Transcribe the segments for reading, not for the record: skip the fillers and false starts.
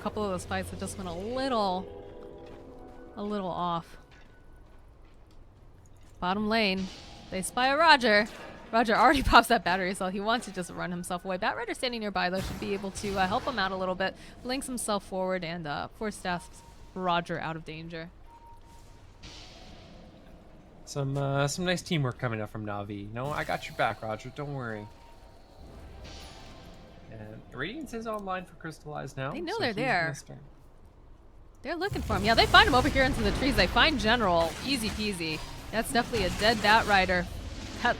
couple of those fights that just went a little off. Bottom lane, they spy a Roger. Roger already pops that battery cell. He wants to just run himself away. Batrider standing nearby though should be able to help him out a little bit, blinks himself forward, and force tasks Roger out of danger. Some nice teamwork coming up from Na'Vi. No, I got your back, Roger. Don't worry. And Radiance is online for Crystallize now. They know so they're he's there. gonna They're looking for him. Yeah, they find him over here into the trees. They find General. Easy peasy. That's definitely a dead Batrider.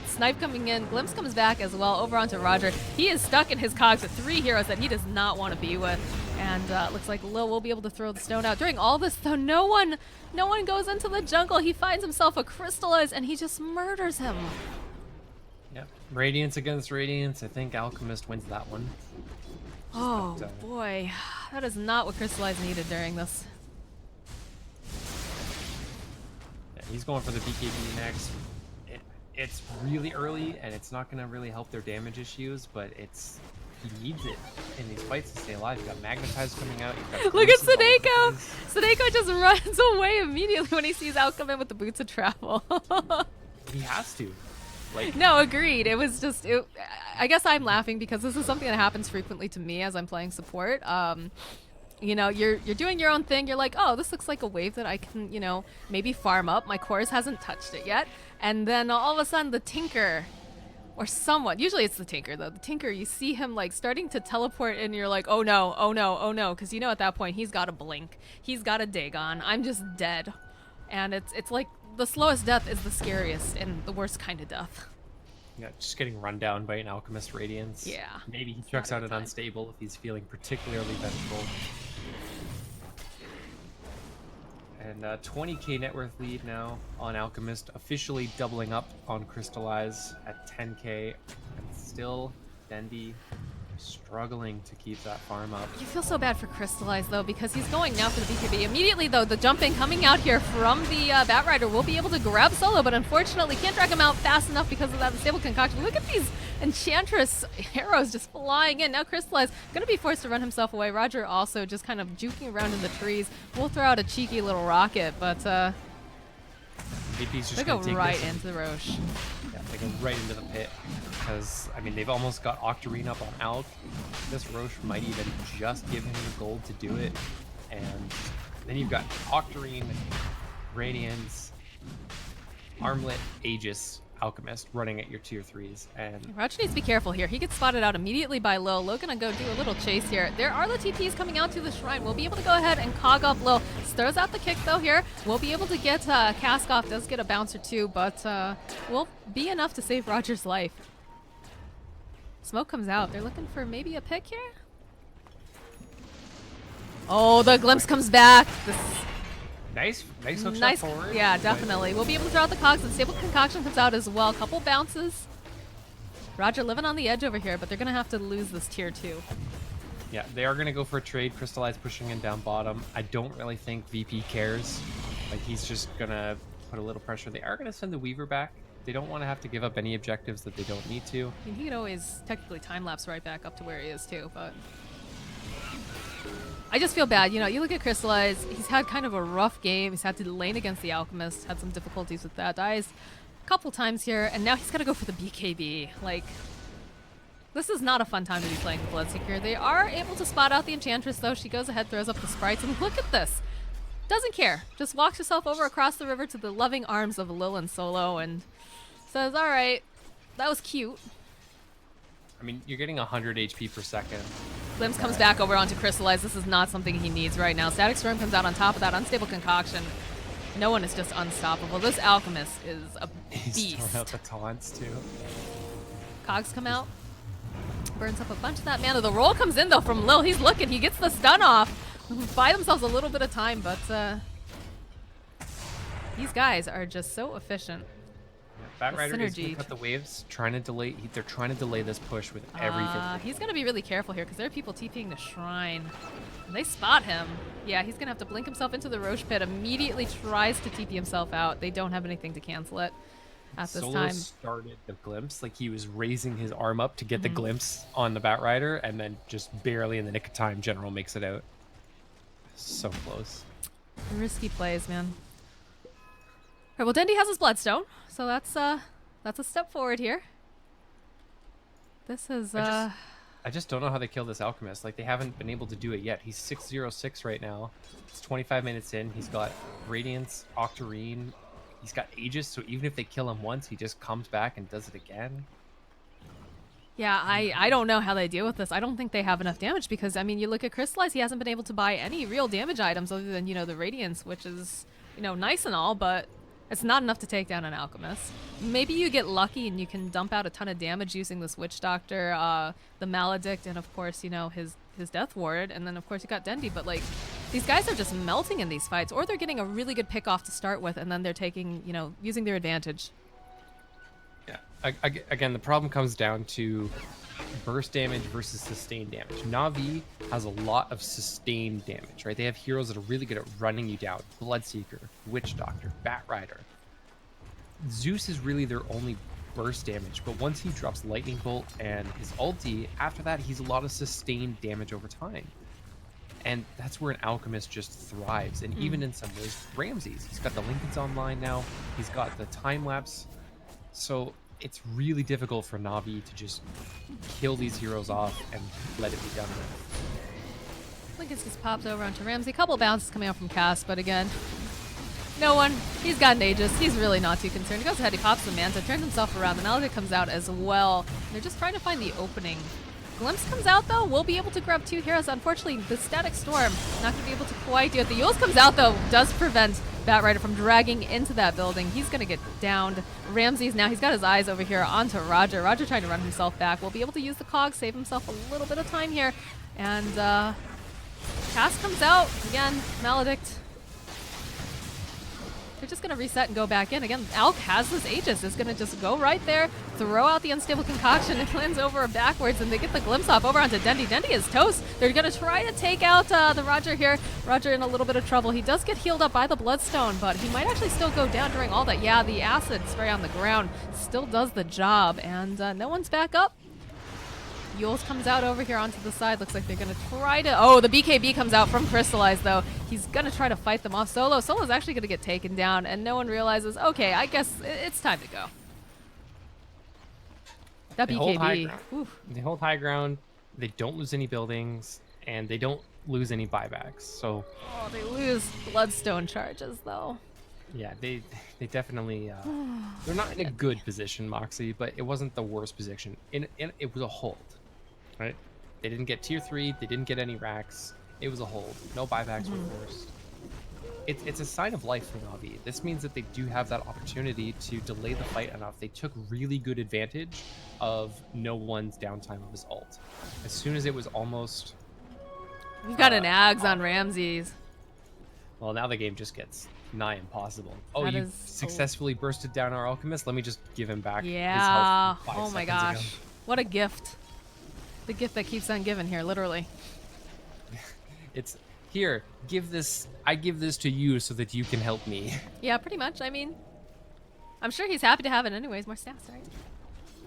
Snipe coming in. Glimpse comes back as well over onto Roger. He is stuck in his cogs with 3 heroes that he does not want to be with. And looks like Lil will be able to throw the stone out. During all this, though, no one goes into the jungle. He finds himself a Crystallize, and he just murders him. Yep. Radiance against Radiance. I think Alchemist wins that one. Oh, boy. That is not what Crystallize needed during this. Yeah, he's going for the BKB next. It's really early, and it's not going to really help their damage issues, but he needs it in these fights to stay alive. You've got Magnetize coming out. Look at Sadeko! Sadeko just runs away immediately when he sees Al come in with the boots of travel. He has to. Like, no, agreed. It was just, I guess I'm laughing because this is something that happens frequently to me as I'm playing support. You know, you're doing your own thing. You're like, oh, this looks like a wave that I can, you know, maybe farm up. My cores hasn't touched it yet. And then all of a sudden the Tinker, or someone, usually it's the Tinker though. The Tinker, you see him like starting to teleport and you're like, oh no, oh no, oh no. Because you know at that point he's got a blink. He's got a Dagon. I'm just dead. And it's like the slowest death is the scariest and the worst kind of death. Yeah, just getting run down by an Alchemist Radiance. Yeah. Maybe he chucks out an Unstable if he's feeling particularly vengeful. And 20k net worth lead now on Alchemist, officially doubling up on Crystallize at 10k, and still Dendi struggling to keep that farm up. You feel so bad for Crystallize though, because he's going now for the BKB. Immediately though, the jumping coming out here from the Batrider will be able to grab Solo, but unfortunately can't drag him out fast enough because of that unstable concoction. Look at these Enchantress arrows just flying in. Now Crystallize gonna be forced to run himself away. Roger also just kind of juking around in the trees. We'll throw out a cheeky little rocket, but VP's just they go gonna take right this into the Roche. Yeah, they go right into the pit. Because, I mean, they've almost got Octarine up on Alk. This Roche might even just give him the gold to do it. And then you've got Octarine, Radiance, Armlet, Aegis, Alchemist running at your tier 3s. And Roger needs to be careful here. He gets spotted out immediately by Lil. Lil gonna go do a little chase here. There are the TPs coming out to the shrine. We'll be able to go ahead and cog up Lil. Throws out the kick though here. We'll be able to get Cask off. Does get a bounce or two, but will be enough to save Roger's life. Smoke comes out. They're looking for maybe a pick here. Oh, the glimpse comes back. This nice hook shot forward. Yeah, definitely. We'll be able to throw out the cogs. The stable concoction comes out as well. Couple bounces. Roger living on the edge over here, but they're gonna have to lose this tier 2. Yeah, they are gonna go for a trade. Crystallize pushing in down bottom. I don't really think VP cares. Like, he's just gonna put a little pressure. They are gonna send the Weaver back. They don't want to have to give up any objectives that they don't need to. I mean, he could always technically time-lapse right back up to where he is too, but I just feel bad. You know, you look at Crystallize, he's had kind of a rough game. He's had to lane against the Alchemist, had some difficulties with that. Dies a couple times here, and now he's got to go for the BKB. Like, this is not a fun time to be playing the Bloodseeker. They are able to spot out the Enchantress, though. She goes ahead, throws up the sprites, and look at this. Doesn't care. Just walks herself over across the river to the loving arms of Lil and Solo, and says, all right, that was cute. I mean, you're getting 100 HP per second. Glimpse comes back over onto Crystallize. This is not something he needs right now. Static Storm comes out on top of that unstable concoction. No one is just unstoppable. This Alchemist is a beast. He's throwing out the taunts, too. Cogs come out. Burns up a bunch of that mana. The roll comes in, though, from Lil. He's looking. He gets the stun off. Buy themselves a little bit of time, but these guys are just so efficient. Batrider is going to cut the waves, trying to delay. They're trying to delay this push with everything. He's going to be really careful here because there are people TPing the shrine. And they spot him. Yeah, he's going to have to blink himself into the Roche pit. Immediately tries to TP himself out. They don't have anything to cancel it at this Solo time. Started the glimpse, like he was raising his arm up to get the glimpse on the Batrider, and then just barely in the nick of time, General makes it out. So close. Risky plays, man. Alright, well, Dendi has his Bloodstone, so that's a step forward here. This is I just don't know how they kill this Alchemist. Like, they haven't been able to do it yet. He's 606 right now. It's 25 minutes in. He's got Radiance, Octarine. He's got Aegis, so even if they kill him once, he just comes back and does it again. Yeah, I don't know how they deal with this. I don't think they have enough damage because, I mean, you look at Crystallize, he hasn't been able to buy any real damage items other than, you know, the Radiance, which is, you know, nice and all, but it's not enough to take down an Alchemist. Maybe you get lucky and you can dump out a ton of damage using this Witch Doctor, the Maledict, and of course, you know, his Death Ward, and then of course you got Dendi, but like, these guys are just melting in these fights, or they're getting a really good pick off to start with, and then they're taking, you know, using their advantage. Yeah, again, the problem comes down to burst damage versus sustained damage. Na'Vi has a lot of sustained damage, right? They have heroes that are really good at running you down. Bloodseeker, Witch Doctor, Bat Rider. Zeus is really their only burst damage, but once he drops Lightning Bolt and his ulti, after that he's a lot of sustained damage over time. And that's where an Alchemist just thrives. And even in some ways, Ramses. He's got the Lincolns online now. He's got the time lapse. So it's really difficult for Na'Vi to just kill these heroes off and let it be done with. Lincoln just pops over onto Ramsey. Couple bounces coming out from Cass, but again, no one. He's got an Aegis. He's really not too concerned. He goes ahead, he pops the Manta, turns himself around. The Maledict comes out as well. They're just trying to find the opening. Glimpse comes out though. We'll be able to grab 2 heroes. Unfortunately, the Static Storm not going to be able to quite do it. The Yules comes out though, does prevent Bat Rider from dragging into that building. He's going to get downed. Ramses now, he's got his eyes over here onto Roger. Roger trying to run himself back. Will be able to use the cog, save himself a little bit of time here. And Cass comes out. Again, Maledict. They're just going to reset and go back in. Again, Alk has this Aegis. It's going to just go right there, throw out the Unstable Concoction. It lands over backwards, and they get the glimpse off over onto Dendi. Dendi is toast. They're going to try to take out the Roger here. Roger in a little bit of trouble. He does get healed up by the Bloodstone, but he might actually still go down during all that. Yeah, the acid spray on the ground still does the job, and no one's back up. Yules comes out over here onto the side. Looks like they're going to try to... Oh, the BKB comes out from Crystallize, though. He's going to try to fight them off. Solo's actually going to get taken down, and no one realizes, okay, I guess it's time to go. That BKB. They hold high ground. They don't lose any buildings, and they don't lose any buybacks. So... Oh, they lose Bloodstone charges, though. Yeah, they definitely... they're not in a good position, Moxie, but it wasn't the worst position. It was a hold. Right? They didn't get tier 3. They didn't get any racks. It was a hold. No buybacks were forced. It's a sign of life for Na'Vi. This means that they do have that opportunity to delay the fight enough. They took really good advantage of no one's downtime of his ult. As soon as it was almost... We've got an Ags on Ramses. Well, now the game just gets nigh impossible. Oh, that you successfully bursted down our Alchemist? Let me just give him back his yeah. health 5 Oh my seconds gosh. ago. What a gift. The gift that keeps on giving here, literally. It's here, I give this to you so that you can help me. Yeah, pretty much. I mean, I'm sure he's happy to have it anyways. More stats, right?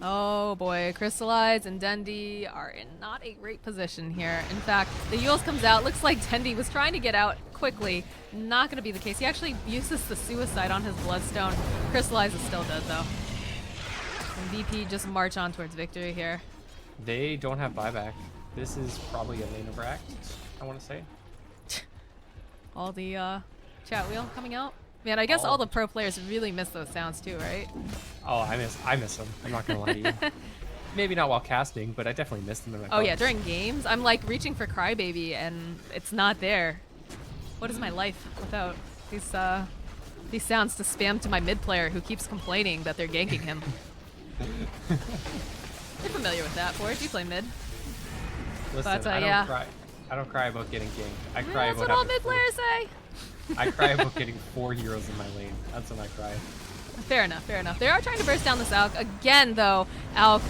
Oh boy, Crystallize and Dendi are in not a great position here. In fact, the Yules comes out. Looks like Dendi was trying to get out quickly. Not going to be the case. He actually uses the suicide on his Bloodstone. Crystallize is still dead though. And VP just march on towards victory here. They don't have buyback. This is probably a lane overact, I want to say. All the chat wheel coming out. Man, I guess all the pro players really miss those sounds too, right? Oh, I miss them. I'm not gonna lie to you. Maybe not while casting, but I definitely miss them in my Oh yeah, during games, I'm like reaching for Crybaby and it's not there. What is my life without these sounds to spam to my mid player who keeps complaining that they're ganking him? You're familiar with that, Forrest. You play mid. Listen, But, I don't yeah. cry. I don't cry about getting ganked. I cry That's about what all having mid players say. I cry about getting 4 heroes in my lane. That's when I cry. Fair enough, fair enough. They are trying to burst down this Alk. Again, though, Alk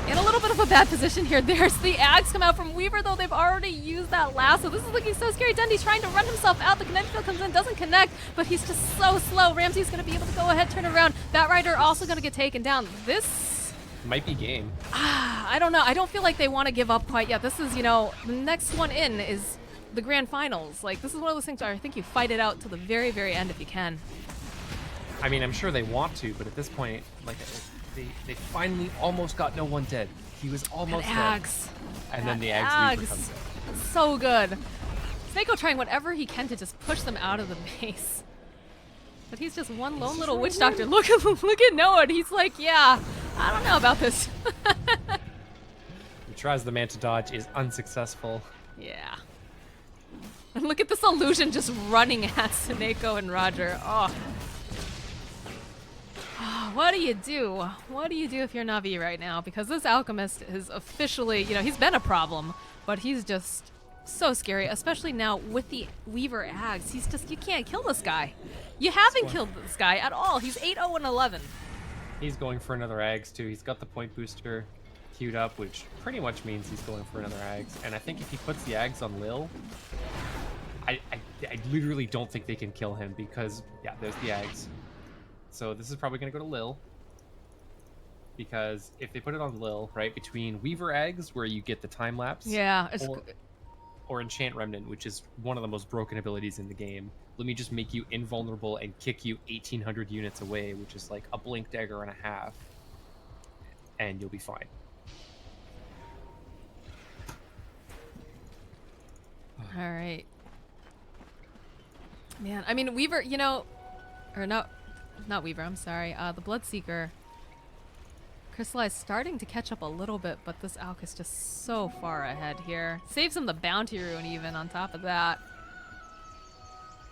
in a little bit of a bad position here. There's the Ags come out from Weaver, though. They've already used that lasso. This is looking so scary. Dundee's trying to run himself out. The kinetic field comes in, doesn't connect, but he's just so slow. Ramsey's going to be able to go ahead, turn around. Bat Rider also going to get taken down. This... Might be game. I don't know. I don't feel like they want to give up quite yet. This is, you know, the next one in is the grand finals. Like, this is one of those things where I think you fight it out to the very, very end if you can. I mean, I'm sure they want to, but at this point, like, they finally almost got no one dead. He was almost dead. Ags. And then the Ags Weaver comes in. So good. Snako trying whatever he can to just push them out of the base. But he's just one lone little witch doctor. Look at Noah. He's like, yeah, I don't know about this. He tries the Manta Dodge, is unsuccessful. Yeah. And look at this illusion just running at Snako and Roger. Oh. What do you do? What do you do if you're Navi right now? Because this alchemist is officially, you know, he's been a problem, but he's just so scary, especially now with the Weaver Ags. He's just, you can't kill this guy. You haven't killed this guy at all. He's 8-0 and 11. He's going for another Ags too. He's got the point booster queued up, which pretty much means he's going for another Ags. And I think if he puts the Ags on Lil, I literally don't think they can kill him because, yeah, there's the Ags. So this is probably going to go to Lil. Because if they put it on Lil, right, between Weaver Ags, where you get the time lapse, yeah, or Enchant Remnant, which is one of the most broken abilities in the game, let me just make you invulnerable and kick you 1,800 units away, which is like a blink dagger and a half, and you'll be fine. All right. Man, I mean, Weaver, you know, or no, not Weaver, I'm sorry. The Bloodseeker. Crystallize starting to catch up a little bit, but this Alk is just so far ahead here. Saves him the Bounty Rune even on top of that.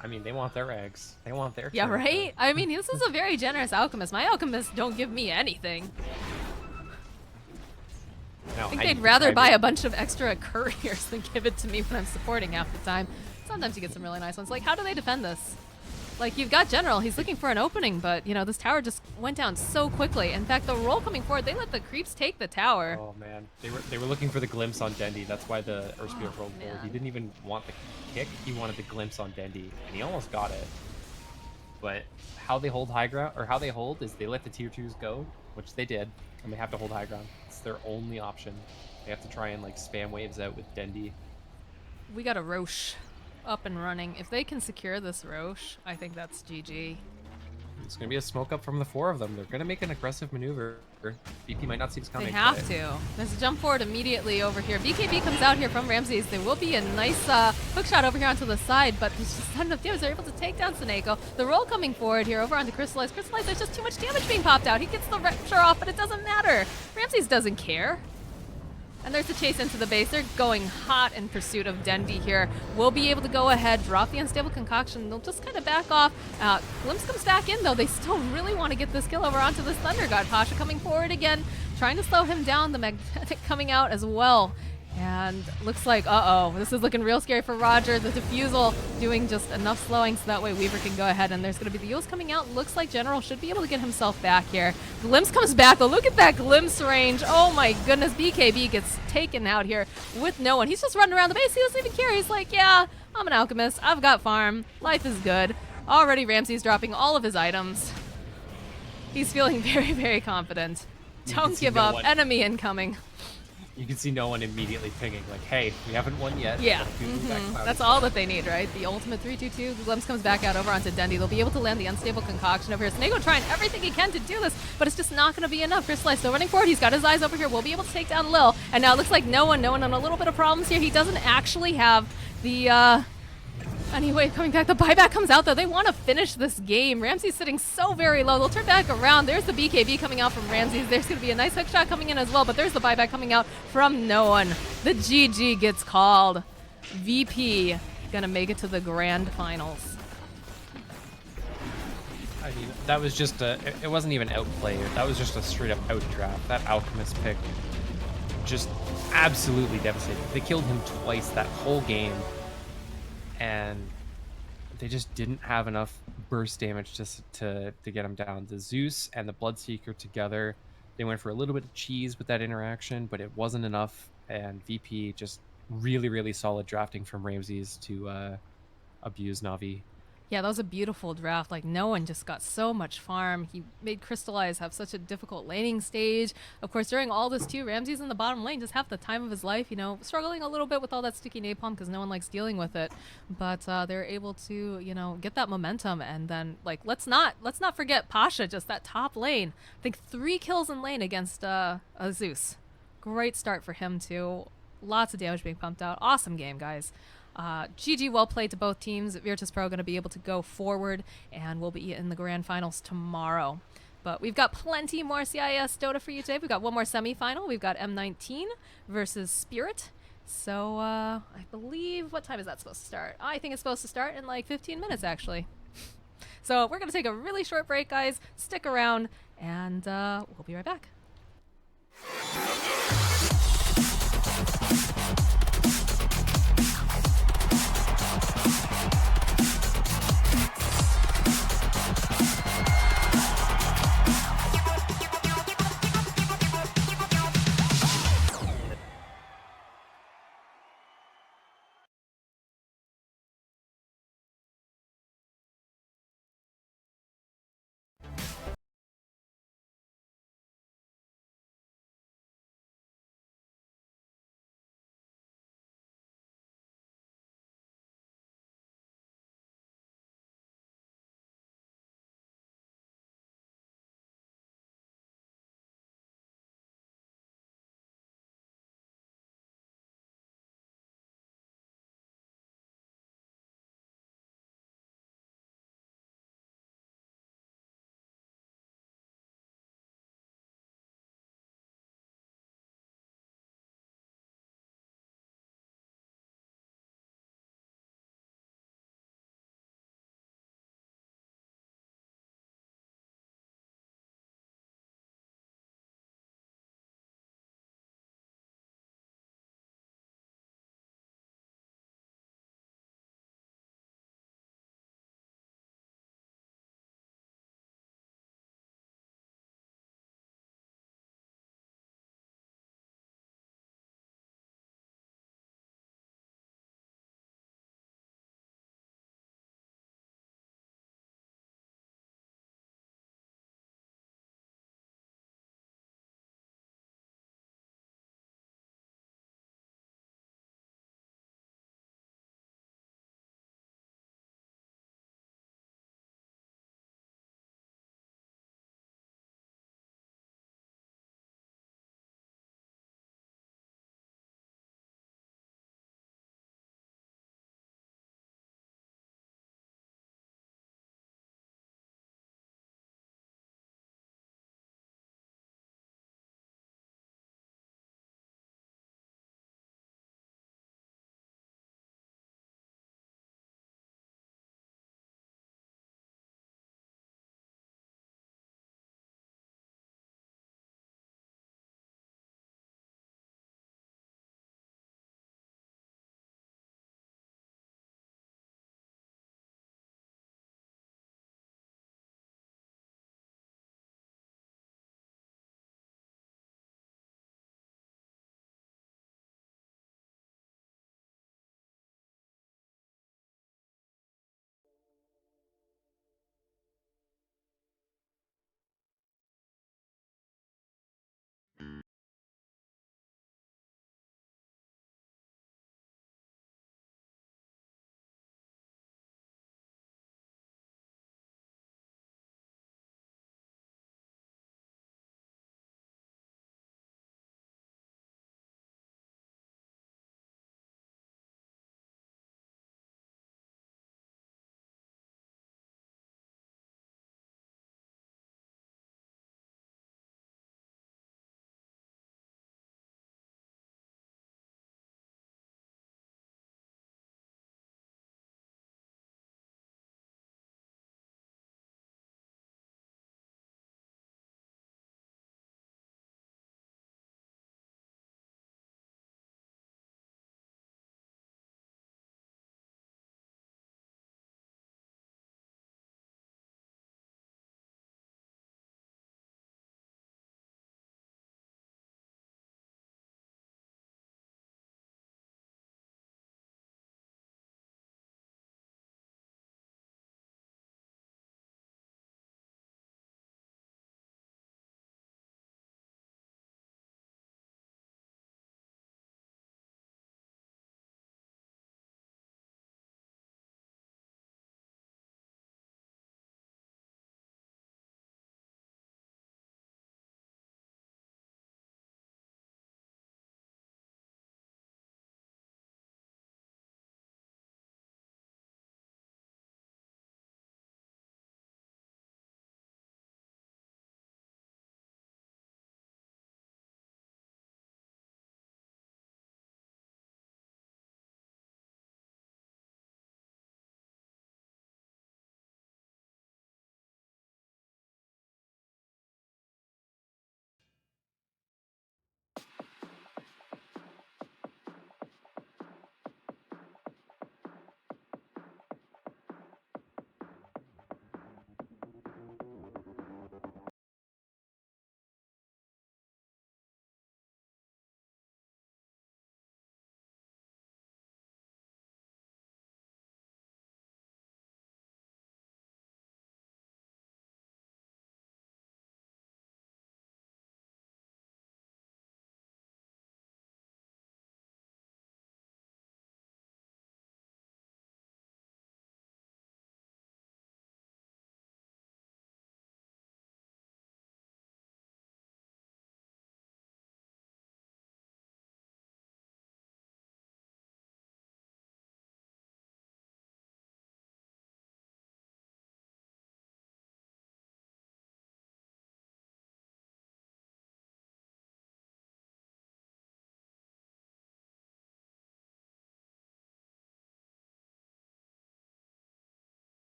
I mean, they want their eggs. They want their Yeah, turn. right? I mean, this is a very generous alchemist. My alchemists don't give me anything. No, I think they'd rather buy a bunch of extra couriers than give it to me when I'm supporting half the time. Sometimes you get some really nice ones. Like, how do they defend this? Like, you've got General, he's looking for an opening, but, you know, this tower just went down so quickly. In fact, the roll coming forward, they let the creeps take the tower. Oh, man. They were looking for the glimpse on Dendi. That's why the Earthspear rolled forward. Man. He didn't even want the kick. He wanted the glimpse on Dendi, and he almost got it. But how they hold high ground, or how they hold, is they let the tier 2s go, which they did, and they have to hold high ground. It's their only option. They have to try and, like, spam waves out with Dendi. We got a Roche up and running. If they can secure this Roche, I think that's GG. It's going to be a smoke up from the 4 of them. They're going to make an aggressive maneuver. BP might not see this coming. They have to. There's a jump forward immediately over here. BKB comes out here from Ramses. There will be a nice hook shot over here onto the side, but there's just not enough damage. They're able to take down Snako. The roll coming forward here over onto Crystallize. Crystallize, there's just too much damage being popped out. He gets the Rapture off, but it doesn't matter. Ramses doesn't care. And there's the chase into the base. They're going hot in pursuit of Dendi here. We'll be able to go ahead, drop the Unstable Concoction. They'll just kind of back off. Glimpse comes back in, though. They still really want to get this kill over onto this Thunder God. Pasha coming forward again, trying to slow him down. The Magnetic coming out as well. And looks like, uh-oh, this is looking real scary for Roger. The Diffusal doing just enough slowing so that way Weaver can go ahead. And there's going to be the Yules coming out. Looks like General should be able to get himself back here. Glimpse comes back, though. Look at that Glimpse range. Oh my goodness, BKB gets taken out here with no one. He's just running around the base. He doesn't even care. He's like, yeah, I'm an alchemist. I've got farm. Life is good. Already Ramses dropping all of his items. He's feeling very, very confident. Don't give up. Enemy incoming. You can see no one immediately pinging, like, hey, we haven't won yet. Yeah, that's all that they need, right? The ultimate 3-2-2. Glimpse comes back out over onto Dendi. They'll be able to land the Unstable Concoction over here. Snako trying everything he can to do this, but it's just not going to be enough. Crystallize still running forward. He's got his eyes over here. We'll be able to take down Lil. And now it looks like no one on a little bit of problems here. He doesn't actually have the... Anyway, coming back, the buyback comes out, though. They want to finish this game. Ramsey's sitting so very low. They'll turn back around. There's the BKB coming out from Ramses. There's going to be a nice hook shot coming in as well, but there's the buyback coming out from no one. The GG gets called. VP going to make it to the grand finals. I mean, that was just it wasn't even outplay. That was just a straight up outdraft. That Alchemist pick just absolutely devastating. They killed him twice that whole game. And they just didn't have enough burst damage to get him down. The Zeus and the Bloodseeker together, they went for a little bit of cheese with that interaction, but it wasn't enough. And VP just really, really solid drafting from Ramses to abuse Navi. Yeah, that was a beautiful draft. Like, no one just got so much farm. He made Crystallize have such a difficult laning stage. Of course, during all this too, Ramsey's in the bottom lane, just have the time of his life, you know, struggling a little bit with all that sticky napalm because no one likes dealing with it. But they're able to, you know, get that momentum. And then, like, let's not forget Pasha, just that top lane. I think 3 kills in lane against a Zeus. Great start for him, too. Lots of damage being pumped out. Awesome game, guys. GG, well played to both teams. Virtus.pro going to be able to go forward, and we'll be in the grand finals tomorrow. But we've got plenty more CIS Dota for you today. We've got one more semi-final. We've got M19 versus Spirit. So I believe, what time is that supposed to start? I think it's supposed to start in like 15 minutes, actually. So we're going to take a really short break, guys. Stick around, and we'll be right back.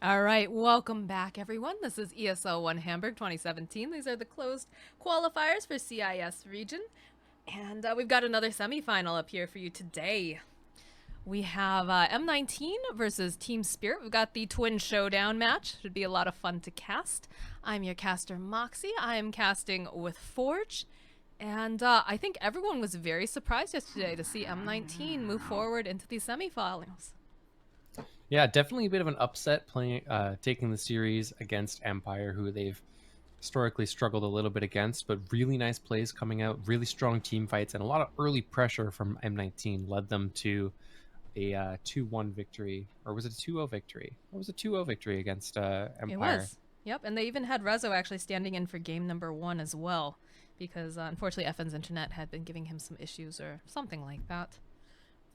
All right, welcome back, everyone. This is ESL One Hamburg 2017. These are the closed qualifiers for CIS region. And we've got another semifinal up here for you today. We have M19 versus Team Spirit. We've got the Twin Showdown match. Should be a lot of fun to cast. I'm your caster, Moxie. I am casting with Forge. And I think everyone was very surprised yesterday to see M19 move forward into the semifinals. Yeah, definitely a bit of an upset playing, taking the series against Empire, who they've historically struggled a little bit against, but really nice plays coming out, really strong team fights, and a lot of early pressure from M19 led them to a 2-1 victory, or was it a 2-0 victory? It was a 2-0 victory against Empire. It was. Yep, and they even had Rezo actually standing in for game number 1 as well, because unfortunately FN's internet had been giving him some issues or something like that.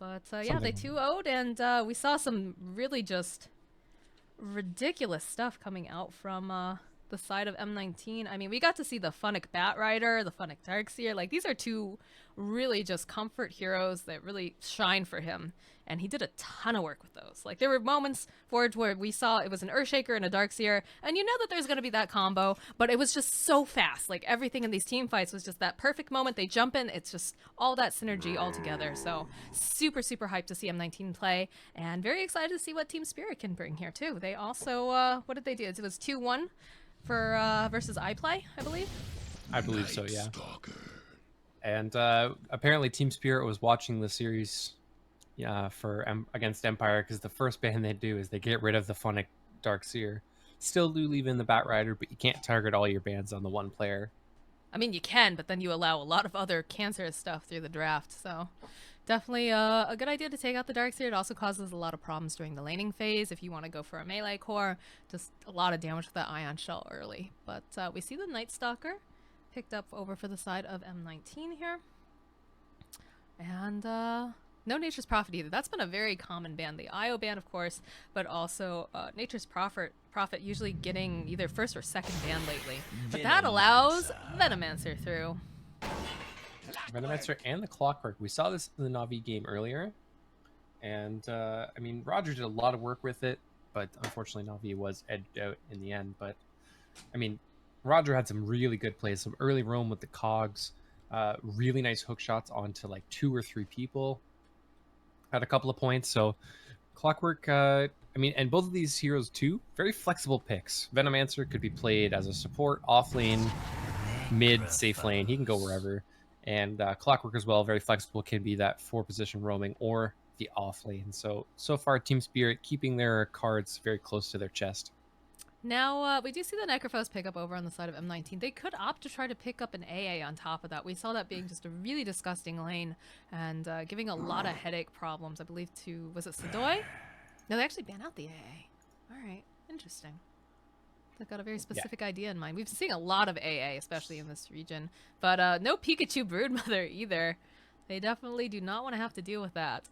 But yeah, they 2-0'd, and we saw some really just ridiculous stuff coming out from the side of M19. I mean, we got to see the Funnick Batrider, the Funnick Darkseer. Like, these are two really just comfort heroes that really shine for him. And he did a ton of work with those. Like, there were moments, Forge, where we saw it was an Earthshaker and a Darkseer, and you know that there's going to be that combo, but it was just so fast. Like, everything in these team fights was just that perfect moment. They jump in, it's just all that synergy all together. So, super, super hyped to see M19 play, and very excited to see what Team Spirit can bring here, too. They also, what did they do? It was 2-1 for versus iPlay, I believe. I believe so, yeah. And apparently Team Spirit was watching the series against Empire, because the first ban they do is they get rid of the Funnick Darkseer. Still do leave in the Batrider, but you can't target all your bans on the one player. I mean, you can, but then you allow a lot of other cancerous stuff through the draft, so definitely a good idea to take out the Darkseer. It also causes a lot of problems during the laning phase if you want to go for a melee core. Just a lot of damage with that Ion Shell early. But we see the Night Stalker picked up over for the side of M19 here. And no Nature's Prophet either. That's been a very common ban. The IO ban, of course, but also Nature's Prophet usually getting either first or second ban lately. But that allows Venomancer through. Venomancer and the Clockwork. We saw this in the Na'Vi game earlier. And, I mean, Roger did a lot of work with it, but unfortunately Na'Vi was edged out in the end. But, I mean, Roger had some really good plays, some early roam with the cogs, really nice hook shots onto like 2 or 3 people. Had a couple of points, so Clockwork, I mean, and both of these heroes too, very flexible picks. Venomancer could be played as a support, off lane, mid, safe lane. He can go wherever. And Clockwork as well, very flexible, can be that 4-position roaming or the off lane. So far, Team Spirit keeping their cards very close to their chest. Now, we do see the Necrophos pick up over on the side of M19. They could opt to try to pick up an AA on top of that. We saw that being just a really disgusting lane and giving a lot of headache problems, I believe, to, was it Sadoy? No, they actually ban out the AA. All right, interesting. They've got a very specific idea in mind. We've seen a lot of AA, especially in this region, but no Pikachu Broodmother either. They definitely do not want to have to deal with that.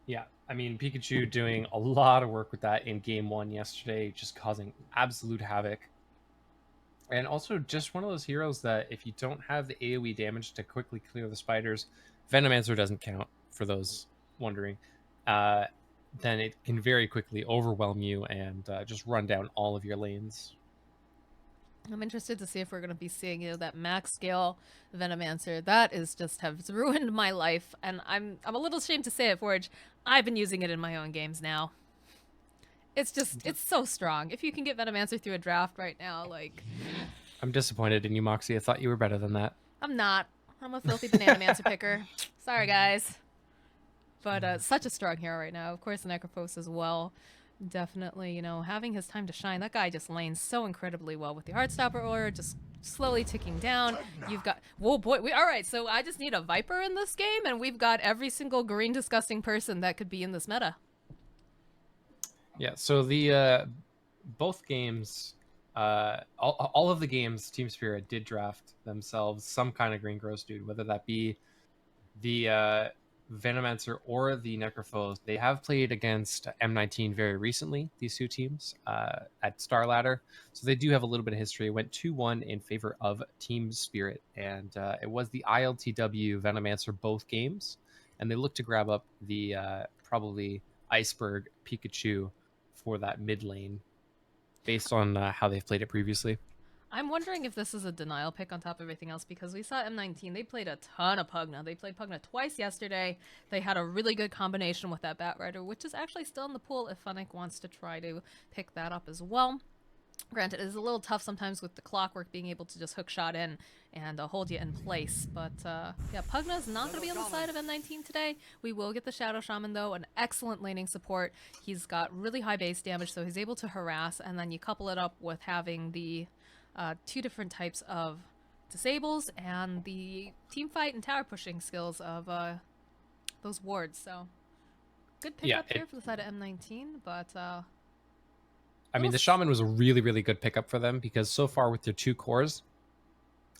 Yeah, I mean, Pikachu doing a lot of work with that in game 1 yesterday, just causing absolute havoc. And also just one of those heroes that if you don't have the AoE damage to quickly clear the spiders, Venomancer doesn't count, for those wondering, then it can very quickly overwhelm you and just run down all of your lanes. I'm interested to see if we're going to be seeing, you know, that max scale Venomancer. That is just has ruined my life, and I'm a little ashamed to say it, Forge. I've been using it in my own games now. It's just, it's so strong. If you can get Venomancer through a draft right now, like... I'm disappointed in you, Moxie. I thought you were better than that. I'm not. I'm a filthy Bananamancer picker. Sorry, guys. But such a strong hero right now. Of course, the Necrophos as well. Definitely, you know, having his time to shine. That guy just lanes so incredibly well with the Heartstopper Aura, just slowly ticking down. You've got, whoa boy, all right, so I just need a Viper in this game, and we've got every single green disgusting person that could be in this meta. Yeah, so the both games, all of the games, Team Spirit did draft themselves some kind of green gross dude, whether that be the Venomancer or the Necrophos. They have played against M19 very recently, these two teams, at Star Ladder. So they do have a little bit of history. It went 2-1 in favor of Team Spirit. And it was the ILTW Venomancer both games. And they looked to grab up the probably Iceberg Pikachu for that mid lane based on how they've played it previously. I'm wondering if this is a denial pick on top of everything else, because we saw M19. They played a ton of Pugna. They played Pugna twice yesterday. They had a really good combination with that Batrider, which is actually still in the pool if Funnick wants to try to pick that up as well. Granted, it is a little tough sometimes with the clockwork being able to just hook shot in and hold you in place. But yeah, Pugna is not going to be on the side of M19 today. We will get the Shadow Shaman, though, an excellent laning support. He's got really high base damage, so he's able to harass, and then you couple it up with having the two different types of disables and the team fight and tower pushing skills of those wards. So good pickup here for the side of M19, but I mean, the Shaman was a really, really good pickup for them because so far with their 2 cores,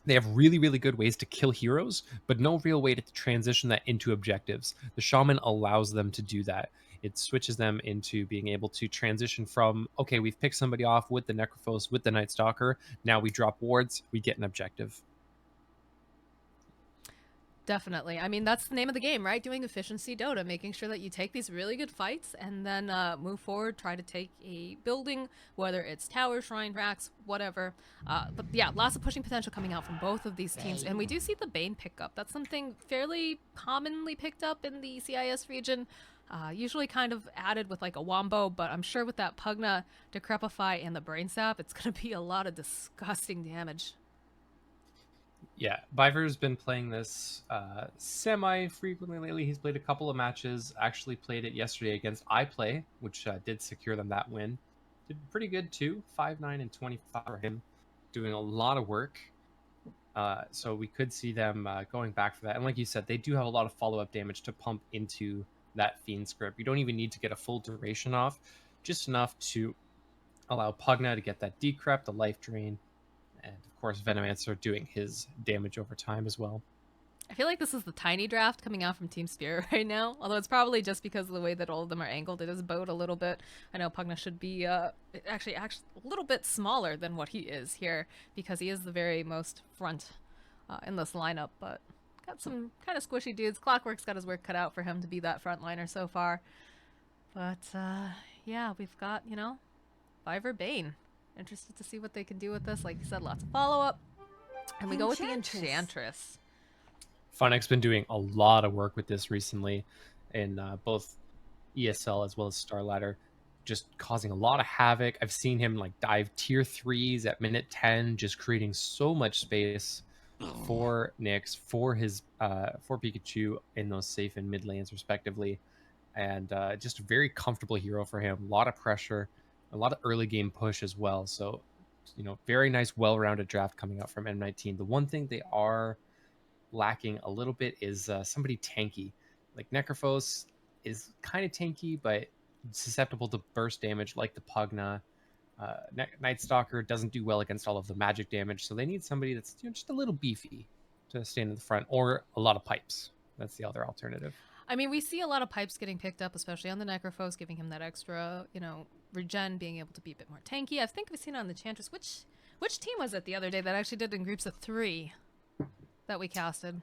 they have really, really good ways to kill heroes, but no real way to transition that into objectives. The Shaman allows them to do that. It switches them into being able to transition from, okay, we've picked somebody off with the Necrophos, with the Night Stalker, now we drop wards, we get an objective. Definitely. I mean, that's the name of the game, right? Doing efficiency Dota, making sure that you take these really good fights and then move forward, try to take a building, whether it's tower, shrine, racks, whatever. But yeah, lots of pushing potential coming out from both of these teams. And we do see the Bane pick up. That's something fairly commonly picked up in the CIS region. Usually kind of added with like a wombo, but I'm sure with that Pugna, Decrepify, and the Brain Sap, it's going to be a lot of disgusting damage. Yeah, Biver's been playing this semi-frequently lately. He's played a couple of matches, actually played it yesterday against iPlay, which did secure them that win. Did pretty good too, 5-9 and 25 for him, doing a lot of work. So we could see them going back for that. And like you said, they do have a lot of follow-up damage to pump into that Fiend script. You don't even need to get a full duration off, just enough to allow Pugna to get that decrep, the life drain, and of course Venomancer doing his damage over time as well. I feel like this is the tiny draft coming out from Team Spirit right now, although it's probably just because of the way that all of them are angled. It is bowed a little bit. I know Pugna should be actually a little bit smaller than what he is here, because he is the very most front in this lineup, but got some kind of squishy dudes. Clockwork's got his work cut out for him to be that frontliner so far. But yeah, we've got, you know, Biver Bane. Interested to see what they can do with this. Like you said, lots of follow-up. And we go with the Enchantress. Funnick's been doing a lot of work with this recently in both ESL as well as Star Ladder, just causing a lot of havoc. I've seen him like dive tier 3s at minute 10, just creating so much space for Nyx, for his for Pikachu in those safe and mid lanes respectively. And just a very comfortable hero for him. A lot of pressure, a lot of early game push as well. So, you know, very nice, well-rounded draft coming out from M19. The one thing they are lacking a little bit is somebody tanky. Like Necrophos is kind of tanky, but susceptible to burst damage like the Pugna. Night Stalker doesn't do well against all of the magic damage, so they need somebody that's, you know, just a little beefy to stand in the front, or a lot of pipes. That's the other alternative. I mean, we see a lot of pipes getting picked up, especially on the Necrophos, giving him that extra, you know, regen, being able to be a bit more tanky. I think we've seen it on the Enchantress. Which team was it the other day that actually did in groups of 3 that we casted?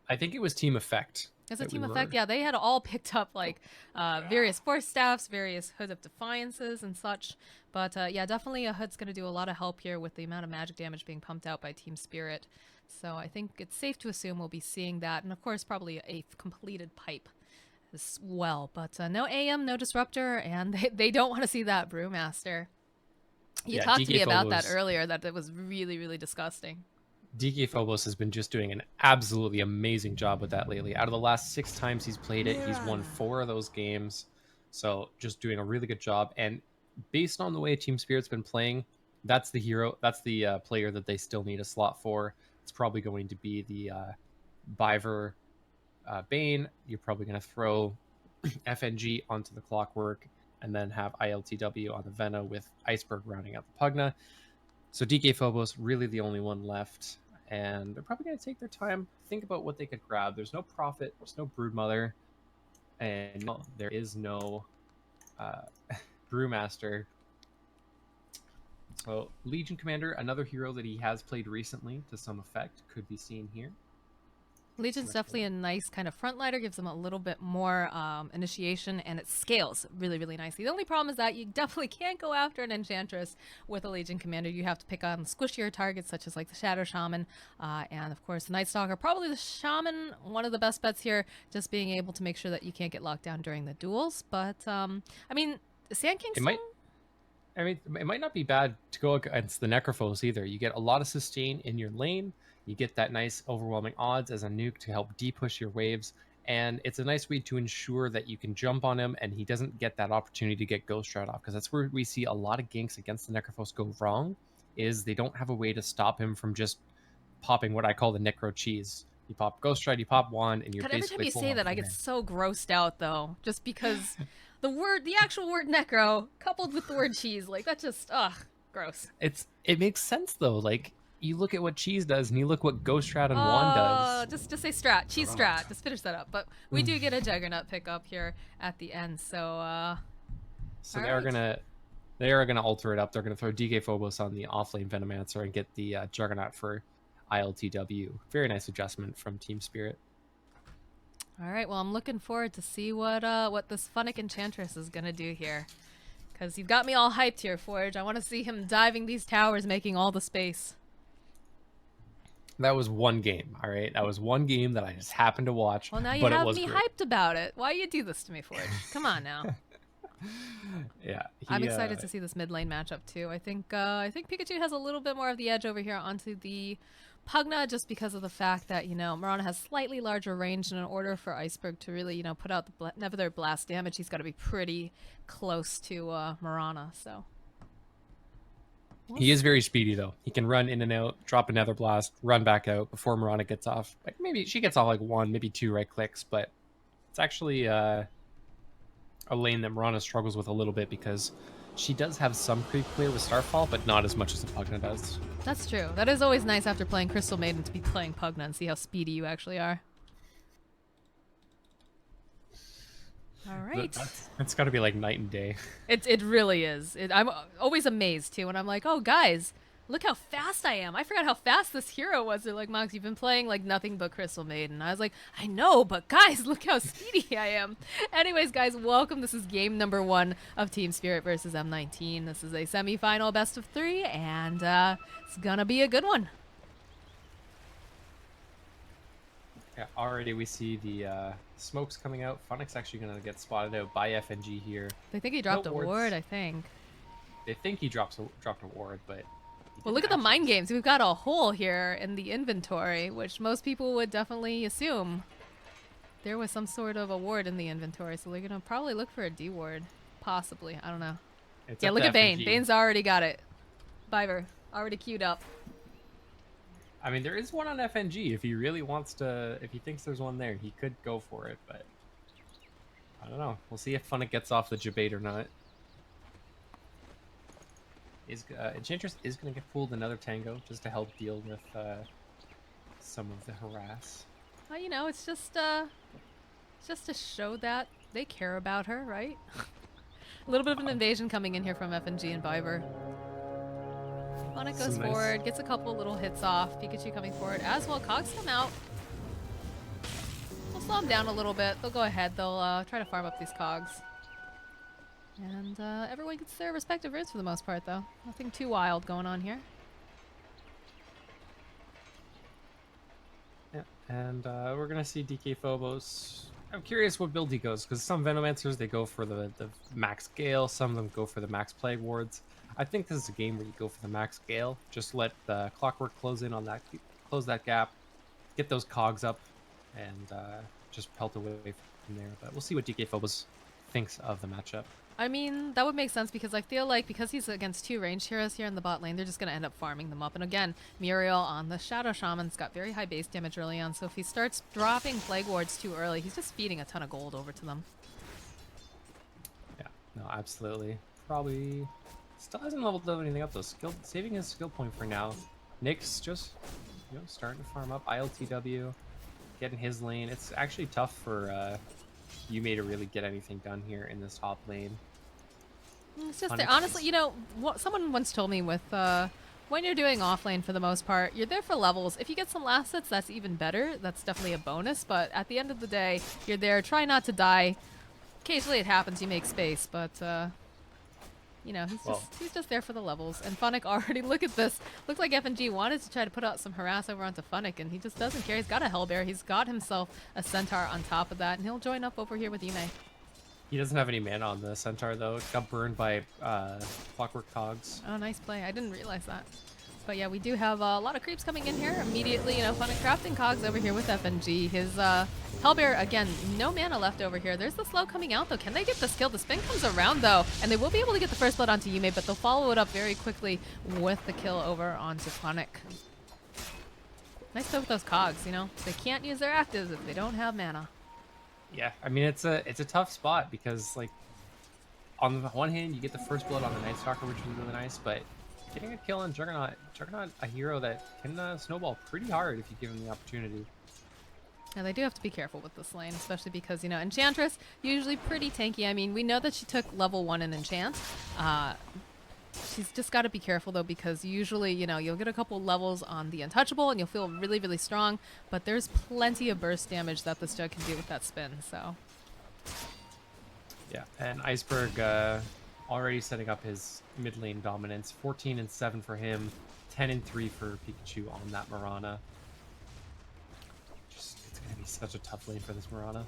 I think it was Team Effect. As a Team Effect, yeah, they had all picked up like various force staffs, various Hood of Defiances and such. But yeah, definitely a Hood's going to do a lot of help here with the amount of magic damage being pumped out by Team Spirit. So I think it's safe to assume we'll be seeing that. And of course, probably a completed pipe as well. But no AM, no Disruptor, and they don't want to see that Brewmaster. You talked to me about that earlier, that it was really, really disgusting. DK Phobos has been just doing an absolutely amazing job with that lately. Out of the last 6 times he's played it, he's won 4 of those games. So just doing a really good job. And based on the way Team Spirit's been playing, that's the hero, that's the player that they still need a slot for. It's probably going to be the Biver Bane. You're probably going to throw FNG onto the Clockwork, and then have ILTW on the Vena with Iceberg rounding out the Pugna. So DK Phobos, really the only one left. And they're probably going to take their time, think about what they could grab. There's no Prophet, there's no Broodmother, and no, there is no Brewmaster. So Legion Commander, another hero that he has played recently to some effect, could be seen here. Legion's definitely a nice kind of frontlighter, gives them a little bit more initiation, and it scales really, really nicely. The only problem is that you definitely can't go after an Enchantress with a Legion Commander. You have to pick on squishier targets such as like the Shadow Shaman, and of course the Night Stalker. Probably the Shaman, one of the best bets here, just being able to make sure that you can't get locked down during the duels. But, I mean, Sand King It might. I mean, it might not be bad to go against the Necrophos either. You get a lot of sustain in your lane. You get that nice overwhelming odds as a nuke to help de-push your waves. And it's a nice way to ensure that you can jump on him and he doesn't get that opportunity to get Ghost Shroud off. Because that's where we see a lot of ganks against the Necrophos go wrong, is they don't have a way to stop him from just popping what I call the Necro cheese. You pop Ghost Shroud, you pop one, and you're God, every time basically you full say health that, I from get there. so grossed out, though. Just because the actual word necro, coupled with the word cheese, like, that just, ugh, gross. It makes sense though. Like you look at what cheese does, and you look what Ghost Shroud and Wand Oh, does. just say strat, cheese strat. Just finish that up. But we do get a Juggernaut pickup here at the end, so, So all they are right. gonna alter it up. They're gonna throw DK Phobos on the offlane Venomancer and get the Juggernaut for ILTW. Very nice adjustment from Team Spirit. All right, well, I'm looking forward to see what this Funnick Enchantress is gonna do here. Because you've got me all hyped here, Forge. I want to see him diving these towers, making all the space. That was one game, all right. That was one game that I just happened to watch, Well, now you but it have was me great. hyped about it. Why you do this to me, Forge? Come on now. Yeah, I'm excited to see this mid lane matchup too. I think Pikachu has a little bit more of the edge over here onto the Pugna, just because of the fact that, you know, Mirana has slightly larger range, and in order for Iceberg to really, you know, put out the Nether Blast damage, he's got to be pretty close to Mirana. So he is very speedy though. He can run in and out, drop another blast, run back out before Mirana gets off. Like maybe she gets off like one, maybe two right clicks, but it's actually a lane that Mirana struggles with a little bit because she does have some creep clear with Starfall, but not as much as the Pugna does. That's true. That is always nice after playing Crystal Maiden to be playing Pugna and see how speedy you actually are. All right. That's got to be like night and day. It really is. I'm always amazed too when I'm like, oh guys, look how fast I am. I forgot how fast this hero was. They're like, Mox, you've been playing like nothing but Crystal Maiden. I was like, I know, but guys, look how speedy I am. Anyways, guys, welcome. This is game number 1 of Team Spirit versus M19. This is a semi-final best of 3, and it's gonna be a good one. Yeah, already we see the smokes coming out. Funnick's actually going to get spotted out by FNG here. They think he dropped No a wards. ward, I think. They think he dropped a ward, but... Well, look at the mind games. We've got a hole here in the inventory, which most people would definitely assume there was some sort of a ward in the inventory. So they're going to probably look for a D ward. Possibly. I don't know. Yeah, look at Bane. Bane's already got it. Biver, already queued up. I mean, there is one on FNG. If he really wants to, if he thinks there's one there, he could go for it, but... I don't know. We'll see if Funnick gets off the debate or not. Enchantress is going to get pulled another Tango just to help deal with some of the harass. Well, you know, it's just to show that they care about her, right? A little bit of an invasion coming in here from FNG and Biver. Funnick goes forward, gets a couple little hits off. Pikachu coming forward as well. Cogs come out. We'll slow them down a little bit. They'll go ahead. They'll try to farm up these Cogs. And everyone gets their respective roots for the most part, though. Nothing too wild going on here. Yeah, and we're going to see DK Phobos. I'm curious what build he goes, because some Venomancers, they go for the max Gale. Some of them go for the max Plague Wards. I think this is a game where you go for the max Gale. Just let the Clockwork close in on that, close that gap, get those Cogs up, and just pelt away from there. But we'll see what DK Phobos thinks of the matchup. I mean, that would make sense because I feel like because he's against 2 ranged heroes here in the bot lane, they're just going to end up farming them up. And again, Muriel on the Shadow Shaman's got very high base damage early on, so if he starts dropping Plague Wards too early, he's just feeding a ton of gold over to them. Yeah, no, absolutely. Probably still hasn't leveled anything up though. Saving his skill point for now. Nick's just, you know, starting to farm up ILTW, getting his lane. It's actually tough for Yume to really get anything done here in this top lane. It's just honestly, you know, someone once told me with when you're doing offlane for the most part, you're there for levels. If you get some last hits, that's even better. That's definitely a bonus. But at the end of the day, you're there. Try not to die. Occasionally it happens, you make space, but you know, he's just there for the levels. And Funnick already, look at this. Looks like FNG wanted to try to put out some harass over onto Funnick, and he just doesn't care. He's got a Hellbear. He's got himself a Centaur on top of that, and he'll join up over here with Yume. He doesn't have any mana on the Centaur, though. It got burned by Clockwork Cogs. Oh, nice play. I didn't realize that. But yeah, we do have a lot of creeps coming in here. Immediately, you know, Funnick crafting Cogs over here with FNG. His Hellbear, again, no mana left over here. There's the slow coming out, though. Can they get this kill? The spin comes around, though, and they will be able to get the first blood onto Yume, but they'll follow it up very quickly with the kill over onto Funnick. Nice play with those Cogs, you know? They can't use their actives if they don't have mana. Yeah, I mean, it's a tough spot because, like, on the one hand, you get the first blood on the Night Stalker, which is really nice, but getting a kill on Juggernaut, a hero that can snowball pretty hard if you give him the opportunity. Yeah, they do have to be careful with this lane, especially because, you know, Enchantress, usually pretty tanky. I mean, we know that she took level 1 in Enchant. She's just got to be careful, though, because usually, you know, you'll get a couple levels on the Untouchable and you'll feel really, really strong, but there's plenty of burst damage that this Jug can do with that spin, so. Yeah, and Iceberg already setting up his mid lane dominance. 14 and 7 for him, 10 and 3 for Pikachu on that Mirana. It's gonna be such a tough lane for this Mirana.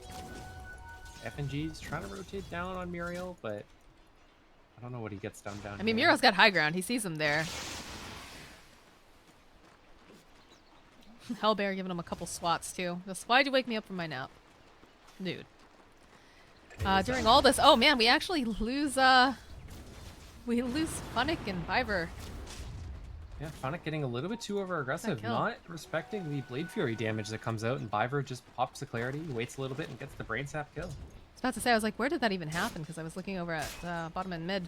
FNG's trying to rotate down on Muriel, but I don't know what he gets down I mean, Muriel's got high ground. He sees him there. Hellbear giving him a couple swats, too. Just, why'd you wake me up from my nap? Dude. During all this, oh man, we actually lose, we lose Funnick and Viver. Yeah, Funnick getting a little bit too over aggressive, not respecting the Blade Fury damage that comes out, and Viver just pops the clarity, waits a little bit, and gets the Brain Sap kill. I was about to say, I was like, where did that even happen? Because I was looking over at bottom and mid.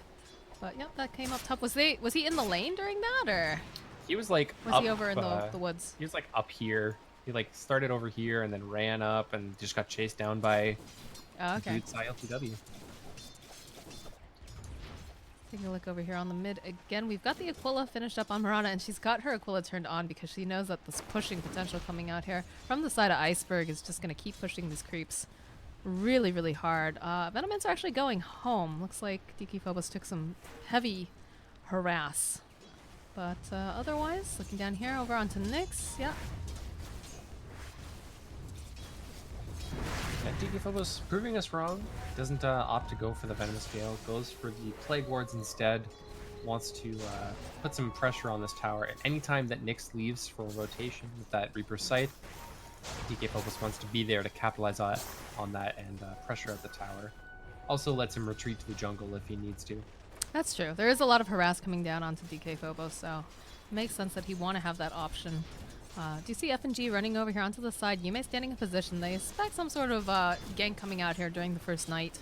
But yep, that came up top. Was he in the lane during that, or? He was like was he over in the woods? He was like up here. He like started over here and then ran up and just got chased down by dude LTW. Taking a look over here on the mid again. We've got the Aquila finished up on Mirana, and she's got her Aquila turned on because she knows that this pushing potential coming out here from the side of Iceberg is just going to keep pushing these creeps really, really hard. Venomins are actually going home. Looks like DK Phobos took some heavy harass. But otherwise, looking down here over onto Nyx, yeah. Yeah, DK Phobos proving us wrong. Doesn't opt to go for the Venomous Gale. Goes for the Plague Wards instead. Wants to put some pressure on this tower. At any time that Nyx leaves for a rotation with that Reaper's Scythe, DK Phobos wants to be there to capitalize on that and pressure at the tower. Also lets him retreat to the jungle if he needs to. That's true. There is a lot of harass coming down onto DK Phobos, so it makes sense that he'd want to have that option. Do you see FNG running over here onto the side? Yume standing in position. They expect some sort of gank coming out here during the first night.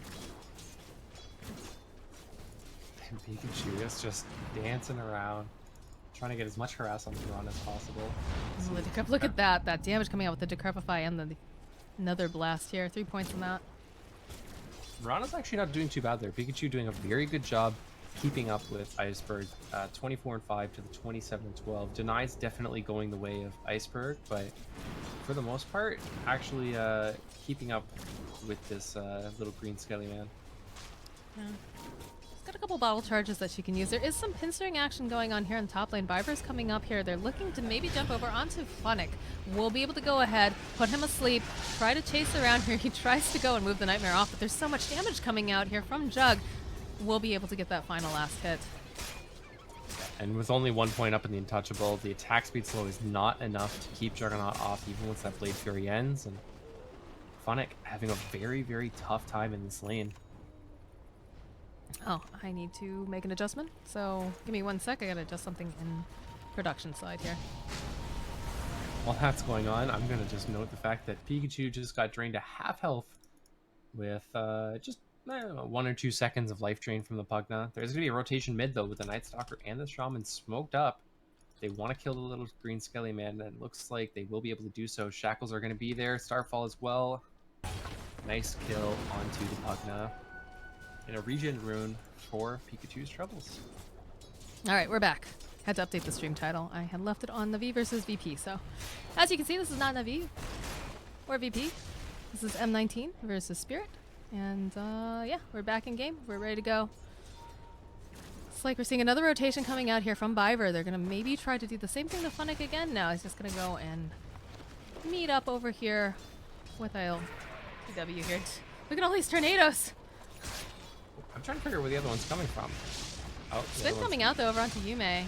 And Pikachu is just dancing around, trying to get as much harass on the run as possible. Look at that damage coming out with the Decrepify and the another blast here. 3 points on that. Mirana's actually not doing too bad there. Pikachu doing a very good job keeping up with Iceberg. 24 and 5 to the 27 and 12. Denies definitely going the way of Iceberg, but for the most part, actually keeping up with this little green skelly man. Yeah. Got a couple bottle charges that she can use. There is some pinstering action going on here in top lane. Viper's coming up here. They're looking to maybe jump over onto Funnick. We'll be able to go ahead, put him asleep, try to chase around here. He tries to go and move the Nightmare off, but there's so much damage coming out here from Jug. We'll be able to get that final last hit. And with only 1 point up in the Untouchable, the attack speed slow is not enough to keep Juggernaut off even once that Blade Fury ends. And Funnick having a very, very tough time in this lane. Oh, I need to make an adjustment. So give me 1 sec. I gotta adjust something in production side here. While that's going on, I'm gonna just note the fact that Pikachu just got drained to half health with just 1 or 2 seconds of life drain from the Pugna. There's gonna be a rotation mid though with the Night Stalker and the Shaman smoked up. They want to kill the little green skelly man, and it looks like they will be able to do so. Shackles are gonna be there, Starfall as well. Nice kill onto the Pugna. And a regen rune for Pikachu's troubles. All right, we're back. Had to update the stream title. I had left it on Navi versus VP. So, as you can see, this is not Navi or VP. This is M19 versus Spirit. And yeah, we're back in game. We're ready to go. It's like we're seeing another rotation coming out here from Biver. They're going to maybe try to do the same thing to Funnick again. No, he's just going to go and meet up over here with ILTW here. Look at all these tornadoes. I'm trying to figure out where the other one's coming from. Oh, Spin coming out though over onto Yume.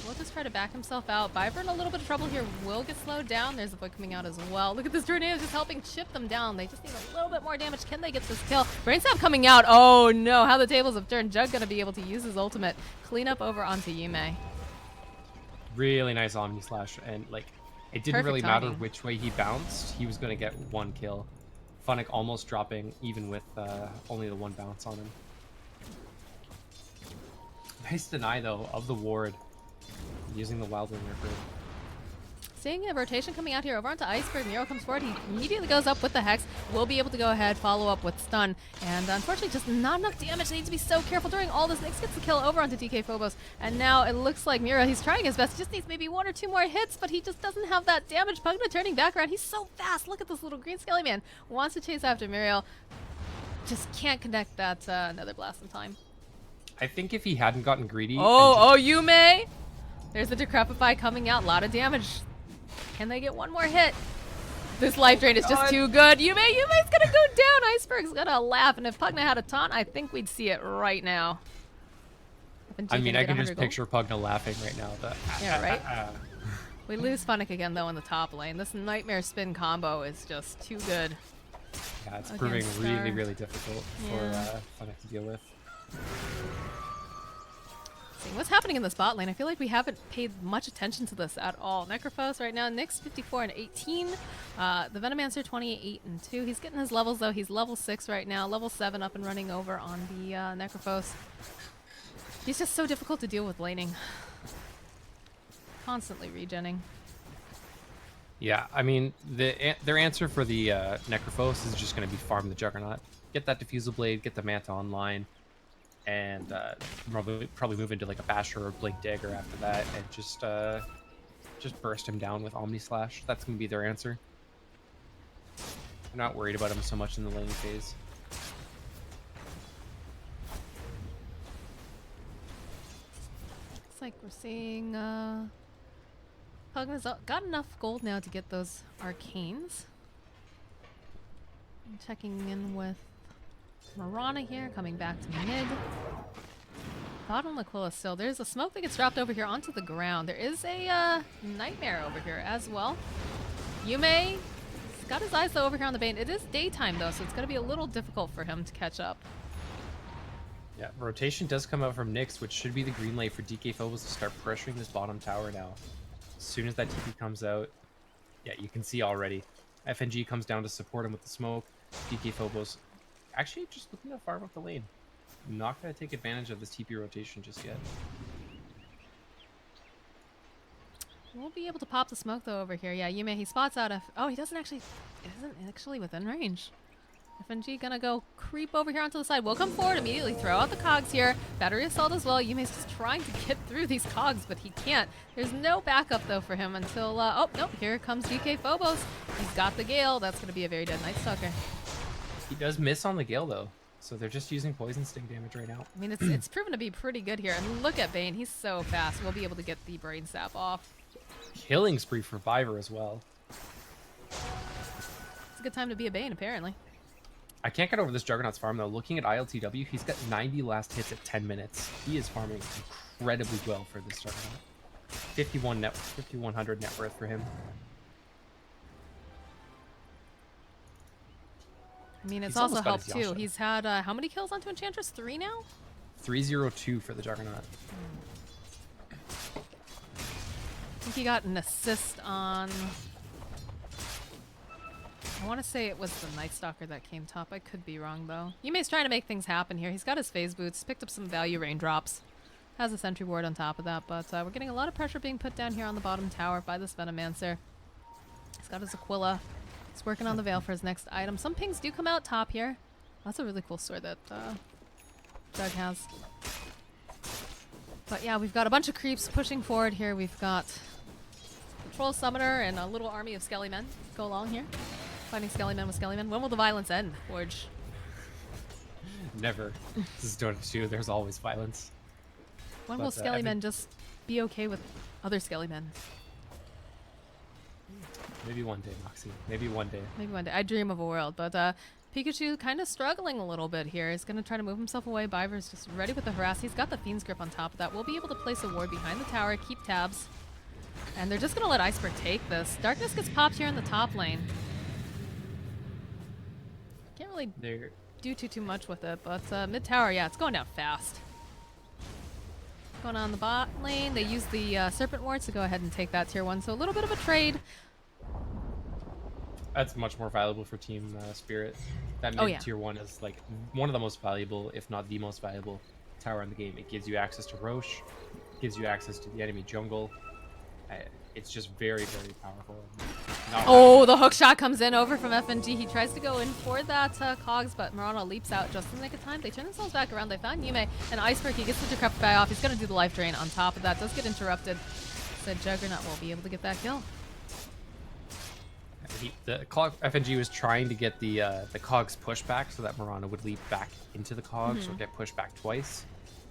Will just try to back himself out. Biver in a little bit of trouble here. Will get slowed down. There's a boy coming out as well. Look at this tornado just helping chip them down. They just need a little bit more damage. Can they get this kill? Brainstab coming out. Oh no, how the tables have turned. Jug gonna be able to use his ultimate. Clean up over onto Yume. Really nice Omni Slash, and like it didn't Perfect really timing. matter which way he bounced. He was gonna get one kill. Funnick almost dropping even with only the one bounce on him. Nice deny though of the ward using the Wild Wing Ripper. Seeing a rotation coming out here over onto Iceberg. Miro comes forward. He immediately goes up with the Hex. Will be able to go ahead, follow up with Stun. And unfortunately, just not enough damage. They need to be so careful during all this. Nyx gets the kill over onto DK Phobos. And now it looks like Miro, he's trying his best. He just needs maybe 1 or 2 more hits, but he just doesn't have that damage. Pugna turning back around. He's so fast. Look at this little green skelly man. Wants to chase after Muriel. Just can't connect that another blast in time. I think if he hadn't gotten greedy. Oh, Yume! There's the Decrepify coming out. A lot of damage. Can they get one more hit? This life drain is just too good. Yume's gonna go down. Iceberg's gonna laugh. And if Pugna had a taunt, I think we'd see it right now. I mean, I can just picture Pugna laughing right now. But yeah, right? We lose Funnick again, though, in the top lane. This Nightmare Spin combo is just too good. Yeah, it's proving really, really difficult for Funnick to deal with. What's happening in this bot lane? I feel like we haven't paid much attention to this at all. Necrophos right now, Nyx 54 and 18. The Venomancer 28 and 2. He's getting his levels though. He's level 6 right now, level 7 up and running over on the Necrophos. He's just so difficult to deal with laning. Constantly regenning. Yeah, I mean, their answer for the Necrophos is just going to be farm the Juggernaut. Get that Diffusal Blade, get the Manta online. And probably move into like a Basher or Blink Dagger after that, and just burst him down with Omni Slash. That's gonna be their answer. I'm not worried about him so much in the laning phase. Looks like we're seeing Pugna's got enough gold now to get those arcanes. I'm checking in with Marana here, coming back to mid. Bottom L'Aquila still. There's a smoke that gets dropped over here onto the ground. There is a Nightmare over here as well. Yume got his eyes though over here on the Bane. It is daytime though, so it's going to be a little difficult for him to catch up. Yeah, rotation does come out from Nyx, which should be the green light for DK Phobos to start pressuring this bottom tower now. As soon as that TP comes out, yeah, you can see already. FNG comes down to support him with the smoke. DK Phobos actually just looking to farm up the lane. Not going to take advantage of this TP rotation just yet. We'll be able to pop the smoke though over here. Yeah, Yume, he spots out of... Oh, he isn't actually within range. FNG gonna go creep over here onto the side. We'll come forward immediately, throw out the cogs here. Battery assault as well. Yume's just trying to get through these cogs, but he can't. There's no backup though for him until... oh, nope, here comes DK Phobos. He's got the Gale. That's gonna be a very dead Night Stalker. He does miss on the Gale though, so they're just using poison sting damage right now. I mean, it's proven to be pretty good here. And look at Bane, he's so fast. We'll be able to get the Brain Sap off. Killing spree for Biver as well. It's a good time to be a Bane, apparently. I can't get over this Juggernaut's farm though. Looking at ILTW, he's got 90 last hits at 10 minutes. He is farming incredibly well for this Juggernaut. 5100 net worth for him. I mean, it's He's also almost got helped his too. Yasha. He's had how many kills onto Enchantress? 3 now? 302 for the Juggernaut. I think he got an assist on... I want to say it was the Night Stalker that came top. I could be wrong, though. Yume's trying to make things happen here. He's got his phase boots, picked up some value raindrops. Has a sentry ward on top of that, but we're getting a lot of pressure being put down here on the bottom tower by this Venomancer. He's got his Aquila. He's working on the Veil for his next item. Some pings do come out top here. That's a really cool sword that Jug has. But yeah, we've got a bunch of creeps pushing forward here. We've got Troll Summoner and a little army of Skelly Men go along here. Fighting Skelly Men with Skelly Men. When will the violence end, Forge? Never. This is Dota 2. There's always violence. When will Skelly Men just be okay with other Skelly Men? Maybe one day, Moxie. Maybe one day. Maybe one day. I dream of a world, but Pikachu kind of struggling a little bit here. He's going to try to move himself away. Biver's just ready with the harass. He's got the Fiend's Grip on top of that. We'll be able to place a ward behind the tower, keep tabs. And they're just going to let Iceberg take this. Darkness gets popped here in the top lane. Can't really do too much with it, but mid tower, yeah, it's going down fast. Going on the bot lane, they use the Serpent Wards to go ahead and take that tier 1, so a little bit of a trade. That's much more valuable for Team Spirit. That mid tier 1 is like one of the most valuable, if not the most valuable tower in the game. It gives you access to Roche, gives you access to the enemy jungle. It's just very, very powerful. Oh, the hook shot comes in over from FNG. He tries to go in for that Cogs, but Murano leaps out just in the nick of time. They turn themselves back around. They found Yume and Iceberg. He gets the Decrepify off. He's going to do the life drain on top of that. Does get interrupted. Said Juggernaut won't be able to get that kill. FNG was trying to get the Cogs pushback so that Murano would leap back into the Cogs or get pushed back twice.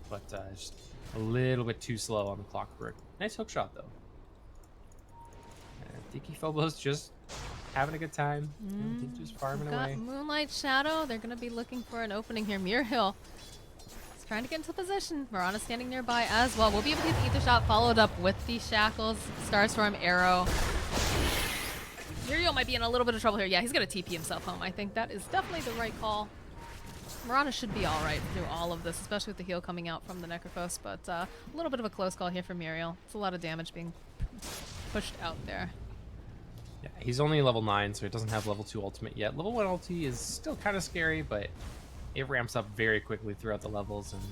But just a little bit too slow on the clockwork. Nice hook shot, though. Dicky Phobos just having a good time. He's just farming away. Moonlight Shadow. They're going to be looking for an opening here. Muriel is trying to get into position. Mirana standing nearby as well. We'll be able to get the Ether Shot followed up with the Shackles, Starstorm, Arrow. Muriel might be in a little bit of trouble here. Yeah, he's going to TP himself home. I think that is definitely the right call. Mirana should be all right through all of this, especially with the heal coming out from the Necrophos, but a little bit of a close call here for Muriel. It's a lot of damage being pushed out there. Yeah, he's only level 9, so he doesn't have level 2 ultimate yet. Level 1 ulti is still kind of scary, but it ramps up very quickly throughout the levels, and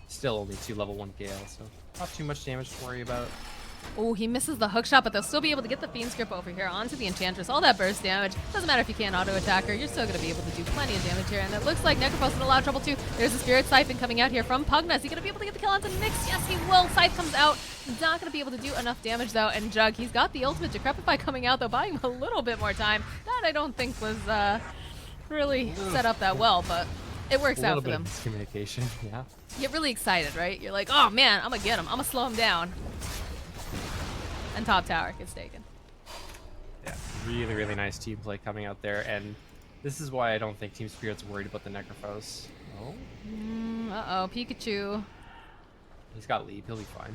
still only 2 level 1 Gale, so not too much damage to worry about. Oh, he misses the hook shot, but they'll still be able to get the Fiend's Grip over here onto the Enchantress. All that burst damage. Doesn't matter if you can't auto-attack her. You're still going to be able to do plenty of damage here. And it looks like Necrophos in a lot of trouble, too. There's a Spirit Siphon coming out here from Pugna. Is he going to be able to get the kill onto Nyx? Yes, he will. Scythe comes out. He's not going to be able to do enough damage, though. And Jug, he's got the ultimate Decrepify coming out, though, buying him a little bit more time. That I don't think was really set up that well, but it works out for them. A little bit of miscommunication, yeah. You get really excited, right? You're like, oh, man, I'm going to get him. I'm going to slow him down. And top tower gets taken. Yeah, really, really nice team play coming out there, and this is why I don't think Team Spirit's worried about the Necrophos. Oh. Uh-oh, Pikachu. He's got lead. He'll be fine.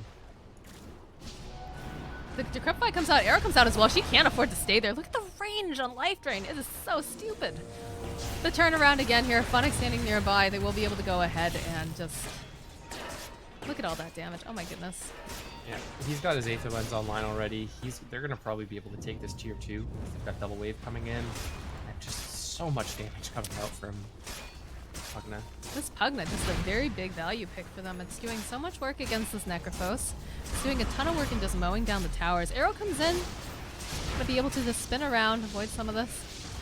The Decrepify comes out. Arrow comes out as well. She can't afford to stay there. Look at the range on Life Drain. It is so stupid. The turnaround again here. Funnick standing nearby. They will be able to go ahead and just... Look at all that damage. Oh my goodness. Yeah, he's got his Aether Lens online already. They're going to probably be able to take this tier 2. They've got Double Wave coming in. And just so much damage coming out from Pugna. This Pugna, just a very big value pick for them. It's doing so much work against this Necrophos. It's doing a ton of work in just mowing down the towers. Arrow comes in. Gonna be able to just spin around, avoid some of this.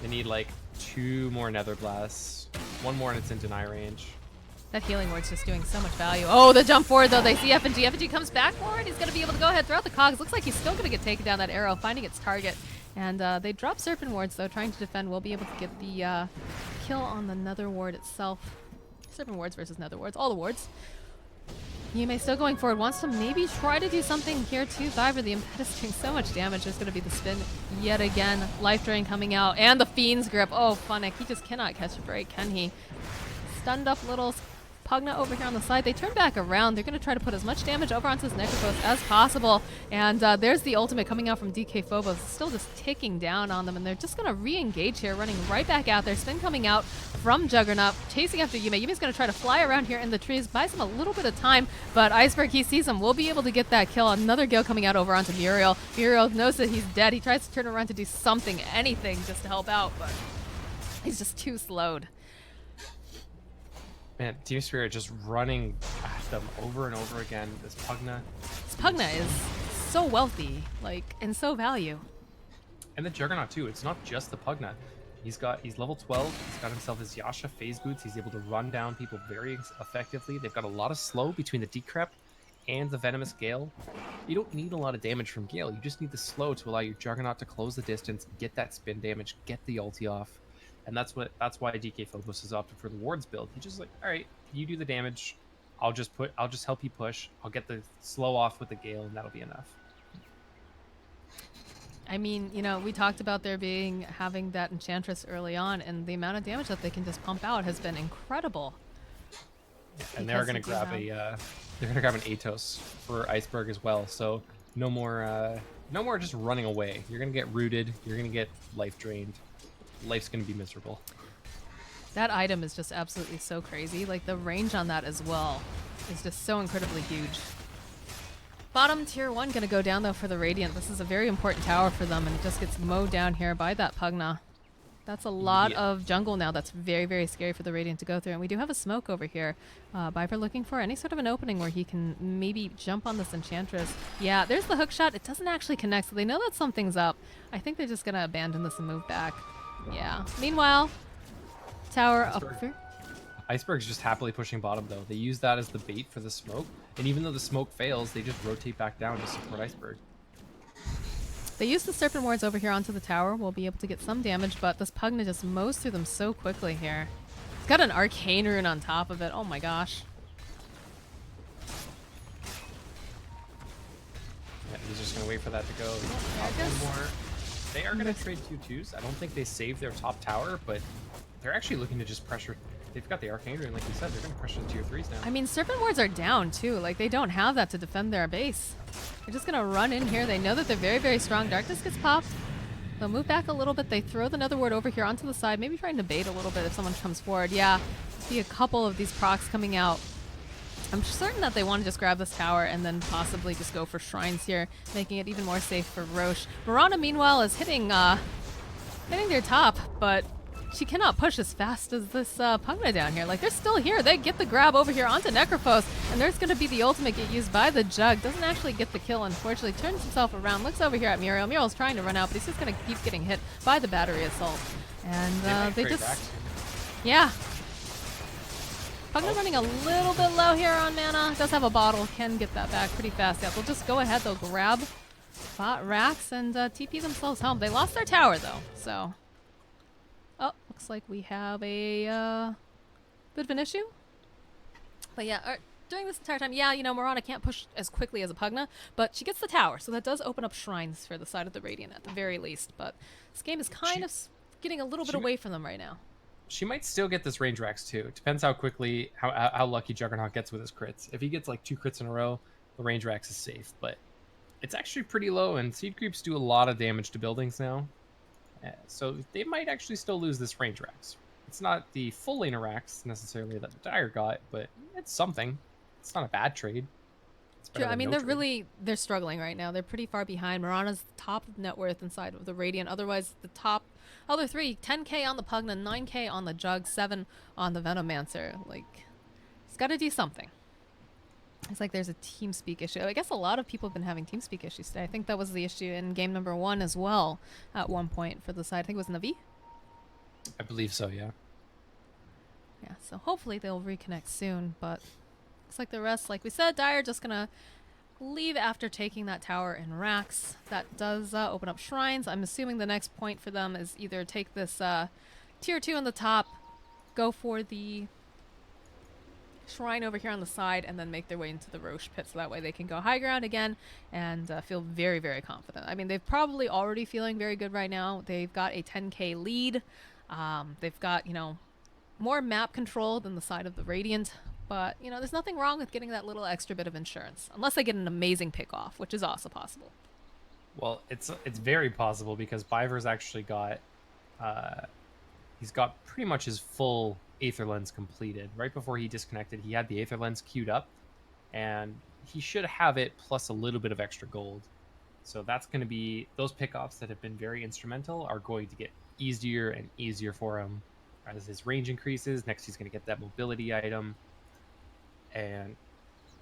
They need like 2 more Nether Blasts. 1 more and it's in deny range. That healing ward's just doing so much value. Oh, the jump forward, though. They see FNG. FNG comes back forward. He's going to be able to go ahead throughout the cogs. Looks like he's still going to get taken down that arrow, finding its target. And they drop Serpent Wards, though, trying to defend. We'll be able to get the kill on the Nether Ward itself. Serpent Wards versus Nether Wards. All the wards. Yume still going forward. Wants to maybe try to do something here, too. Viver, the Impetus doing so much damage. There's going to be the spin yet again. Life Drain coming out. And the Fiend's Grip. Oh, Funnick. He just cannot catch a break, can he? Stunned up little... Pugna over here on the side. They turn back around. They're going to try to put as much damage over onto this Necrophos as possible. And there's the ultimate coming out from DK Phobos. Still just ticking down on them. And they're just going to re-engage here, running right back out there. Spin coming out from Juggernaut, chasing after Yume. Yume's going to try to fly around here in the trees. Buys him a little bit of time. But Iceberg, he sees him. Will be able to get that kill. Another Gale coming out over onto Muriel. Muriel knows that he's dead. He tries to turn around to do something, anything, just to help out. But he's just too slowed. Man, Team Spirit just running at them over and over again. This Pugna. This Pugna is so wealthy, like, and so value. And the Juggernaut too. It's not just the Pugna. He's level 12. He's got himself his Yasha phase boots. He's able to run down people very effectively. They've got a lot of slow between the Decrep and the Venomous Gale. You don't need a lot of damage from Gale. You just need the slow to allow your Juggernaut to close the distance, get that spin damage, get the ulti off. And that's why DK Phobos has opted for the wards build. He's just like, all right, you do the damage. I'll just help you push. I'll get the slow off with the Gale, and that'll be enough. I mean, you know, we talked about having that Enchantress early on, and the amount of damage that they can just pump out has been incredible. And they're gonna grab an Atos for Iceberg as well. So no more just running away. You're gonna get rooted. You're gonna get life drained. Life's gonna be miserable. That item is just absolutely so crazy. Like the range on that as well is just so incredibly huge. Bottom tier 1 gonna go down though for the Radiant. This is a very important tower for them, and it just gets mowed down here by that Pugna. That's a lot of jungle now. That's very, very scary for the Radiant to go through. And we do have a smoke over here. Viper looking for any sort of an opening where he can maybe jump on this Enchantress. Yeah, there's the hook shot. It doesn't actually connect, so they know that something's up. I think they're just gonna abandon this and move back. Yeah. Meanwhile, tower up here. Iceberg's just happily pushing bottom though. They use that as the bait for the smoke, and even though the smoke fails, they just rotate back down to support Iceberg. They use the Serpent Wards over here onto the tower. We'll be able to get some damage, but this Pugna just mows through them so quickly here. It's got an Arcane Rune on top of it. Oh my gosh. Yeah, he's just gonna wait for that to go. One more. They are gonna trade 2/2s. I don't think they save their top tower, but they're actually looking to just pressure. They've got the Arcane Rune, like you said. They're going to pressure the tier 3s now. I mean, Serpent Wards are down, too. Like, they don't have that to defend their base. They're just going to run in here. They know that they're very, very strong. Darkness gets popped. They'll move back a little bit. They throw the Nether Ward over here onto the side, maybe trying to bait a little bit if someone comes forward. Yeah, see a couple of these procs coming out. I'm certain that they want to just grab this tower and then possibly just go for shrines here, making it even more safe for Roche. Mirana, meanwhile, is hitting their top, but she cannot push as fast as this Pugna down here. Like, they're still here. They get the grab over here onto Necrophos, and there's going to be the ultimate get used by the Jug. Doesn't actually get the kill, unfortunately. Turns himself around, looks over here at Muriel. Muriel's trying to run out, but he's just going to keep getting hit by the battery assault. And they just... Yeah. Pugna running a little bit low here on mana. Does have a bottle. Can get that back pretty fast. Yeah, they'll just go ahead. They'll grab bot racks and TP themselves home. They lost their tower, though, so... Oh, looks like we have a bit of an issue. But yeah, during this entire time, yeah, you know, Mirana can't push as quickly as a Pugna, but she gets the tower, so that does open up shrines for the side of the Radiant at the very least. But this game is kind of getting a little bit away from them right now. She might still get this range racks too. Depends how quickly, how lucky Juggernaut gets with his crits. If he gets like 2 crits in a row, the range racks is safe, but it's actually pretty low, and seed creeps do a lot of damage to buildings now. So they might actually still lose this range racks. It's not the full laner racks necessarily that the Dire got, but it's something. It's not a bad trade. True. I mean, they're struggling right now. They're pretty far behind. Mirana's the top of net worth inside of the Radiant. Otherwise, the top other three, 10k on the Pugna, 9k on the Jug, 7 on the Venomancer. Like, it's got to do something. It's like there's a TeamSpeak issue. I guess a lot of people have been having TeamSpeak issues today. I think that was the issue in game number 1 as well at one point for the side. I think it was Navi. I believe so, yeah. Yeah, so hopefully they'll reconnect soon, but looks like the rest, like we said, Dire just gonna leave after taking that tower in racks. That does open up shrines. I'm assuming the next point for them is either take this tier 2 on the top, go for the shrine over here on the side, and then make their way into the Roche pit, so that way they can go high ground again and feel very, very confident. I mean, they're probably already feeling very good right now. They've got a 10k lead. They've got, you know, more map control than the side of the Radiant, but, you know, there's nothing wrong with getting that little extra bit of insurance, unless they get an amazing pick off, which is also possible. Well, it's very possible because Biver's actually got he's got pretty much his full Aether Lens completed. Right before he disconnected, he had the Aether Lens queued up, and he should have it plus a little bit of extra gold. So that's going to be, those pickoffs that have been very instrumental are going to get easier and easier for him as his range increases. Next, he's going to get that mobility item, and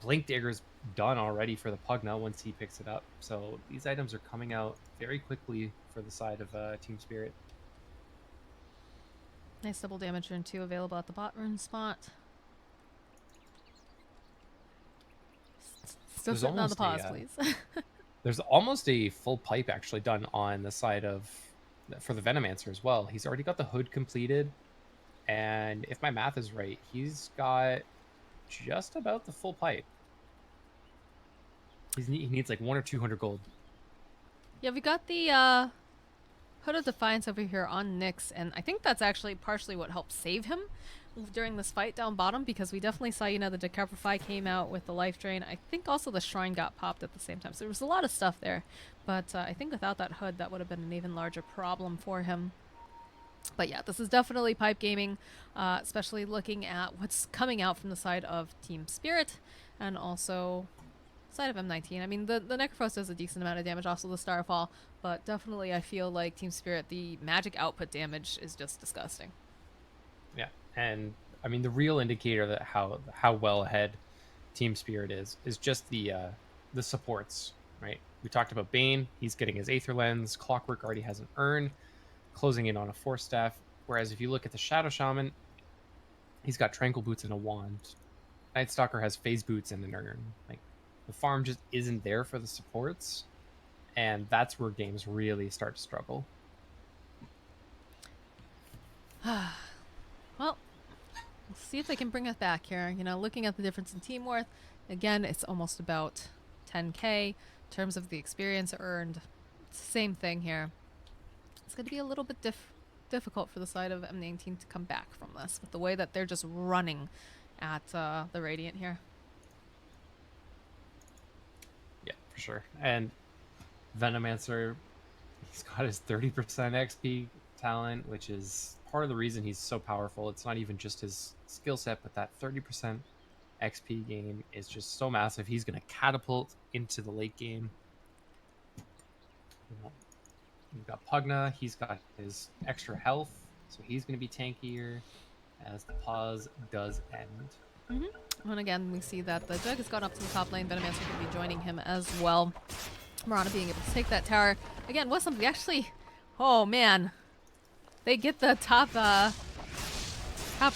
Blink Dagger's done already for the Pugna once he picks it up. So these items are coming out very quickly for the side of Team Spirit. Nice double damage rune 2 available at the bot rune spot. Still There's sitting on the almost pause, a please. there's almost a full pipe actually done on the side of for the Venomancer as well. He's already got the hood completed, and if my math is right, he's got just about the full pipe. He needs like 1 or 200 gold. Yeah, we got the Hood of Defiance over here on Nyx, and I think that's actually partially what helped save him during this fight down bottom, because we definitely saw, you know, the Decapify came out with the life drain. I think also the Shrine got popped at the same time, so there was a lot of stuff there. But I think without that hood, that would have been an even larger problem for him. But yeah, this is definitely pipe gaming, especially looking at what's coming out from the side of Team Spirit and also side of M19. I mean, the Necrophos does a decent amount of damage, also the Starfall, but definitely I feel like Team Spirit, the magic output damage is just disgusting. Yeah, and I mean the real indicator that how well ahead Team Spirit is just the supports, right? We talked about Bane. He's getting his Aether Lens. Clockwork already has an urn, closing in on a Force Staff. Whereas if you look at the Shadow Shaman, he's got Tranquil Boots and a wand. Night Stalker has Phase Boots and an urn. Like, the farm just isn't there for the supports, and that's where games really start to struggle. Well, let's see if they can bring us back here. You know, looking at the difference in team worth, again, it's almost about 10k in terms of the experience earned. It's the same thing here. It's going to be a little bit difficult for the side of M19 to come back from this with the way that they're just running at the Radiant here. Yeah, for sure. And Venomancer, he's got his 30% XP talent, which is part of the reason he's so powerful. It's not even just his skill set, but that 30% XP gain is just so massive. He's going to catapult into the late game. We've got Pugna. He's got his extra health, so he's going to be tankier as the pause does end. And again, we see that the Jug has gone up to the top lane. Venomancer going to be joining him as well. Mirana being able to take that tower. Again, was something actually... Oh, man. They get the top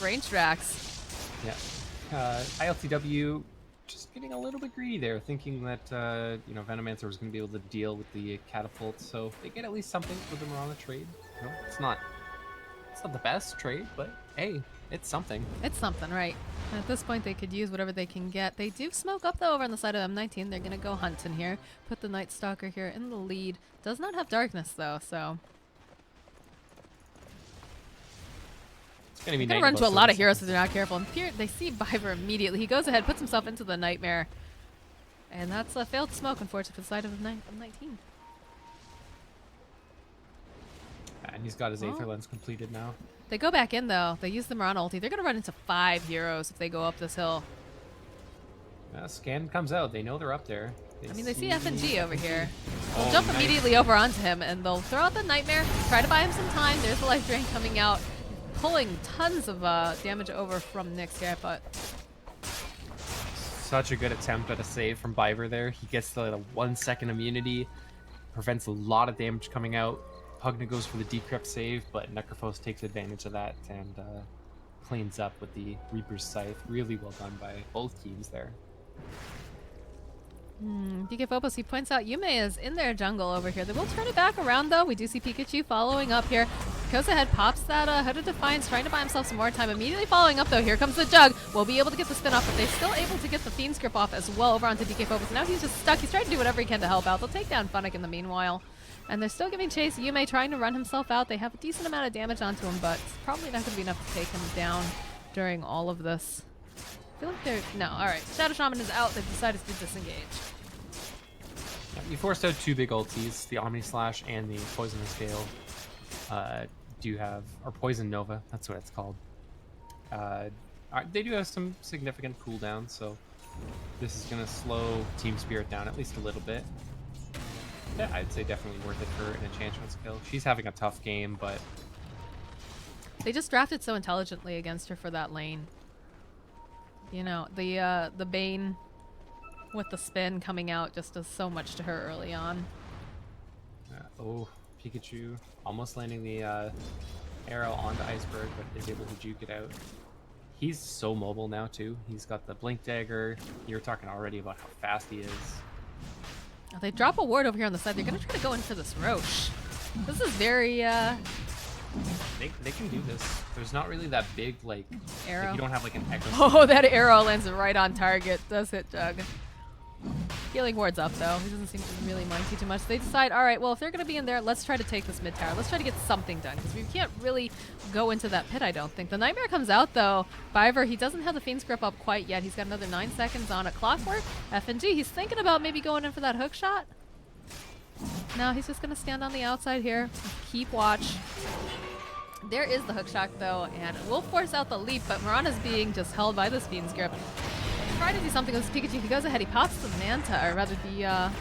range Drax. Yeah. ILTW just getting a little bit greedy there, thinking that Venomancer was going to be able to deal with the catapult, so they get at least something for the Mirana trade. You know, it's not the best trade, but hey, it's something. It's something, right? And at this point, they could use whatever they can get. They do smoke up, though, over on the side of M19. They're going to go hunting here. Put the Night Stalker here in the lead. Does not have darkness, though, so... They're going to run into a lot of heroes if they're not careful. And here, they see Biver immediately. He goes ahead, puts himself into the Nightmare. And that's a failed smoke, unfortunately, for the side of M19. And he's got his Aether Lens completed now. They go back in, though. They use the Mirana ulti. They're going to run into 5 heroes if they go up this hill. Scan comes out. They know they're up there. They see FNG over here. They'll jump immediately over onto him, and they'll throw out the Nightmare, try to buy him some time. There's the life drain coming out, pulling tons of damage over from Nyx here, but... Such a good attempt at a save from Biver there. He gets the 1 second immunity, prevents a lot of damage coming out. Pugna goes for the decrypt save, but Necrophos takes advantage of that and cleans up with the Reaper's Scythe. Really well done by both teams there. DK Phobos, he points out Yume is in their jungle over here. They will turn it back around, though. We do see Pikachu following up here. Goes ahead, pops that Hood of Defiance, trying to buy himself some more time. Immediately following up, though, here comes the Jug. Will be able to get the spin off, but they're still able to get the Fiend's Grip off as well over onto DK Phobos. Now he's just stuck. He's trying to do whatever he can to help out. They'll take down Funnick in the meanwhile. And they're still giving chase. Yume trying to run himself out. They have a decent amount of damage onto him, but it's probably not going to be enough to take him down during all of this. I feel like they're... No, alright. Shadow Shaman is out. They've decided to disengage. Yeah, you forced out 2 big ultis, the Omni Slash and the Poisonous Gale. Do have... Or Poison Nova, that's what it's called. They do have some significant cooldowns, so this is going to slow Team Spirit down at least a little bit. Yeah, I'd say definitely worth it for an enchantment skill. She's having a tough game, but... They just drafted so intelligently against her for that lane. You know, the Bane with the spin coming out just does so much to her early on. Oh, Pikachu almost landing the arrow onto Iceberg, but is able to juke it out. He's so mobile now too. He's got the blink dagger. You were talking already about how fast he is. Oh, they drop a ward over here on the side. They're gonna try to go in for this Roche. This is very They can do this. There's not really that big like arrow. you don't have like an echo. Oh, that arrow lands right on target. Does hit Jug. Healing ward's up though. He doesn't seem to really mind too much. They decide, all right, well, if they're going to be in there, let's try to take this mid tower. Let's try to get something done because we can't really go into that pit, I don't think. The Nightmare comes out though. Biver, he doesn't have the Fiend's Grip up quite yet. He's got another 9 seconds on a Clockwork. FNG, he's thinking about maybe going in for that hook shot. No, he's just going to stand on the outside here. Keep watch. There is the hook shot though, and we'll force out the leap, but Mirana's being just held by this Fiend's Grip. Trying to do something with Pikachu. He goes ahead. He pops the Manta, or rather the, yeah,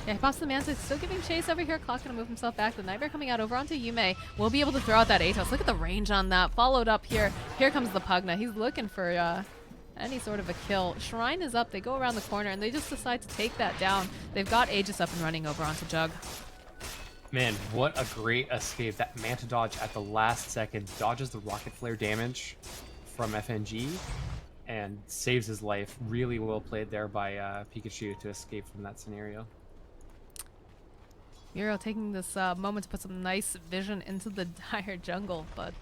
he pops the Manta. Still giving chase over here. Clock's gonna move himself back. The Nightmare coming out over onto Yume. We'll be able to throw out that Atos. Look at the range on that. Followed up here. Here comes the Pugna. He's looking for any sort of a kill. Shrine is up. They go around the corner, and they just decide to take that down. They've got Aegis up and running over onto Jug. Man, what a great escape. That Manta dodge at the last second. Dodges the Rocket Flare damage from FNG. And saves his life. Really well played there by Pikachu to escape from that scenario. Miro taking this moment to put some nice vision into the dire jungle, but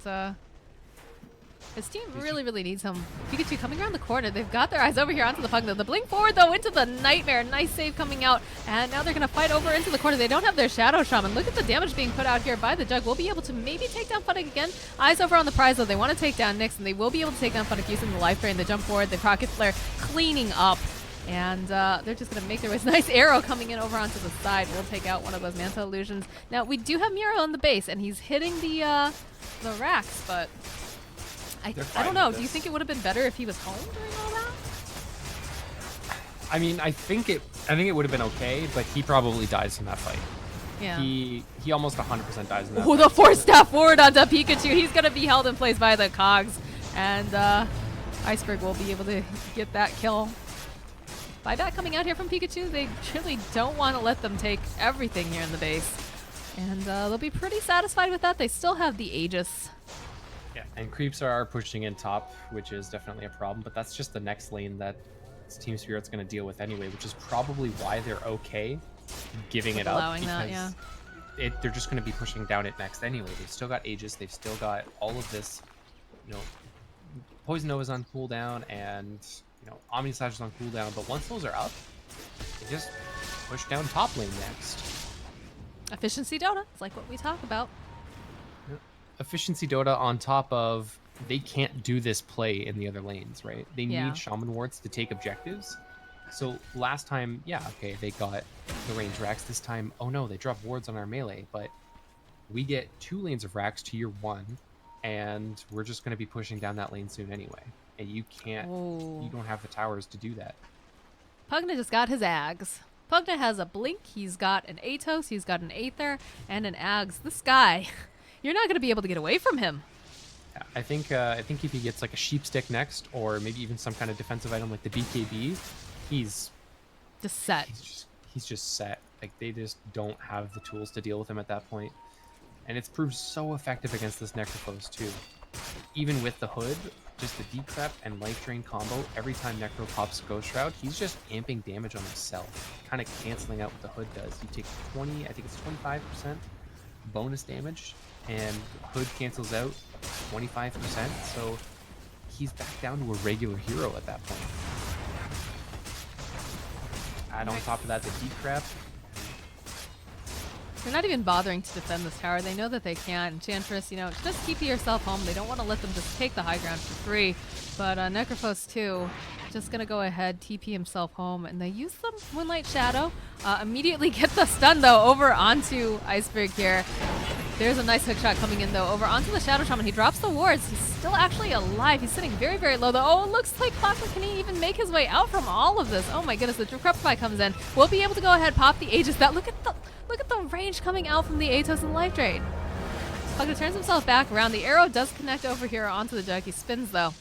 his team really needs him. Pikachu coming around the corner. They've got their eyes over here onto the Pugna. The blink forward though into the Nightmare. Nice save coming out, and now they're gonna fight over into the corner. They don't have their Shadow Shaman. Look at the damage being put out here by the Jug. We'll be able to maybe take down Funnick again. Eyes over on the prize though. They want to take down Nyx, and they will be able to take down Funnick using the Life Drain. The jump forward, the Rocket Flare cleaning up. And they're just going to make their way. Nice arrow coming in over onto the side. We'll take out one of those Manta Illusions. Now, we do have Miro on the base, and he's hitting the racks, but I don't know. Do you think it would have been better if he was home during all that? I mean, I think it would have been okay, but he probably dies in that fight. Yeah. He almost 100% dies in that Oh, fight. the force staff forward onto Pikachu. He's going to be held in place by the Cogs. And Iceberg will be able to get that kill. Buyback coming out here from Pikachu. They really don't want to let them take everything here in the base. And they'll be pretty satisfied with that. They still have the Aegis. Yeah, and creeps are pushing in top, which is definitely a problem, but that's just the next lane that Team Spirit's going to deal with anyway, which is probably why they're okay giving it up. Allowing that, yeah. They're just going to be pushing down it next anyway. They've still got Aegis, they've still got all of this, you know, Poison Nova's on cooldown, and you know, Omni Slash is on cooldown, but once those are up, they just push down top lane next. Efficiency Dota. It's like what we talk about. Efficiency Dota on top of they can't do this play in the other lanes, right? They Yeah. need Shaman Wards to take objectives. So last time, yeah, okay, they got the range racks. This time, oh no, they dropped wards on our melee, but we get 2 lanes of racks to your 1, and we're just going to be pushing down that lane soon anyway. And you can't, you don't have the towers to do that. Pugna just got his Ags. Pugna has a Blink, he's got an Atos, he's got an Aether, and an Ags. This guy, you're not going to be able to get away from him. I think if he gets like a sheep stick next, or maybe even some kind of defensive item like the BKB, he's just set. He's just set. Like they just don't have the tools to deal with him at that point. And it's proved so effective against this Necrophos too. Even with the hood, just the decrep and life drain combo, every time Necro pops Ghost Shroud, he's just amping damage on himself, kind of canceling out what the hood does. You take 20, I think it's 25% bonus damage, and hood cancels out 25%, so he's back down to a regular hero at that point. Add on top of that the decrep. They're not even bothering to defend this tower. They know that they can. Enchantress, you know, just keep yourself home. They don't want to let them just take the high ground for free. But Necrophos, too, just going to go ahead, TP himself home. And they use the Moonlight Shadow. Immediately get the stun, though, over onto Iceberg here. There's a nice hook shot coming in, though, over onto the Shadow Shaman. He drops the wards. He's still actually alive. He's sitting very, very low, though. Oh, it looks like Clockwork can he even make his way out from all of this? Oh, my goodness. The Decrepify comes in. We'll be able to go ahead, pop the Aegis. Look at the range coming out from the Atos and Life Drain. Pugna turns himself back around. The arrow does connect over here onto the Jug. He spins, though.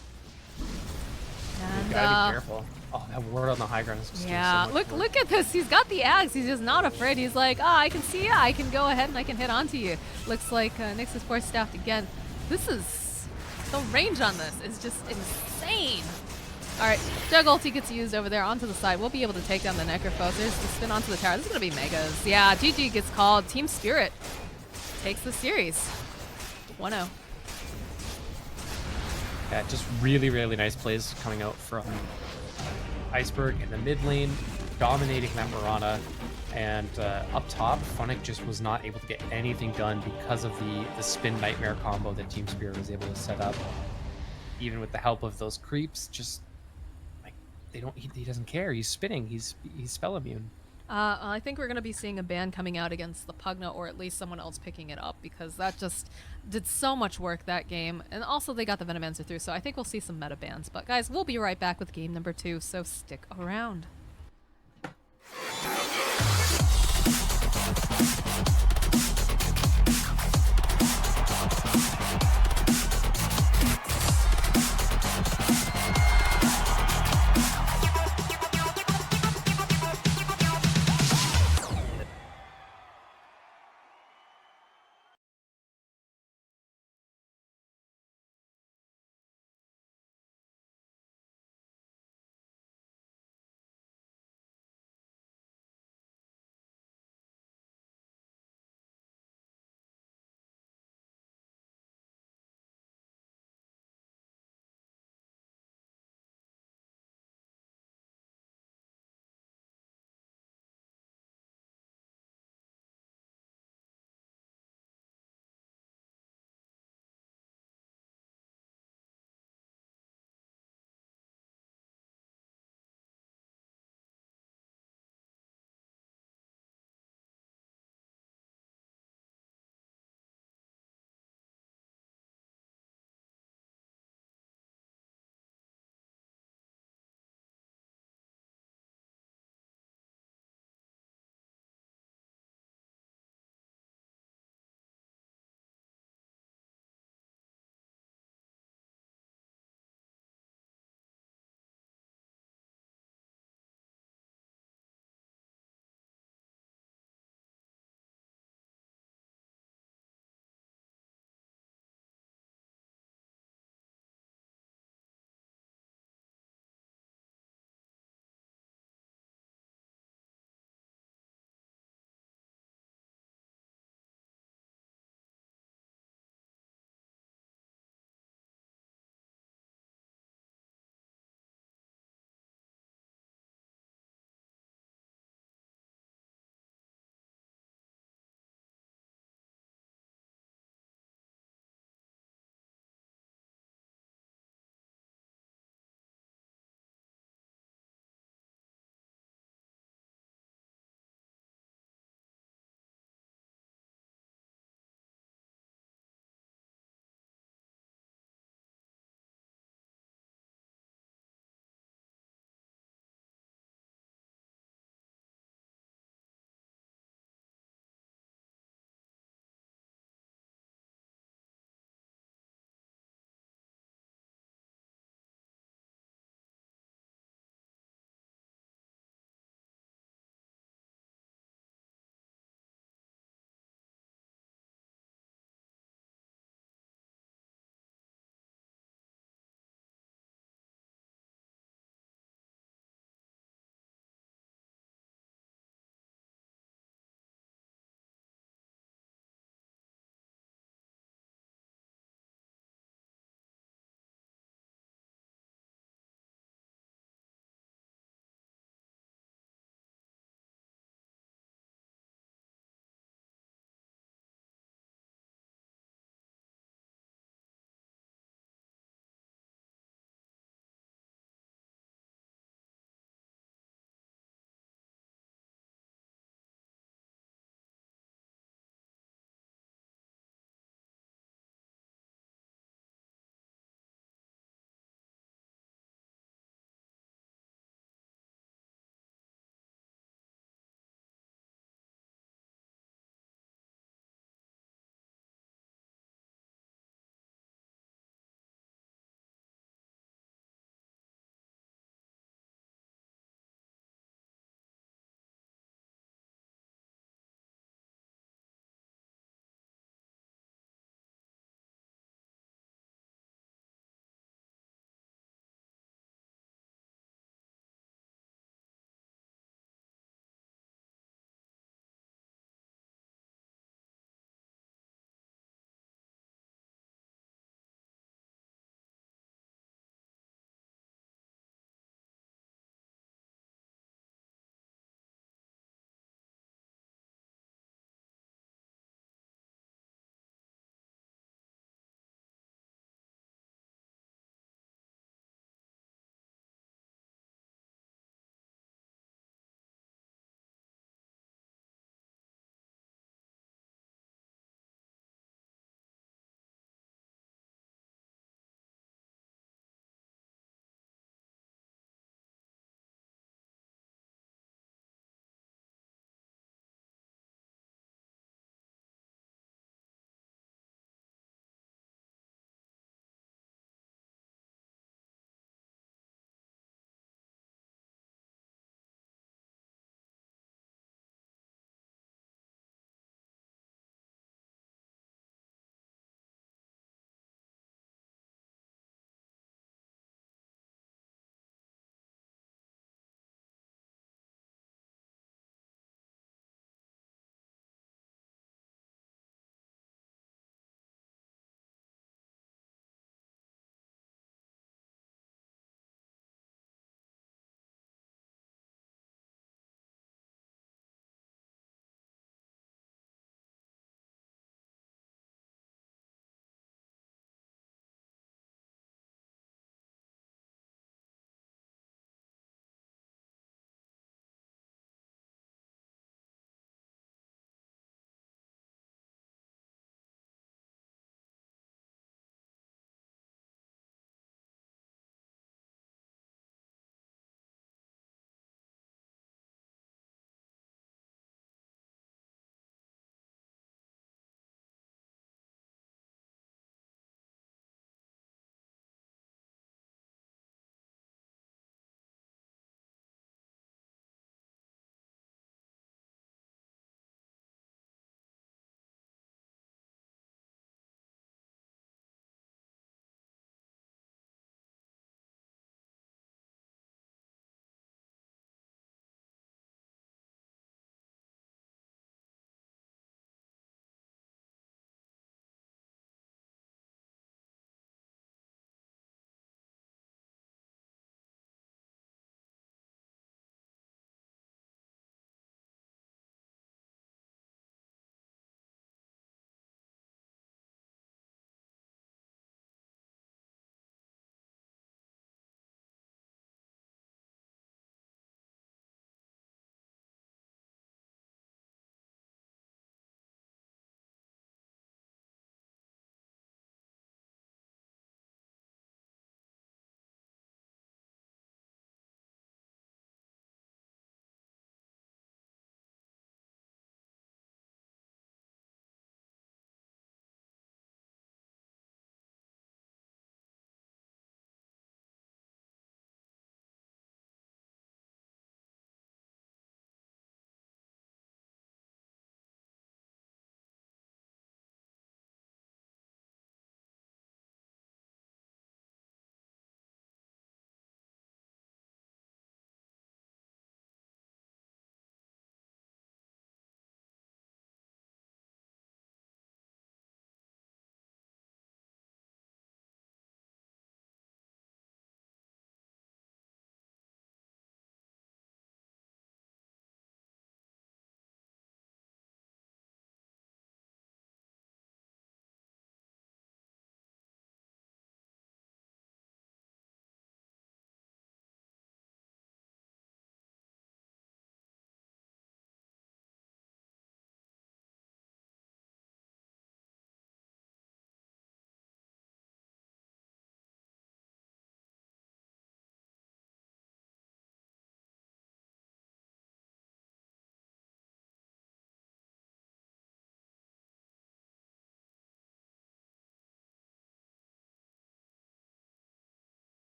And you gotta be careful. Oh, that ward on the high ground is just doing so Yeah, much look work. look at this. He's got the axe. He's just not afraid. He's like, ah, I can see ya. I can go ahead and I can hit onto you. Looks like Nyx is force staffed again. This is the range on this is just insane. All right, Jug ulti gets used over there onto the side. We'll be able to take down the Necrophos. There's the spin onto the tower. This is gonna be megas. Yeah, GG gets called. Team Spirit takes the series. 1-0. Yeah, just really, really nice plays coming out from Iceberg in the mid lane, dominating that Mirana. And up top, Funnick just was not able to get anything done because of the spin nightmare combo that Team Spirit was able to set up. Even with the help of those creeps, just like he doesn't care. He's spinning. He's spell immune. I think we're going to be seeing a ban coming out against the Pugna, or at least someone else picking it up, because that just did so much work that game. And also they got the Venomancer through, so I think we'll see some meta bans. But guys, we'll be right back with game number 2, so stick around.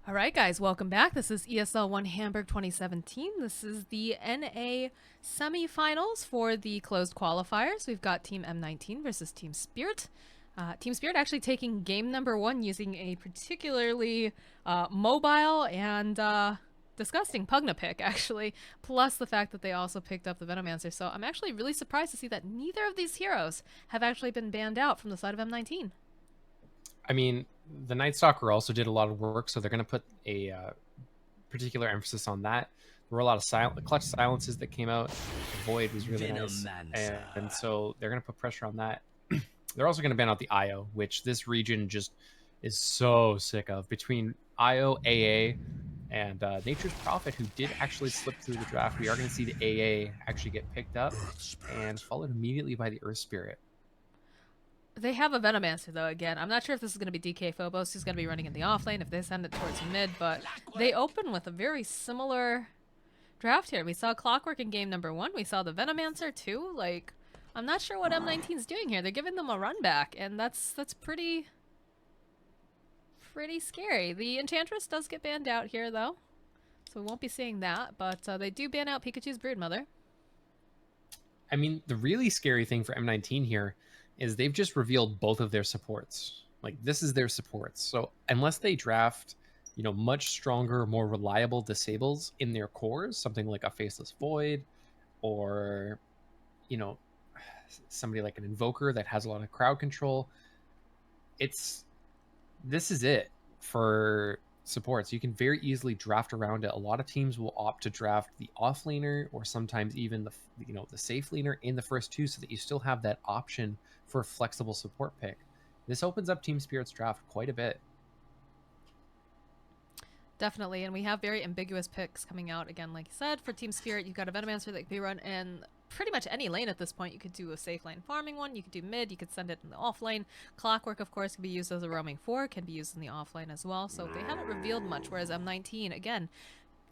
All right, guys, welcome back. This is ESL One Hamburg 2017. This is the NA semifinals for the closed qualifiers. We've got Team M19 versus Team Spirit. Team Spirit actually taking game number 1 using a particularly mobile and disgusting Pugna pick, actually, plus the fact that they also picked up the Venomancer. So I'm actually really surprised to see that neither of these heroes have actually been banned out from the side of M19. I mean, the Night Stalker also did a lot of work, so they're going to put a particular emphasis on that. There were a lot of clutch silences that came out. The Void was really nice, and so they're going to put pressure on that. They're also going to ban out the IO, which this region just is so sick of. Between IO, AA, and Nature's Prophet, who did actually slip through the draft, we are going to see the AA actually get picked up and followed immediately by the Earth Spirit. They have a Venomancer, though, again. I'm not sure if this is going to be DK Phobos, who's going to be running in the offlane, if they send it towards mid, but they open with a very similar draft here. We saw Clockwork in game number 1. We saw the Venomancer, too. Like, I'm not sure what M19's doing here. They're giving them a run back, and that's pretty scary. The Enchantress does get banned out here, though, so we won't be seeing that, but they do ban out Pikachu's Broodmother. I mean, the really scary thing for M19 here is they've just revealed both of their supports. Like, this is their supports. So unless they draft, much stronger, more reliable disables in their cores, something like a Faceless Void or, somebody like an Invoker that has a lot of crowd control, this is it for supports. You can very easily draft around it. A lot of teams will opt to draft the offlaner or sometimes even the safe laner in the first 2 so that you still have that option for a flexible support pick. This opens up Team Spirit's draft quite a bit. Definitely, and we have very ambiguous picks coming out again, like you said. For Team Spirit, you've got a Venomancer that can be run in pretty much any lane at this point. You could do a safe lane farming one, you could do mid, you could send it in the off lane. Clockwork, of course, can be used as a roaming 4, can be used in the off lane as well. So they haven't revealed much, whereas M19, again,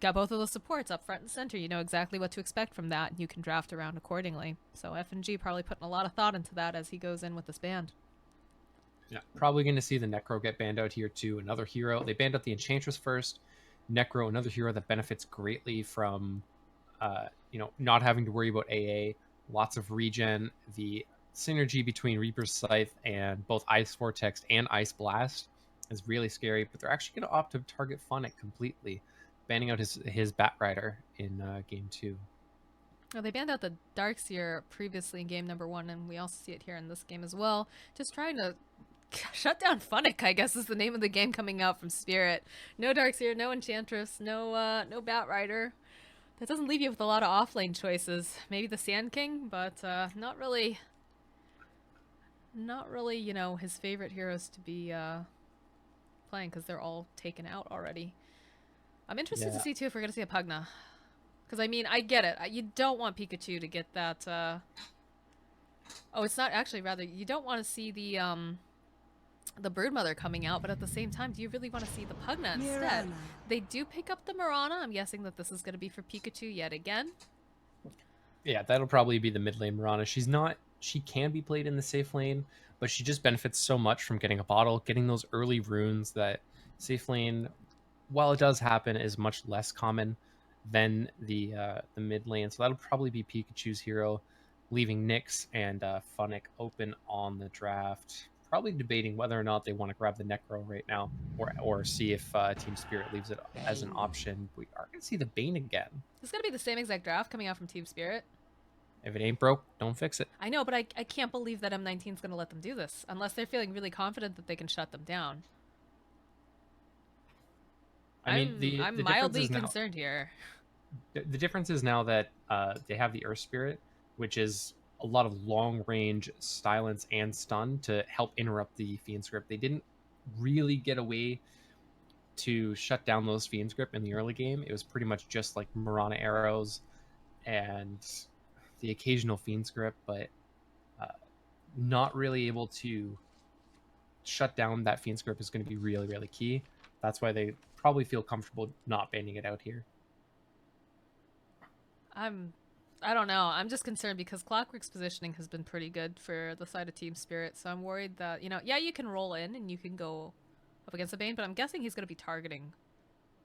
got both of those supports up front and center. You know exactly what to expect from that, and you can draft around accordingly. So FNG probably putting a lot of thought into that as he goes in with this band. Yeah, probably going to see the Necro get banned out here too. Another hero. They banned out the Enchantress first. Necro, another hero that benefits greatly from, not having to worry about AA. Lots of regen. The synergy between Reaper's Scythe and both Ice Vortex and Ice Blast is really scary. But they're actually going to opt to target Funnick completely, banning out his Bat Rider in game 2. Well, they banned out the Darkseer previously in game number 1, and we also see it here in this game as well. Just trying to shut down Funnick, I guess, is the name of the game coming out from Spirit. No Darkseer, no Enchantress, no Bat Rider. That doesn't leave you with a lot of offlane choices. Maybe the Sand King, but not really, his favorite heroes to be playing, because they're all taken out already. I'm interested to see, too, if we're going to see a Pugna. Because, I mean, I get it. You don't want Pikachu to get that... Oh, it's not actually, rather, you don't want to see the Broodmother coming out, but at the same time, do you really want to see the Pugna instead? They do pick up the Mirana. I'm guessing that this is going to be for Pikachu yet again. Yeah, that'll probably be the mid lane Mirana. She can be played in the safe lane, but she just benefits so much from getting a bottle, getting those early runes that safe lane, while it does happen, is much less common than the mid lane. So that'll probably be Pikachu's hero, leaving Nyx and Funnick open on the draft. Probably debating whether or not they want to grab the Necro right now, or see if Team Spirit leaves it as an option. We are going to see the Bane again. This is going to be the same exact draft coming out from Team Spirit. If it ain't broke, don't fix it. I know, but I can't believe that M19 is going to let them do this, unless they're feeling really confident that they can shut them down. I'm mildly concerned here. The difference is now that they have the Earth Spirit, which is a lot of long-range silence and stun to help interrupt the Fiend Script. They didn't really get away to shut down those Fiend Script in the early game. It was pretty much just like Mirana arrows and the occasional Fiend Script, but not really able to shut down that Fiend Script is going to be really, really key. That's why they probably feel comfortable not banning it out here. I don't know. I'm just concerned because Clockwork's positioning has been pretty good for the side of Team Spirit, so I'm worried that, yeah, you can roll in and you can go up against the Bane, but I'm guessing he's going to be targeting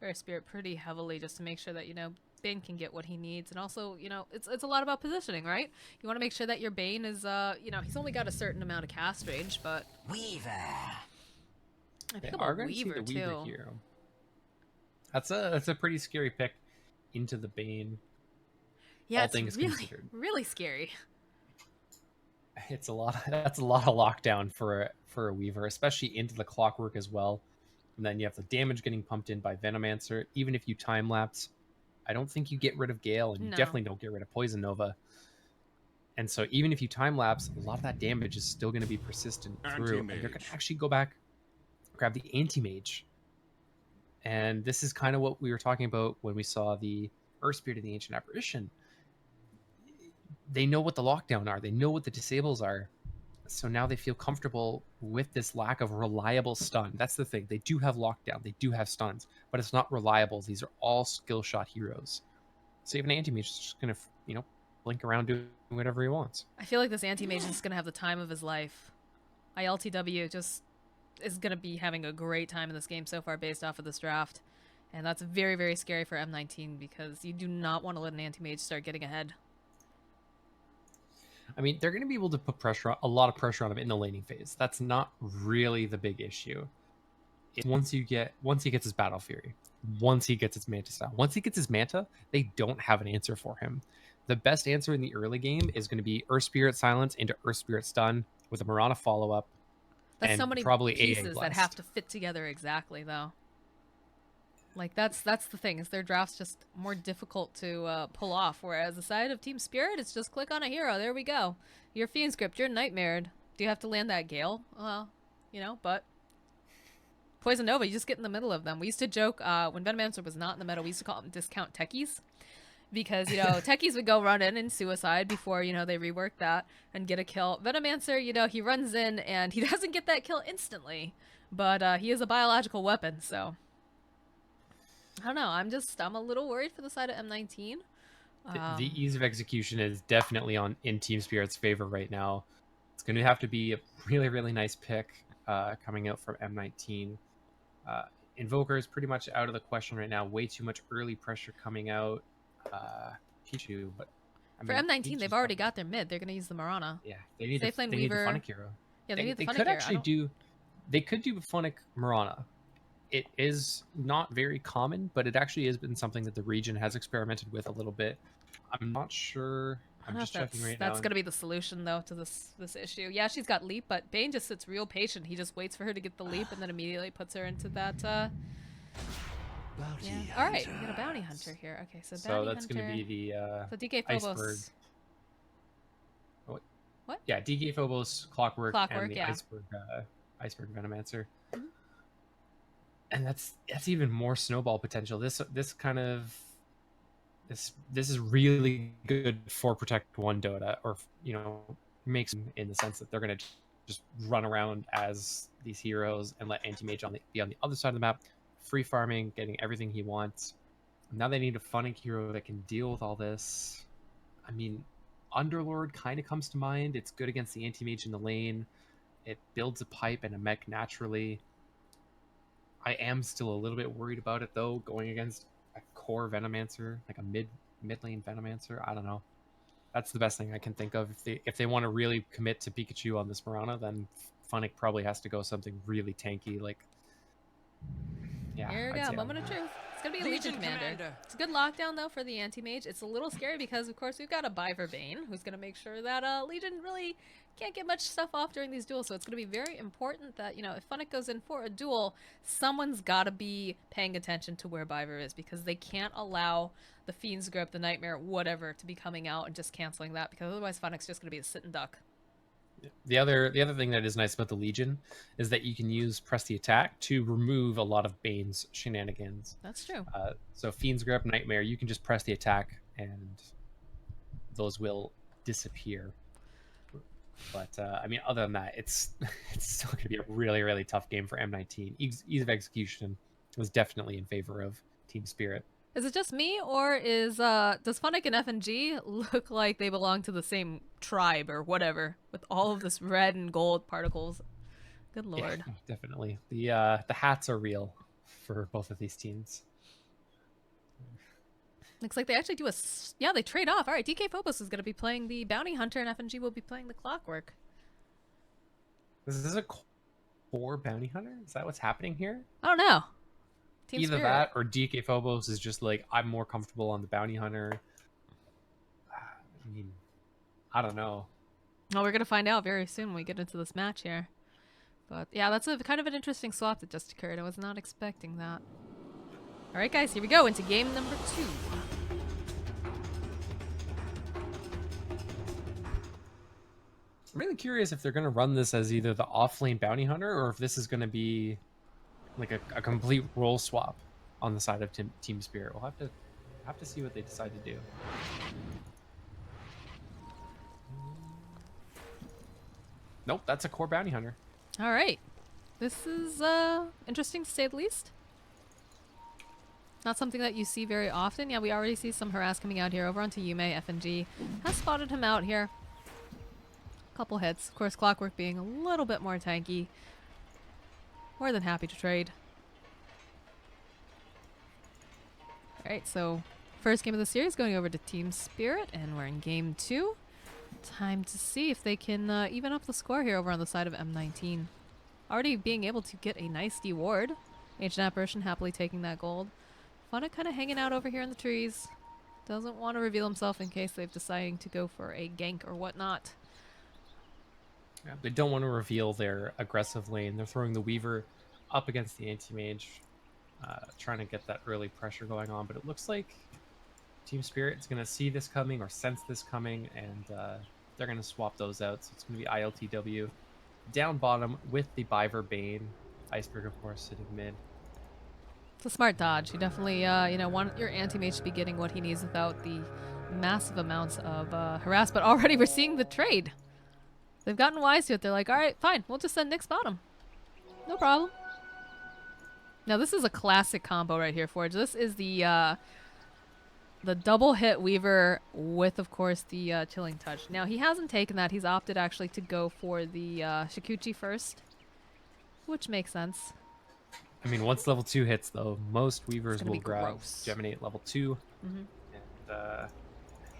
Rare Spirit pretty heavily just to make sure that, you know, Bane can get what he needs. And also, you know, it's a lot about positioning, right? You want to make sure that your Bane is, you know, he's only got a certain amount of cast range, but... Weaver. I They pick up are a going to see Weaver, the Weaver too. hero. That's a pretty scary pick into the Bane. Yeah, all it's things really, considered. really scary. It's a lot. That's a lot of lockdown for a Weaver, especially into the clockwork as well. And then you have the damage getting pumped in by Venomancer. Even if you time lapse, I don't think you get rid of Gale, and you No. definitely don't get rid of Poison Nova. And so even if you time lapse, a lot of that damage is still going to be persistent through, and you're going to actually go back, grab the Anti-Mage. And this is kind of what we were talking about when we saw the Earth Spirit of the Ancient Apparition. They know what the lockdown are. They know what the disables are. So now they feel comfortable with this lack of reliable stun. That's the thing. They do have lockdown. They do have stuns, but it's not reliable. These are all skill shot heroes. So even Anti-Mage is just going to, you know, blink around doing whatever he wants. I feel like this Anti-Mage is going to have the time of his life. ILTW just is going to be having a great time in this game so far based off of this draft. And that's very, very scary for M19 because you do not want to let an Anti-Mage start getting ahead. I mean, they're going to be able to put a lot of pressure on him in the laning phase. That's not really the big issue. It's once he gets his Battle Fury, once he gets his Manta style, once he gets his Manta, they don't have an answer for him. The best answer in the early game is going to be Earth Spirit Silence into Earth Spirit Stun with a Mirana follow-up. That's and so many probably pieces AA that have to fit together exactly, though. Like, that's the thing, is their draft's just more difficult to pull off, whereas the side of Team Spirit, it's just click on a hero, there we go. You're Fiend Script, you're Nightmared. Do you have to land that Gale? Well, you know, but... Poison Nova, you just get in the middle of them. We used to joke, when Venomancer was not in the meta, we used to call them discount techies. Because, you know, techies would go run in and suicide before, you know, they rework that and get a kill. Venomancer, you know, he runs in and he doesn't get that kill instantly. But he is a biological weapon, so... I don't know. I'm a little worried for the side of M19. The ease of execution is definitely in Team Spirit's favor right now. It's going to have to be a really, really nice pick coming out from M19. Invoker is pretty much out of the question right now. Way too much early pressure coming out. Pichu, but I for mean, M19, they've already got their mid. They're going to use the Marana. Yeah, they need Safe the Lane Funnic Weaver. hero. Yeah, they need the they Funnic could hero. actually do. They could do Funnic Marana. It is not very common, but it actually has been something that the region has experimented with a little bit. I'm not sure. I'm just checking right now. That's going to be the solution, though, to this issue. Yeah, she's got leap, but Bane just sits real patient. He just waits for her to get the leap and then immediately puts her into that... Yeah. All right, we got a bounty hunter here. Okay, so bounty that's going to be the so DK Phobos. Iceberg. What? Yeah, DK Phobos, Clockwork, and the yeah. Iceberg Venomancer. Mm-hmm. And that's even more snowball potential. This is really good for Protect 1 Dota, or, you know, makes in the sense that they're going to just run around as these heroes and let Anti-Mage be on the other side of the map, free farming, getting everything he wants. Now they need a Funnic hero that can deal with all this. I mean, Underlord kind of comes to mind. It's good against the Anti-Mage in the lane. It builds a pipe and a mech naturally. I am still a little bit worried about it, though, going against a core Venomancer, like a mid lane Venomancer. I don't know. That's the best thing I can think of. If they want to really commit to Pikachu on this Mirana, then Funnic probably has to go something really tanky, like... Yeah, here we go, moment of truth. It's going to be a Legion Commander. It's a good lockdown, though, for the Anti-Mage. It's a little scary because, of course, we've got a buy for Bane, who's going to make sure that Legion really can't get much stuff off during these duels. So it's going to be very important that, you know, if Funnic goes in for a duel, someone's got to be paying attention to where Biver is, because they can't allow the Fiend's Grip, the Nightmare, whatever, to be coming out and just canceling that, because otherwise Funnic's just going to be a sit and duck. The other thing that is nice about the Legion is that you can use press the attack to remove a lot of Bane's shenanigans. That's true. So Fiend's Grip, Nightmare, you can just press the attack and those will disappear. But I mean, other than that, it's still going to be a really, really tough game for M19. Ease of execution was definitely in favor of Team Spirit. Is it just me, or does Funnic and FNG look like they belong to the same tribe or whatever, with all of this red and gold particles? Good lord. Yeah, definitely. The hats are real for both of these teams. Looks like they actually do yeah, they trade off. All right, DK Phobos is going to be playing the Bounty Hunter, and FNG will be playing the Clockwork. Is this a core Bounty Hunter? Is that what's happening here? I don't know. Team Either Spirit. that or DK Phobos is just like, I'm more comfortable on the Bounty Hunter. I mean, I don't know. Well, we're going to find out very soon when we get into this match here. But yeah, that's a kind of an interesting swap that just occurred. I was not expecting that. All right, guys, here we go into game number 2. I'm really curious if they're going to run this as either the off-lane Bounty Hunter or if this is going to be like a complete role swap on the side of Team Spirit. We'll have to see what they decide to do. Nope, that's a core Bounty Hunter. All right. This is interesting to say the least. Not something that you see very often. Yeah, we already see some harass coming out here. Over onto Yume, FNG has spotted him out here. Couple hits. Of course, Clockwork being a little bit more tanky. More than happy to trade. Alright, so first game of the series going over to Team Spirit, and we're in game 2. Time to see if they can even up the score here over on the side of M19. Already being able to get a nice D-ward. Ancient Apparition happily taking that gold. Funna kind of hanging out over here in the trees. Doesn't want to reveal himself in case they've decided to go for a gank or whatnot. Yeah, they don't want to reveal their aggressive lane. They're throwing the Weaver up against the anti-mage, trying to get that early pressure going on. But it looks like Team Spirit is going to see this coming or sense this coming, and they're going to swap those out. So it's going to be ILTW down bottom with the Biver Bane. Iceberg, of course, sitting mid. It's a smart dodge. You definitely, want your anti-mage to be getting what he needs without the massive amounts of harass. But already we're seeing the trade. They've gotten wise to it. They're like, all right, fine. We'll just send Nyx bottom. No problem. Now, this is a classic combo right here, Forge. This is the double hit Weaver with, of course, the Chilling Touch. Now, he hasn't taken that. He's opted actually to go for the Shikuchi first, which makes sense. I mean, once level 2 hits, though, most Weavers will grab gross. Geminate level 2. And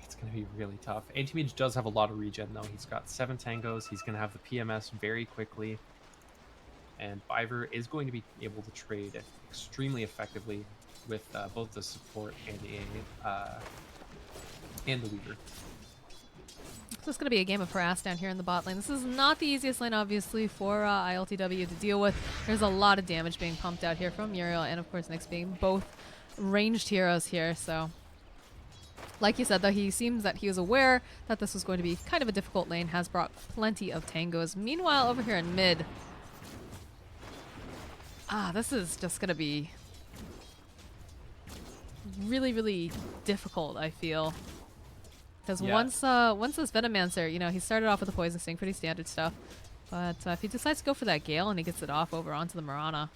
it's going to be really tough. Anti-Mage does have a lot of regen, though. He's got 7 tangos. He's going to have the PMS very quickly. And Biver is going to be able to trade extremely effectively with both the support and the Weaver. So it's going to be a game of harass down here in the bot lane. This is not the easiest lane, obviously, for ILTW to deal with. There's a lot of damage being pumped out here from Muriel and, of course, Nyx being both ranged heroes here. So, like you said, though, he seems that he was aware that this was going to be kind of a difficult lane, has brought plenty of tangos. Meanwhile, over here in mid, this is just going to be really, really difficult, I feel. Because once this Venomancer, he started off with the Poison Sting, pretty standard stuff. But if he decides to go for that Gale and he gets it off over onto the Mirana.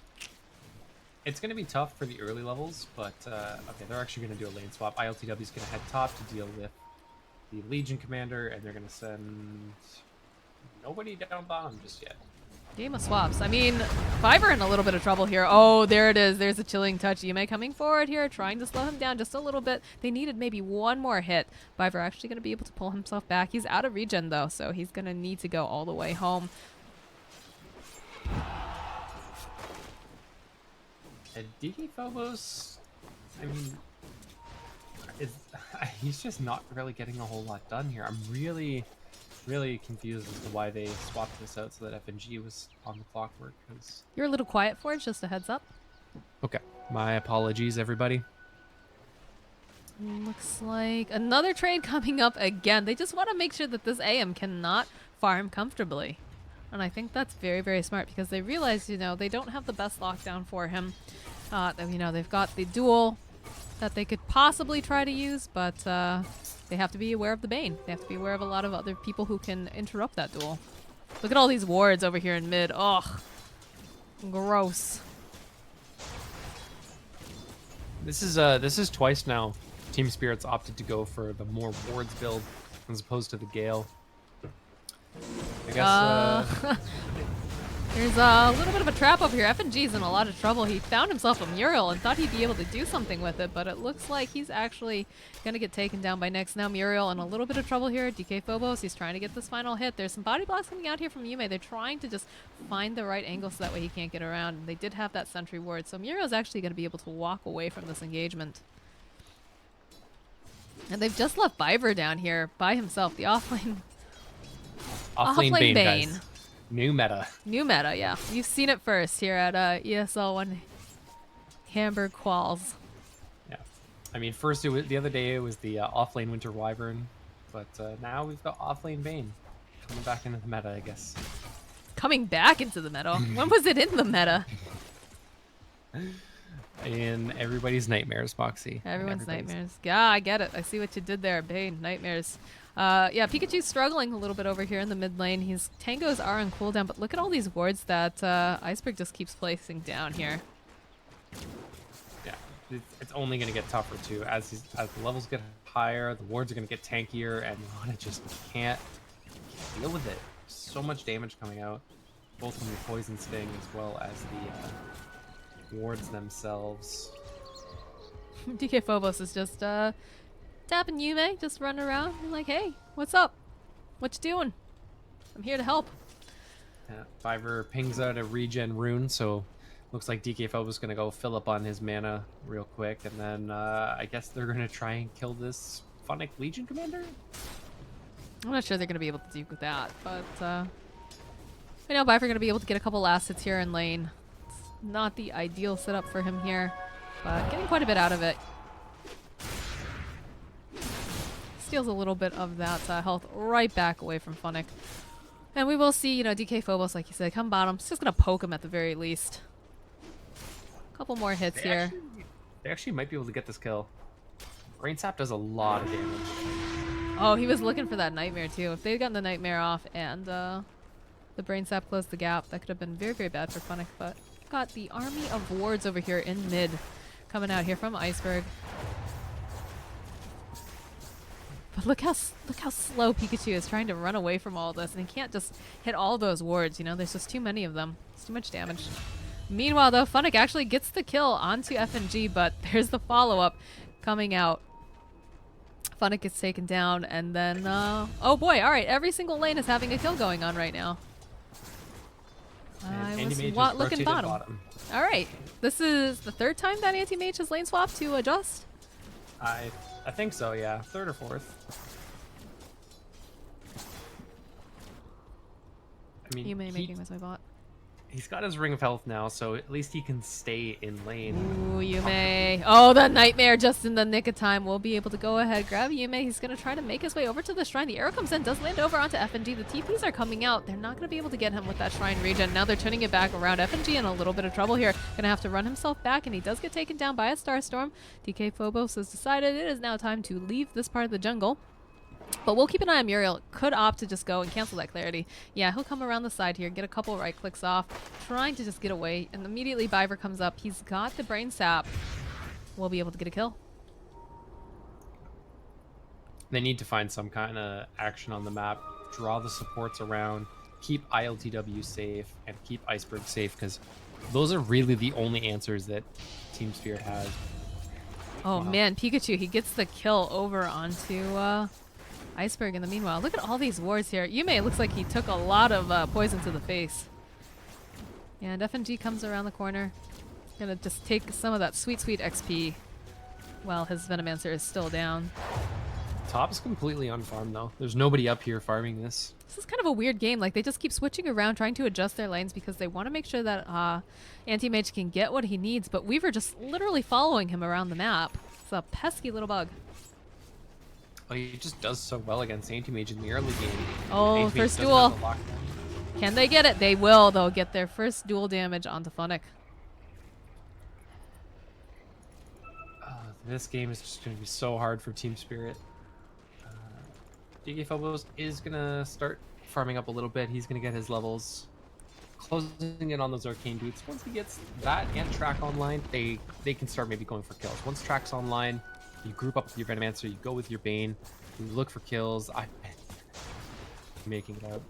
It's going to be tough for the early levels, but okay, they're actually going to do a lane swap. ILTW is going to head top to deal with the Legion Commander, and they're going to send nobody down bottom just yet. Game of swaps. I mean, Biver in a little bit of trouble here. Oh, there it is. There's a Chilling Touch. Yume coming forward here, trying to slow him down just a little bit. They needed maybe one more hit. Biver actually going to be able to pull himself back. He's out of regen, though, so he's going to need to go all the way home. And DK Phobos, I mean, he's just not really getting a whole lot done here. I'm really confused as to why they swapped this out so that FNG was on the Clockwork. Cause... You're a little quiet, Forge, just a heads up. Okay, my apologies, everybody. Looks like another trade coming up again. They just want to make sure that this AM cannot farm comfortably. And I think that's very, very smart because they realize, they don't have the best lockdown for him. They've got the duel that they could possibly try to use, but they have to be aware of the Bane. They have to be aware of a lot of other people who can interrupt that duel. Look at all these wards over here in mid. Ugh. Gross. This is twice now Team Spirit's opted to go for the more wards build as opposed to the Gale. I guess There's a little bit of a trap over here. FNG's in a lot of trouble. He found himself a mural and thought he'd be able to do something with it, but it looks like he's actually going to get taken down by Nyx. Now Muriel in a little bit of trouble here. DK Phobos, he's trying to get this final hit. There's some body blocks coming out here from Yume. They're trying to just find the right angle so that way he can't get around. And they did have that sentry ward, so Muriel's actually going to be able to walk away from this engagement. And they've just left Viver down here by himself. The offlane Offlane Bane, Bane. guys. New meta. New meta, yeah. You've seen it first here at ESL One Hamburg Quals. Yeah. I mean, first the other day it was the offlane Winter Wyvern, but now we've got offlane Bane coming back into the meta, I guess. Coming back into the meta? When was it in the meta? In everybody's nightmares, Moxie. Everyone's nightmares. Yeah, I get it. I see what you did there, Bane. Nightmares. Yeah, Pikachu's struggling a little bit over here in the mid lane. His tangos are on cooldown, but look at all these wards that Iceberg just keeps placing down here. Yeah, it's only going to get tougher too. As the levels get higher, the wards are going to get tankier, and Lana just can't deal with it. So much damage coming out, both from the poison sting as well as the wards themselves. DK Phobos is just tapping Yume, just running around and like, hey, what's up? What you doing? I'm here to help. Fiverr pings out a regen rune, so looks like DK Phobos is going to go fill up on his mana real quick, and then I guess they're going to try and kill this Phonic Legion Commander? I'm not sure they're going to be able to do with that, but I know Viper going to be able to get a couple last hits here in lane. It's not the ideal setup for him here, but getting quite a bit out of it. Steals a little bit of that health right back away from Phonic. And we will see, you know, DK Phobos, like you said, come bottom. It's just going to poke him at the very least. A couple more hits here. They actually might be able to get this kill. Brain Sap does a lot of damage. Oh, he was looking for that Nightmare too. If they'd gotten the Nightmare off and the Brain Sap closed the gap, that could have been very, very bad for Phonic. But got the army of wards over here in mid coming out here from Iceberg. But look how slow Pikachu is trying to run away from all this, and he can't just hit all those wards, you know? There's just too many of them. It's too much damage. Meanwhile, though, Phonic actually gets the kill onto FNG, but there's the follow-up coming out. Phonic gets taken down, and then, oh boy, alright, every single lane is having a kill going on right now. I was looking bottom. Alright, this is the third time that Anti-Mage has lane swapped to adjust? I think so, yeah. Third or fourth. I mean, Yume making was my bot. He's got his Ring of Health now, so at least he can stay in lane. Ooh, Yume. Oh, the Nightmare just in the nick of time. We'll be able to go ahead, grab Yume. He's going to try to make his way over to the shrine. The arrow comes in, does land over onto FNG. The TPs are coming out. They're not going to be able to get him with that shrine regen. Now they're turning it back around. FNG in a little bit of trouble here. Going to have to run himself back, and he does get taken down by a Starstorm. DK Phobos has decided it is now time to leave this part of the jungle. But we'll keep an eye on Muriel. Could opt to just go and cancel that clarity. Yeah, he'll come around the side here, get a couple right clicks off, trying to just get away. And immediately Viver comes up. He's got the Brain Sap. We'll be able to get a kill. They need to find some kind of action on the map, draw the supports around, keep ILTW safe, and keep Iceberg safe, because those are really the only answers that Team Spirit has. Oh, wow. Man, Pikachu, he gets the kill over onto Iceberg in the meanwhile. Look at all these wards here. Yume looks like he took a lot of poison to the face. And FNG comes around the corner. Gonna just take some of that sweet, sweet XP while his Venomancer is still down. Top's completely unfarmed though. There's nobody up here farming this. This is kind of a weird game. Like, they just keep switching around, trying to adjust their lanes because they want to make sure that Anti-Mage can get what he needs, but Weaver just literally following him around the map. It's a pesky little bug. Oh, he just does so well against Anti-Mage in the early game. Oh, first duel. Can they get it? They will. They'll get their first duel damage onto Phonic. This game is just going to be so hard for Team Spirit. DK Phobos is going to start farming up a little bit. He's going to get his levels. Closing in on those arcane boots. Once he gets that and Track online, they can start maybe going for kills. Once Track's online, you group up with your Venomancer, you go with your Bane, you look for kills. I'm making it out.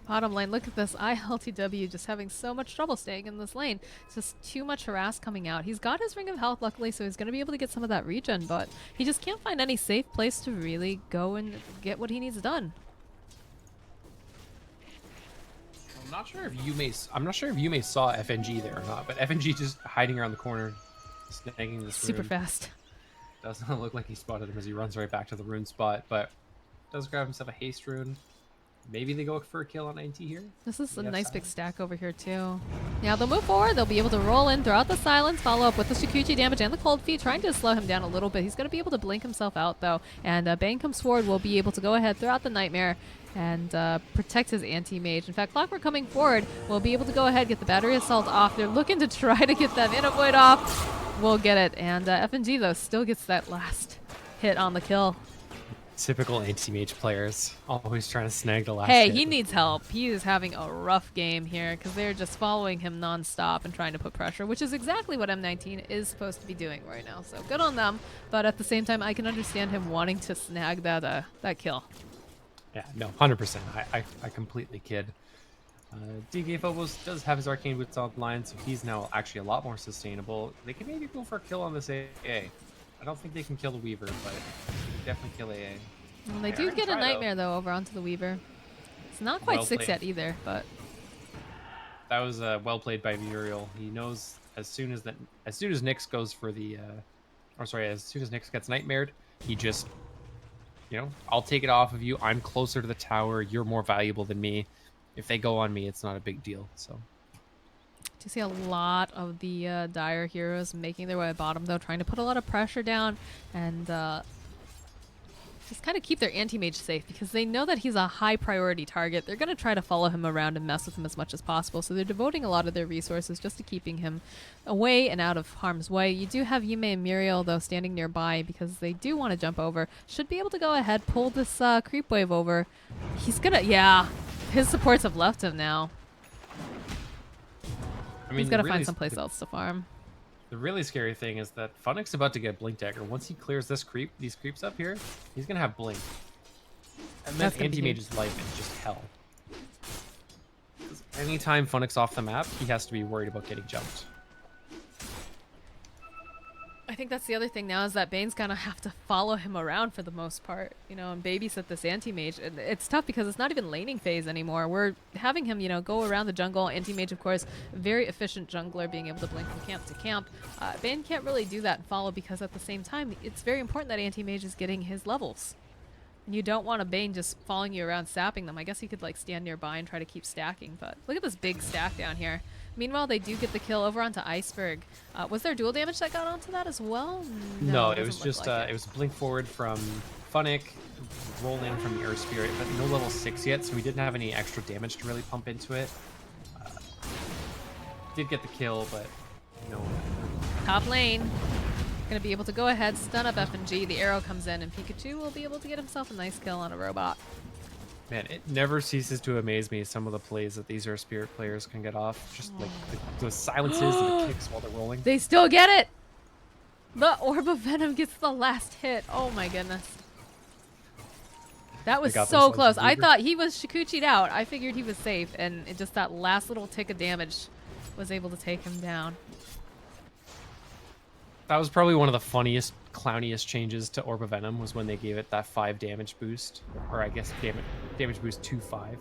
Bottom lane, look at this ILTW just having so much trouble staying in this lane. It's just too much harass coming out. He's got his Ring of Health, luckily, so he's going to be able to get some of that regen, but he just can't find any safe place to really go and get what he needs done. I'm not sure if Yume saw FNG there or not, but FNG just hiding around the corner, snagging this Super rune. fast. Does not look like he spotted him as he runs right back to the rune spot, but does grab himself a haste rune. Maybe they go for a kill on NT here. This is a Yeah, nice big silence. stack over here too. Now they'll move forward. They'll be able to roll in, throw out the silence, follow up with the Shikuchi damage and the cold feet, trying to slow him down a little bit. He's going to be able to blink himself out though. And Bane comes forward, will be able to go ahead, throw out the Nightmare, and protect his anti-mage. In fact, Clockwork coming forward will be able to go ahead, get the battery assault off. They're looking to try to get that Mana Void off. We'll get it. And FNG though still gets that last hit on the kill. Typical anti-mage players, always trying to snag the last Hey, hit. he needs help. He is having a rough game here because they're just following him nonstop and trying to put pressure, which is exactly what M19 is supposed to be doing right now. So good on them, but at the same time, I can understand him wanting to snag that kill. Yeah, no, 100%. I completely kid. DK Phobos does have his Arcane Boots online, so he's now actually a lot more sustainable. They can maybe go for a kill on this AA. I don't think they can kill the Weaver, but definitely kill AA. Well, they do get a Nightmare though over onto the Weaver. It's not quite Well 6 played. yet either, but That was well played by Muriel. He knows as soon as Nyx goes for the, as soon as Nyx gets Nightmared, he just, I'll take it off of you. I'm closer to the tower. You're more valuable than me. If they go on me, it's not a big deal. So. do see a lot of the Dire heroes making their way at bottom though, trying to put a lot of pressure down and just kind of keep their anti-mage safe because they know that he's a high priority target. They're going to try to follow him around and mess with him as much as possible. So they're devoting a lot of their resources just to keeping him away and out of harm's way. You do have Yume and Muriel though standing nearby because they do want to jump over. Should be able to go ahead, pull this creep wave over. He's gonna, yeah, his supports have left him now. I mean, He's got to really find someplace else to farm. The really scary thing is that Funnick's about to get Blink Dagger. Once he clears these creeps up here, he's gonna have Blink. And then That's gonna be Anti-Mage's life is just hell. 'Cause anytime Funnick's off the map, he has to be worried about getting jumped. I think that's the other thing now is that Bane's gonna have to follow him around for the most part, and babysit this anti-mage. And it's tough because it's not even laning phase anymore. We're having him, go around the jungle. Anti-mage, of course, very efficient jungler, being able to blink from camp to camp. Bane can't really do that and follow because at the same time, it's very important that anti-mage is getting his levels. And you don't want a Bane just following you around, sapping them. I guess he could stand nearby and try to keep stacking, but look at this big stack down here. Meanwhile, they do get the kill over onto Iceberg. Was there dual damage that got onto that as well? No, it doesn't was look just like it was Blink forward from Funnick, roll in from the Earth Spirit, but no level 6 yet, so we didn't have any extra damage to really pump into it. Did get the kill, but no. Top lane. Gonna be able to go ahead, stun up FNG. The arrow comes in, and Pikachu will be able to get himself a nice kill on a robot. Man, it never ceases to amaze me some of the plays that these Earth Spirit players can get off. Just like the silences and the kicks while they're rolling. They still get it! The Orb of Venom gets the last hit. Oh my goodness. That was got so themselves close. a I Weaver. thought he was Shikuchi'd out. I figured he was safe, and just that last little tick of damage was able to take him down. That was probably one of the funniest, clowniest changes to Orb of Venom was when they gave it that 5 damage boost. Or I guess damage boost to 5.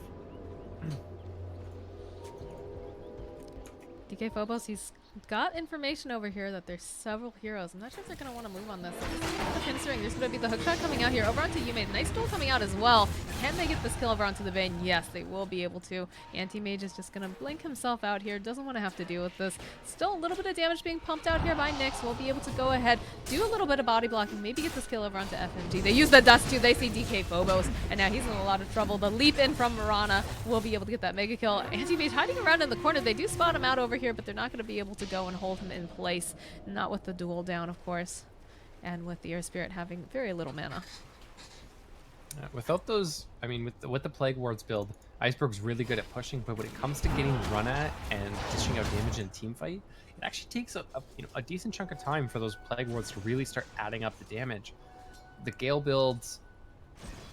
DK Phobos, he's got information over here that there's several heroes. I'm not sure if they're going to want to move on this. The pinstring, there's going to be the hook shot coming out here. Over onto Yume. Nice duel coming out as well. Can they get this kill over onto the Bane? Yes, they will be able to. Anti-Mage is just going to blink himself out here. Doesn't want to have to deal with this. Still a little bit of damage being pumped out here by Nyx. We'll be able to go ahead, do a little bit of body blocking, maybe get this kill over onto FMG. They use the dust too. They see DK Phobos, and now he's in a lot of trouble. The leap in from Mirana will be able to get that mega kill. Anti-Mage hiding around in the corner. They do spot him out over here, but they're not going to be able to go and hold him in place. Not with the duel down, of course, and with the Air Spirit having very little mana. Without those, I mean, with the Plague Wards build, Iceberg's really good at pushing, but when it comes to getting run at and dishing out damage in a team fight, it actually takes a decent chunk of time for those Plague Wards to really start adding up the damage. The Gale builds,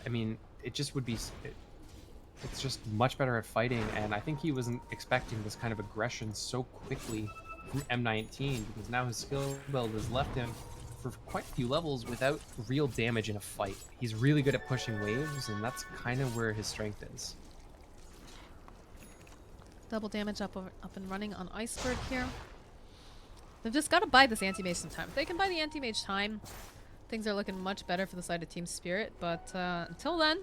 I mean, it just would be... it's just much better at fighting, and I think he wasn't expecting this kind of aggression so quickly from M19, because now his skill build has left him for quite a few levels without real damage in a fight. He's really good at pushing waves, and that's kind of where his strength is. Double damage up and running on Iceberg here. They've just got to buy this anti-mage some time. If they can buy the anti-mage time, things are looking much better for the side of Team Spirit. But until then,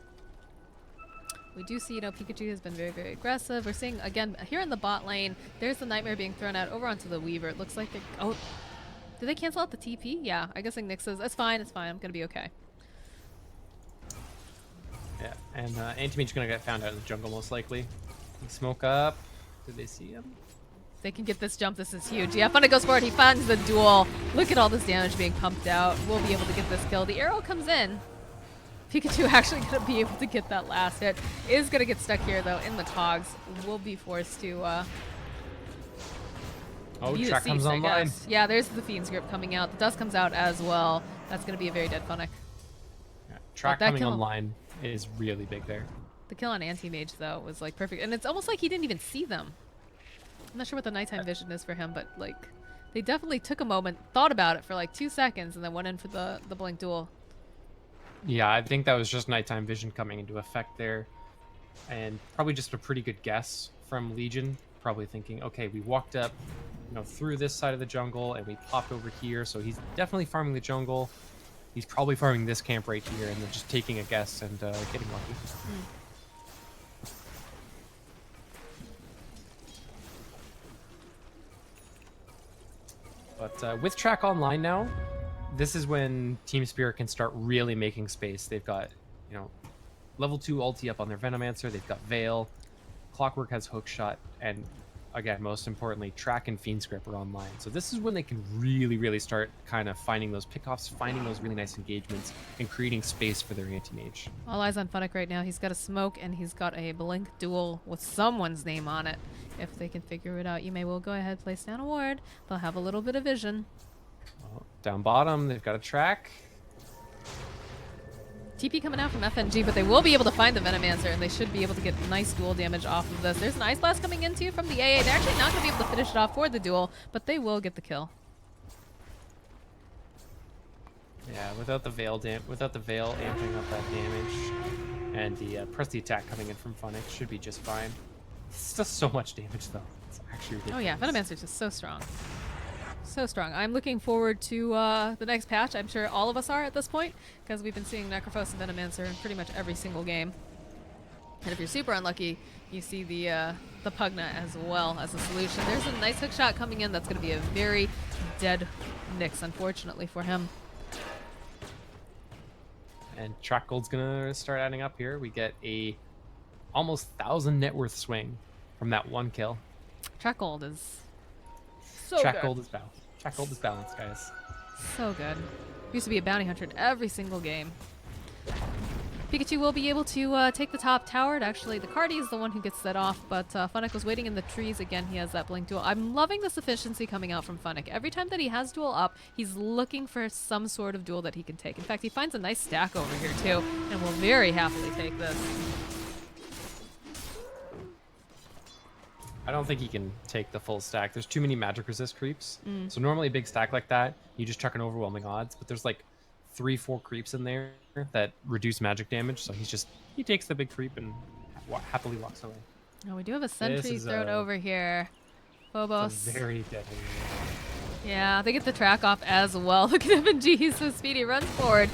we do see, Pikachu has been very, very aggressive. We're seeing, again, here in the bot lane, there's the Nightmare being thrown out over onto the Weaver. It looks like they... Oh, did they cancel out the TP? Yeah, I guess Nick says, it's fine, I'm going to be okay. Yeah, and anti-mage's going to get found out in the jungle most likely. Smoke up. Did they see him? They can get this jump. This is huge. Yeah, Funny goes forward. He finds the duel. Look at all this damage being pumped out. We'll be able to get this kill. The arrow comes in. Pikachu actually going to be able to get that last hit. Is going to get stuck here, though, in the cogs. Will be forced to... oh, track comes online. Yeah, there's the Fiend's Grip coming out. The dust comes out as well. That's going to be a very dead Funnick. Yeah, track coming online is really big there. The kill on Anti-Mage, though, was, like, perfect. And it's almost like he didn't even see them. I'm not sure what the nighttime vision is for him, but, like, they definitely took a moment, thought about it for, like, 2 seconds, and then went in for the blink duel. Yeah, I think that was just nighttime vision coming into effect there. And probably just a pretty good guess from Legion. Probably thinking, okay, we walked up, through this side of the jungle, and we popped over here, so he's definitely farming the jungle. He's probably farming this camp right here, and then just taking a guess and getting lucky. But with track online now, this is when Team Spirit can start really making space. They've got, level 2 ulti up on their Venomancer. They've got Veil. Clockwork has Hookshot. And again, most importantly, Track and Fiend's Grip are online. So this is when they can really, really start kind of finding those pickoffs, finding those really nice engagements, and creating space for their anti-mage. All eyes on Funnick right now. He's got a smoke, and he's got a blink duel with someone's name on it. If they can figure it out, you may well go ahead, place down a ward. They'll have a little bit of vision. Well, down bottom, they've got a Track. TP coming out from FNG, but they will be able to find the Venomancer, and they should be able to get nice duel damage off of this. There's an Ice Blast coming in, too, from the AA. They're actually not going to be able to finish it off for the duel, but they will get the kill. Yeah, without the Veil amping up that damage, and the press the attack coming in from Funnick should be just fine. It's just so much damage, though. It's actually ridiculous. Oh, yeah. Venomancer's just so strong. So strong. I'm looking forward to the next patch. I'm sure all of us are at this point, because we've been seeing Necrophos and Venomancer in pretty much every single game. And if you're super unlucky, you see the Pugna as well as a solution. There's a nice hook shot coming in. That's going to be a very dead Nyx, unfortunately for him. And Track Gold's gonna start adding up here. We get a almost 1,000 net worth swing from that one kill. Track Gold is so Track good. Gold is balanced. Track Gold is balanced, guys. So good. Used to be a bounty hunter in every single game. Pikachu will be able to take the top tower. Actually, the Cardi is the one who gets that off, but Funnick was waiting in the trees. Again, he has that blink duel. I'm loving this efficiency coming out from Funnick. Every time that he has duel up, he's looking for some sort of duel that he can take. In fact, he finds a nice stack over here, too, and will very happily take this. I don't think he can take the full stack. There's too many magic resist creeps. So normally a big stack like that, you just chuck an overwhelming odds, but there's like 3-4 creeps in there that reduce magic damage. So he takes the big creep and happily walks away. Oh, we do have a sentry thrown over here. Phobos. It's a very deadly. Yeah, they get the track off as well. Look at FNG, he's so speedy. Runs forward,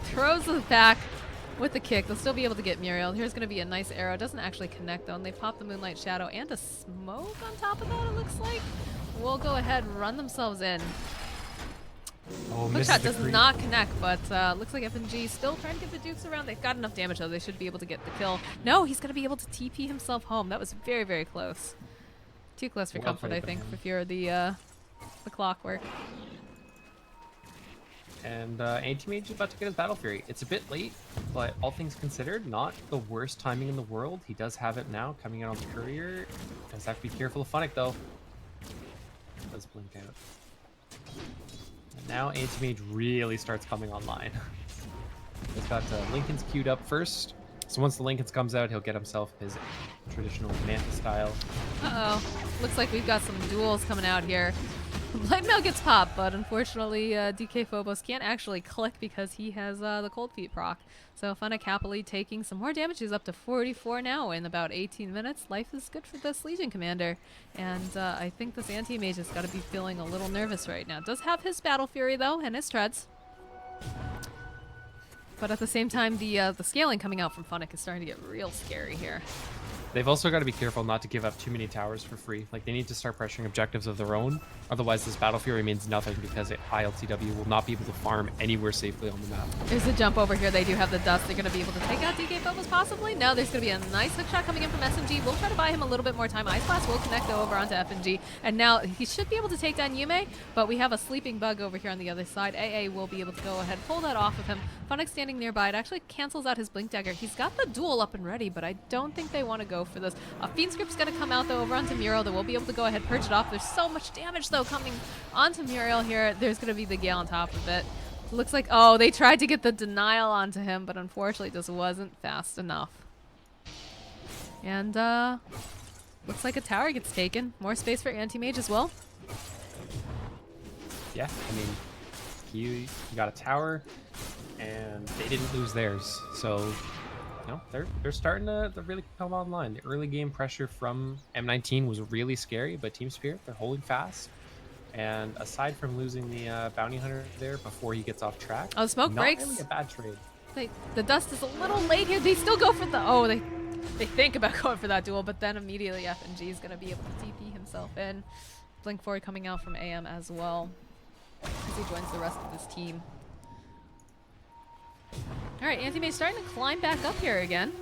throws it back with the kick. They'll still be able to get Muriel. Here's going to be a nice arrow. Doesn't actually connect, though, and they pop the Moonlight Shadow and a smoke on top of that, it looks like. We'll go ahead and run themselves in. Oh, Hookshot does not connect, but looks like FNG still trying to get the Dukes around. They've got enough damage, though. They should be able to get the kill. No, he's going to be able to TP himself home. That was very, very close. Too close for comfort, I think, if you're the Clockwork. And Anti-Mage is about to get his Battle Fury. It's a bit late, but all things considered, not the worst timing in the world. He does have it now, coming out on the Courier. Does have to be careful of Funnick, though. Does blink out. And now Anti-Mage really starts coming online. He's got Lincoln's queued up first. So once the Lincolns comes out, he'll get himself his traditional Manta style. Uh-oh. Looks like we've got some duels coming out here. Blight Mail gets popped, but unfortunately DK Phobos can't actually click because he has the Cold Feet proc. So Funnick happily taking some more damage. He's up to 44 now in about 18 minutes. Life is good for this Legion commander. And I think this anti-mage has got to be feeling a little nervous right now. Does have his Battle Fury though, and his treads. But at the same time, the scaling coming out from Funnick is starting to get real scary here. They've also got to be careful not to give up too many towers for free. Like, they need to start pressuring objectives of their own. Otherwise, this Battle Fury means nothing because ILTW will not be able to farm anywhere safely on the map. There's a jump over here. They do have the dust. They're going to be able to take out DK Phobos possibly. No, there's going to be a nice hook shot coming in from SMG. We'll try to buy him a little bit more time. Ice Blast will connect over onto FNG. And now he should be able to take down Yume, but we have a sleeping bug over here on the other side. AA will be able to go ahead, pull that off of him. Funnick standing nearby. It actually cancels out his Blink Dagger. He's got the duel up and ready, but I don't think they want to go for this. Fiend Script's going to come out though over onto Muriel. They will be able to go ahead, purge it off. There's so much damage though coming onto Muriel here. There's going to be the Gale on top of it. Looks like, oh, they tried to get the denial onto him, but unfortunately just wasn't fast enough. And looks like a tower gets taken. More space for Anti-Mage as well. Yeah, I mean, you got a tower, and they didn't lose theirs. So, you know, they're starting to really come online. The early game pressure from M19 was really scary, but Team Spirit, they're holding fast. And aside from losing the bounty hunter there before he gets off track, oh, smoke not breaks. really a bad trade. The dust is a little late here. They still go for the, oh, they think about going for that duel, but then immediately FNG is going to be able to TP himself in. Blink forward coming out from AM as well as he joins the rest of his team. All right, Anti-Mage starting to climb back up here again.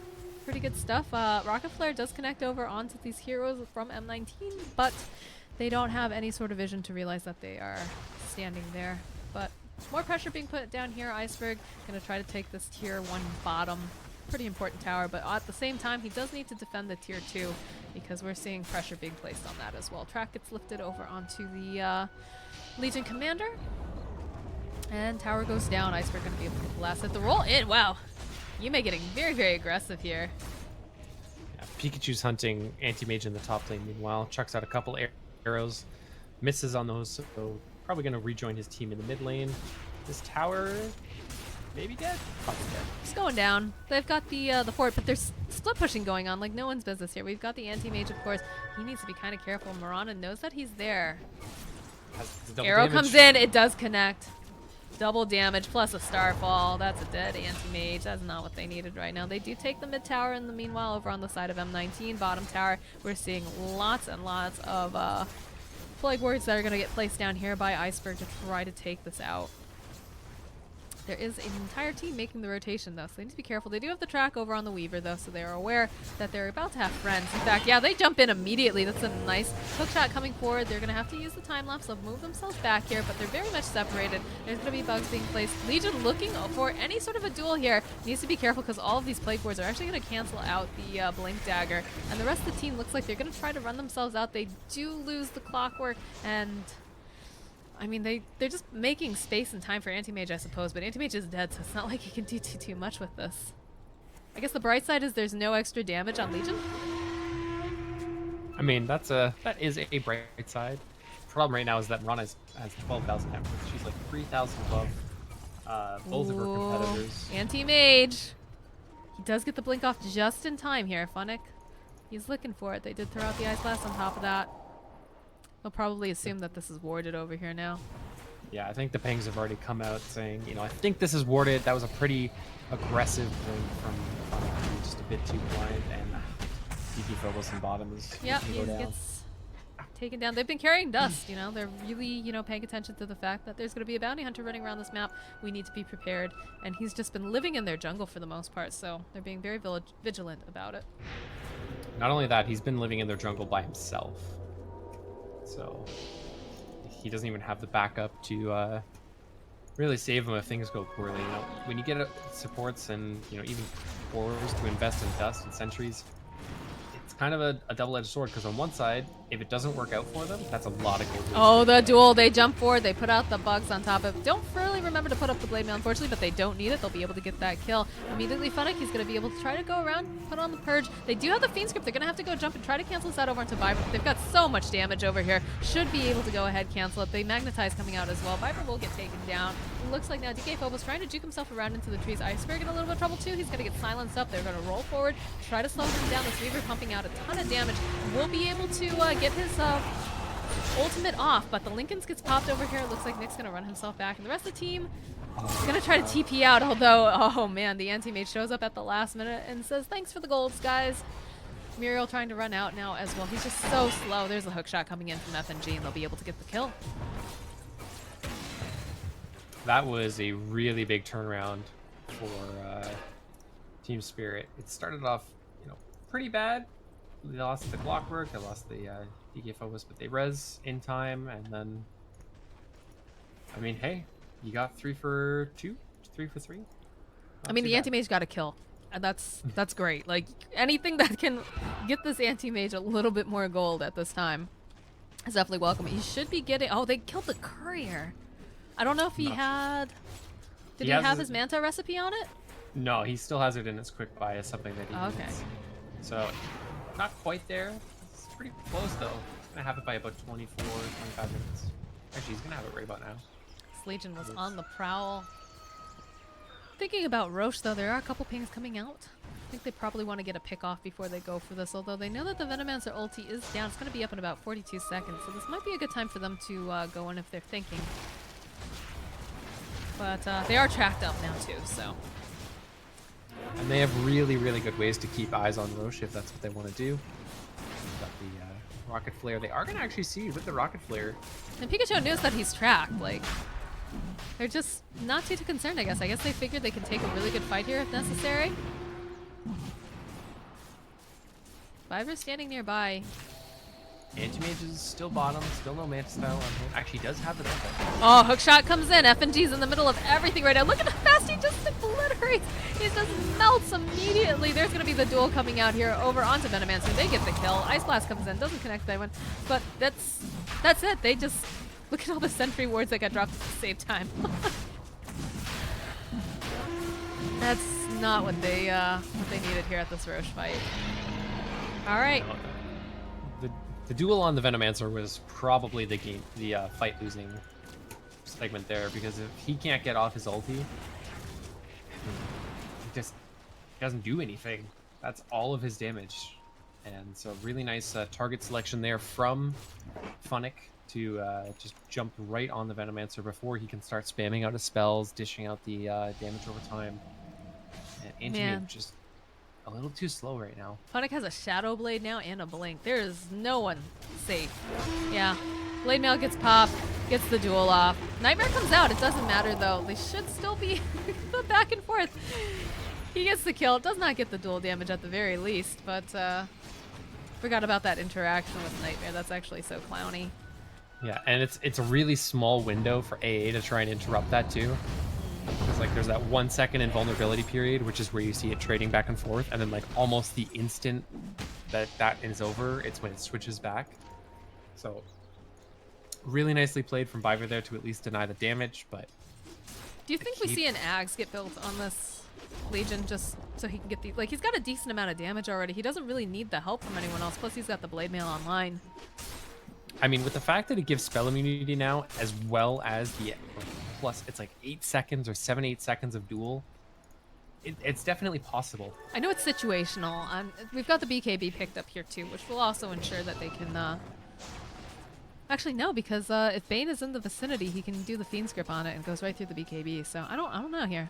Pretty good stuff. Rocket Flare does connect over onto these heroes from M19, but they don't have any sort of vision to realize that they are standing there. But more pressure being put down here. Iceberg going to try to take this tier 1 bottom. Pretty important tower, but at the same time, he does need to defend the tier 2 because we're seeing pressure being placed on that as well. Track gets lifted over onto the Legion Commander. And tower goes down. Iceberg going to be able to blast it. The roll in. Wow. Yume getting very, very aggressive here. Yeah, Pikachu's hunting Anti-Mage in the top lane. Meanwhile, chucks out a couple arrows, misses on those, so probably going to rejoin his team in the mid lane. This tower, maybe dead? Probably dead. It's going down. They've got the fort, but there's split pushing going on like no one's business here. We've got the Anti-Mage, of course. He needs to be kind of careful. Mirana knows that he's there. Arrow comes in. It does connect. Double damage plus a starfall. That's a dead Anti-Mage. That's not what they needed right now. They do take the mid tower, and the meanwhile over on the side of M19 bottom tower, we're seeing lots and lots of Plague Wards that are going to get placed down here by Iceberg to try to take this out. There is an entire team making the rotation though, so they need to be careful. They do have the track over on the Weaver though, so they are aware that they're about to have friends. In fact, yeah, they jump in immediately. That's a nice hook shot coming forward. They're going to have to use the time lapse. They'll move themselves back here, but they're very much separated. There's going to be bugs being placed. Legion looking for any sort of a duel here. Needs to be careful because all of these Plague Wards are actually going to cancel out the Blink Dagger. And the rest of the team looks like they're going to try to run themselves out. They do lose the Clockwork, and I mean, they're just making space and time for Anti-Mage, I suppose, but Anti-Mage is dead, so it's not like he can do too much with this. I guess the bright side is there's no extra damage on Legion. I mean, that is a bright side. The problem right now is that Mirana has 12,000 net worth. She's like 3,000 above both of her competitors. Anti-Mage. He does get the blink off just in time here, Funnick. He's looking for it. They did throw out the Ice Blast on top of that. They'll probably assume that this is warded over here now. Yeah, I think the Pangs have already come out saying, you know, I think this is warded. That was a pretty aggressive thing from just a bit too blind, and DP Phobos in bottom is yeah, going to he go down. gets taken down. They've been carrying dust, you know. They're really, you know, paying attention to the fact that there's going to be a bounty hunter running around this map. We need to be prepared, and he's just been living in their jungle for the most part, so they're being very vigilant about it. Not only that, he's been living in their jungle by himself. So he doesn't even have the backup to really save him if things go poorly. You know, when you get supports and, you know, even forwards to invest in dust and sentries, it's kind of a double-edged sword, because on one side, if it doesn't work out for them, that's a lot of gold. Oh, the duel. They jump forward. They put out the bugs on top of it. Don't really remember to put up the blade mail, unfortunately, but they don't need it. They'll be able to get that kill. Immediately, Funnick, he's going to be able to try to go around, put on the purge. They do have the Fiend Script. They're going to have to go jump and try to cancel this out over into Viper. They've got so much damage over here. Should be able to go ahead, cancel it. The Magnetize coming out as well. Viper will get taken down. It looks like now DK Phobos trying to juke himself around into the trees. Iceberg in a little bit of trouble too. He's going to get silenced up. They're going to roll forward, try to slow him down. This Weaver pumping out a ton of damage. Will be able to get his ultimate off, but the Lincolns gets popped over here. It looks like Nick's going to run himself back, and the rest of the team is going to try to TP out, although, oh man, the anti-mage shows up at the last minute and says, thanks for the golds, guys. Muriel trying to run out now as well. He's just so slow. There's a hook shot coming in from FNG, and they'll be able to get the kill. That was a really big turnaround for Team Spirit. It started off, pretty bad. They lost the Clockwork, they lost the DK Phobos, but they res in time, and then, I mean, hey, you got 3 for 2, 3 for 3. I mean, the anti-mage got a kill, and that's great. Like, anything that can get this anti-mage a little bit more gold at this time is definitely welcome. He should be getting, oh, they killed the courier. I don't know if he had, did he have his Manta recipe on it? No, he still has it in his quick buy as something that he needs. So, not quite there. It's pretty close though. He's gonna have it by about 24, 25 minutes. Actually, he's gonna have it right about now. This Legion was on the prowl. Thinking about Roche though, there are a couple pings coming out. I think they probably want to get a pick off before they go for this, although they know that the Venomancer ulti is down. It's gonna be up in about 42 seconds, so this might be a good time for them to go in if they're thinking. But they are tracked up now too, so. And they have really, really good ways to keep eyes on Roche if that's what they want to do. Got the Rocket Flare. They are going to actually see with the Rocket Flare. And Pikachu knows that he's tracked. Like, they're just not too concerned, I guess. I guess they figured they can take a really good fight here if necessary. Viper's standing nearby. Anti-Mage is still bottom, still no Manta style on him. Actually, he does have the Manta. Oh, hookshot comes in. FNG's in the middle of everything right now. Look at how fast he just obliterates. He just melts immediately. There's going to be the duel coming out here over onto Venomancer. They get the kill. Ice Blast comes in, doesn't connect anyone. But that's it. They just, look at all the sentry wards that got dropped at the same time. That's not what they needed here at this Roche fight. All right. The duel on the Venomancer was probably the fight losing segment there, because if he can't get off his ulti, he just doesn't do anything. That's all of his damage. And so really nice target selection there from Funnick to just jump right on the Venomancer before he can start spamming out his spells, dishing out the damage over time. And Anti-Mage just a little too slow right now. Funnick has a Shadow Blade now and a Blink. There is no one safe. Yeah. Blade Mail gets popped, gets the duel off. Nightmare comes out. It doesn't matter though. They should still be back and forth. He gets the kill. Does not get the duel damage at the very least, but forgot about that interaction with Nightmare. That's actually so clowny. Yeah, and it's a really small window for AA to try and interrupt that too. Because like there's that 1 second invulnerability period, which is where you see it trading back and forth, and then like almost the instant that is over, it's when it switches back. So really nicely played from Viper there to at least deny the damage. But do you think we see an Ags get built on this Legion just so he can get the, like, he's got a decent amount of damage already. He doesn't really need the help from anyone else. Plus he's got the Blade Mail online. I mean, with the fact that it gives spell immunity now, as well as the plus, it's like 8 seconds or 7-8 seconds of duel. It's definitely possible. I know it's situational. We've got the BKB picked up here too, which will also ensure that they can. Actually, no, because if Bane is in the vicinity, he can do the Fiend Script on it and goes right through the BKB. So I don't know here.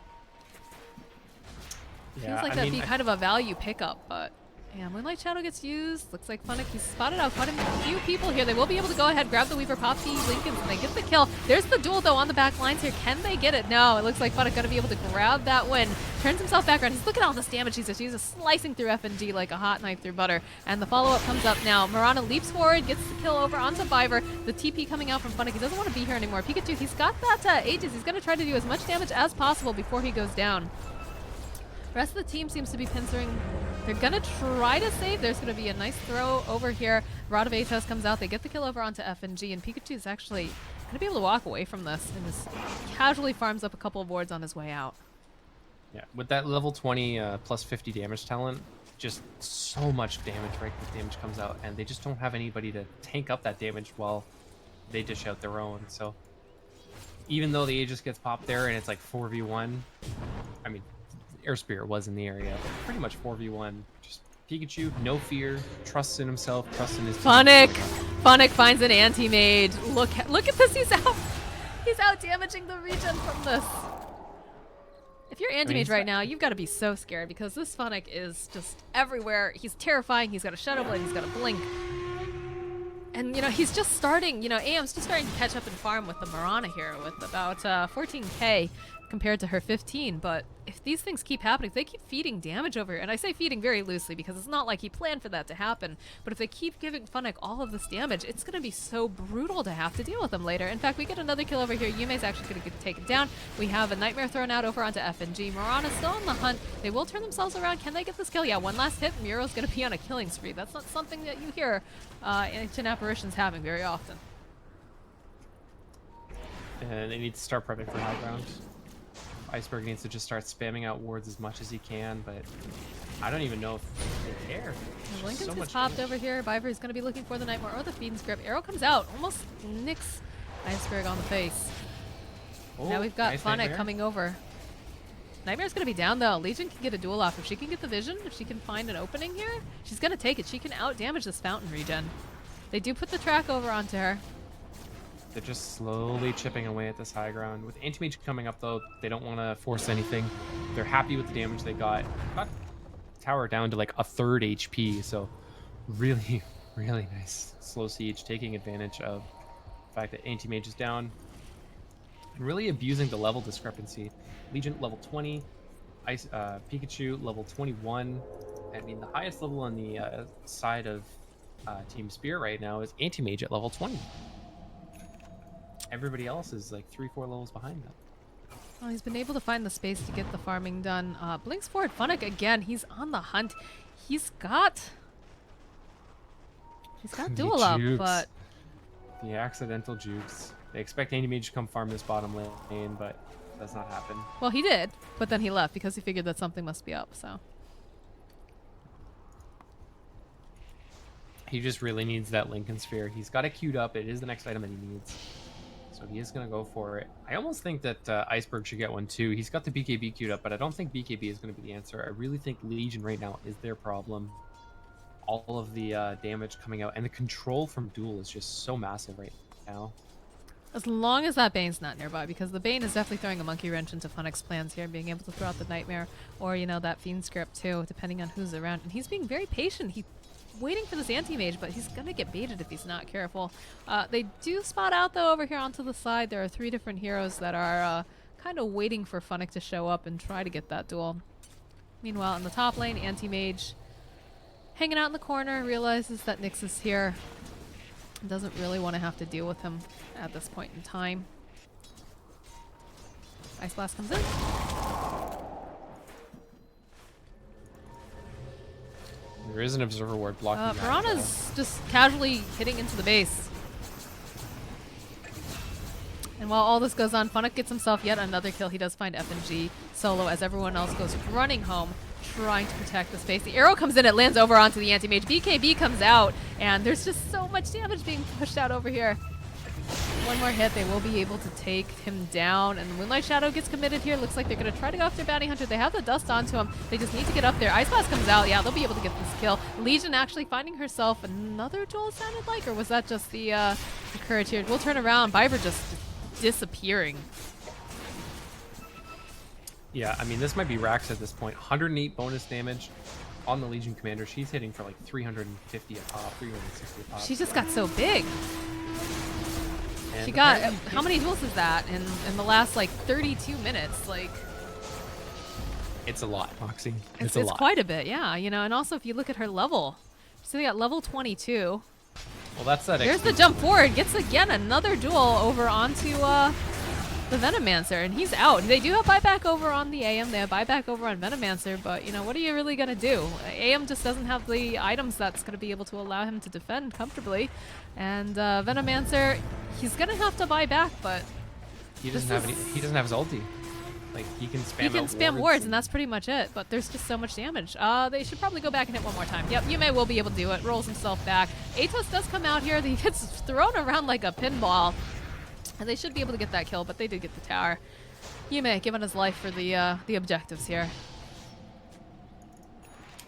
Yeah, feels like that'd be kind of a value pickup, but. Yeah, Moonlight Shadow gets used. Looks like Funnick, he's spotted out quite a few people here. They will be able to go ahead, grab the Weaver, pop the Lincolns, and they get the kill. There's the duel, though, on the back lines here. Can they get it? No, it looks like Funnick going to be able to grab that win. Turns himself back around. Look at all this damage he's just slicing through FNG like a hot knife through butter. And the follow-up comes up now. Marana leaps forward, gets the kill over onto Viper. The TP coming out from Funnick. He doesn't want to be here anymore. Pikachu, he's got that Aegis. He's going to try to do as much damage as possible before he goes down. The rest of the team seems to be pincering They're gonna try to save. There's gonna be a nice throw over here. Rod of HS comes out. They get the kill over onto FNG, and Pikachu is actually gonna be able to walk away from this and just casually farms up a couple of wards on his way out. Yeah, with that level 20 plus 50 damage talent, just so much damage, right? The damage comes out, and they just don't have anybody to tank up that damage while they dish out their own. So even though the Aegis gets popped there and it's like 4v1, I mean, Air Spirit was in the area, but pretty much 4v1. Just Pikachu, no fear, trusts in himself, trusts in his team. Funnick finds an anti-mage. Look at this, he's out damaging the regen from this. If you're anti-mage right now, you've got to be so scared because this Funnick is just everywhere. He's terrifying, he's got a Shadow Blade, he's got a Blink. And, you know, he's just starting, you know, AM's just starting to catch up and farm with the Mirana here with about 14k compared to her 15. But if these things keep happening, if they keep feeding damage over here, and I say feeding very loosely because it's not like he planned for that to happen, but if they keep giving Funnick all of this damage, it's going to be so brutal to have to deal with him later. In fact, we get another kill over here. Yume's actually going to get taken down. We have a Nightmare thrown out over onto FNG. Mirana's still on the hunt. They will turn themselves around. Can they get this kill? Yeah, one last hit. Muro's going to be on a killing spree. That's not something that you hear Ancient Apparitions having very often. And they need to start prepping for high ground. Iceberg needs to just start spamming out wards as much as he can, but I don't even know if they care. Lincoln's so just popped over here. Biver is going to be looking for the Nightmare or the Fiend's Grip. Arrow comes out, almost nicks Iceberg on the face. Oh, now we've got nice Funnick coming over. Nightmare's going to be down though. Legion can get a duel off. If she can get the vision, if she can find an opening here, she's going to take it. She can out damage this fountain regen. They do put the track over onto her. They're just slowly chipping away at this high ground. With Anti-Mage coming up, though, they don't want to force anything. They're happy with the damage they got. Got tower down to like a third HP, so really, really nice slow siege, taking advantage of the fact that Anti-Mage is down and really abusing the level discrepancy. Legion level 20, Pikachu level 21. I mean, the highest level on the side of Team Spear right now is Anti-Mage at level 20. Everybody else is like 3-4 levels behind them. Well, he's been able to find the space to get the farming done. Blinks forward. Funnick again. He's on the hunt. He's got duel up, but the accidental jukes. They expect Anti-Mage to come farm this bottom lane, but it does not happen. Well, he did, but then he left because he figured that something must be up. So he just really needs that Lincoln Sphere. He's got it queued up. It is the next item that he needs. So he is going to go for it. I almost think that Iceberg should get one too. He's got the BKB queued up, but I don't think BKB is going to be the answer. I really think Legion right now is their problem. All of the damage coming out, and the control from Duel is just so massive right now. As long as that Bane's not nearby, because the Bane is definitely throwing a monkey wrench into Funnick's plans here, being able to throw out the Nightmare or, you know, that Fiend's Grip too, depending on who's around. And he's being very patient. He's waiting for this anti-mage, but he's gonna get baited if he's not careful. They do spot out though over here onto the side. There are 3 different heroes that are kind of waiting for Funnick to show up and try to get that duel. Meanwhile, in the top lane, anti-mage hanging out in the corner, realizes that Nyx is here. Doesn't really want to have to deal with him at this point in time. Ice Blast comes in. There is an Observer Ward blocking that. Piranha's just casually hitting into the base. And while all this goes on, Funnick gets himself yet another kill. He does find FNG solo as everyone else goes running home, trying to protect the space. The arrow comes in, it lands over onto the anti-mage. BKB comes out, and there's just so much damage being pushed out over here. One more hit, they will be able to take him down, and the Moonlight Shadow gets committed here. Looks like they're going to try to go after Bounty Hunter. They have the dust onto him. They just need to get up there. Ice Blast comes out. Yeah, they'll be able to get this kill. Legion actually finding herself another duel, it sounded like, or was that just the Courage here? We'll turn around. Biver just disappearing. Yeah, I mean, this might be Rax at this point. 108 bonus damage on the Legion Commander. She's hitting for like 350 a pop, 360 a pop. She just got so big. And she got, how many duels is that in the last like 32 minutes? Like, it's a lot, Moxie. It's a lot. Quite a bit, yeah. You know, and also if you look at her level, so they got level 22. Well, that's that. There's the jump forward. Gets again another duel over onto the Venomancer, and he's out. They do have buyback over on the AM, they have buyback over on Venomancer, but you know, what are you really gonna do? AM just doesn't have the items that's gonna be able to allow him to defend comfortably. And Venomancer, he's gonna have to buy back, but he doesn't have his ulti. Like, he can spam wards, and that's pretty much it, but there's just so much damage. They should probably go back and hit one more time. Yep, Yume will be able to do it. Rolls himself back. Atos does come out here. He gets thrown around like a pinball. And they should be able to get that kill, but they did get the tower. Yume giving his life for the objectives here.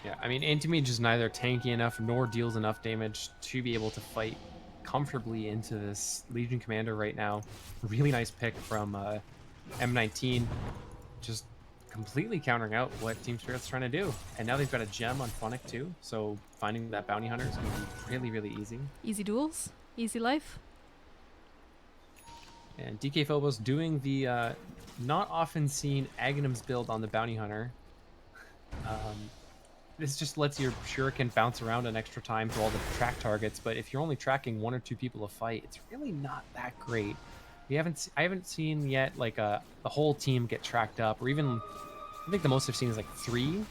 Yeah, I mean, Anti-Mage is neither tanky enough nor deals enough damage to be able to fight comfortably into this Legion Commander right now. Really nice pick from M19, just completely countering out what Team Spirit's trying to do. And now they've got a gem on Funnick too, so finding that bounty hunter is going to be really, really easy. Easy duels, easy life. And DK Phobos doing the not often seen Aghanim's build on the bounty hunter. This just lets your shuriken bounce around an extra time to all the track targets, but if you're only tracking 1 or 2 people a fight, it's really not that great. I haven't seen yet like the whole team get tracked up, or even I think the most I've seen is like 3,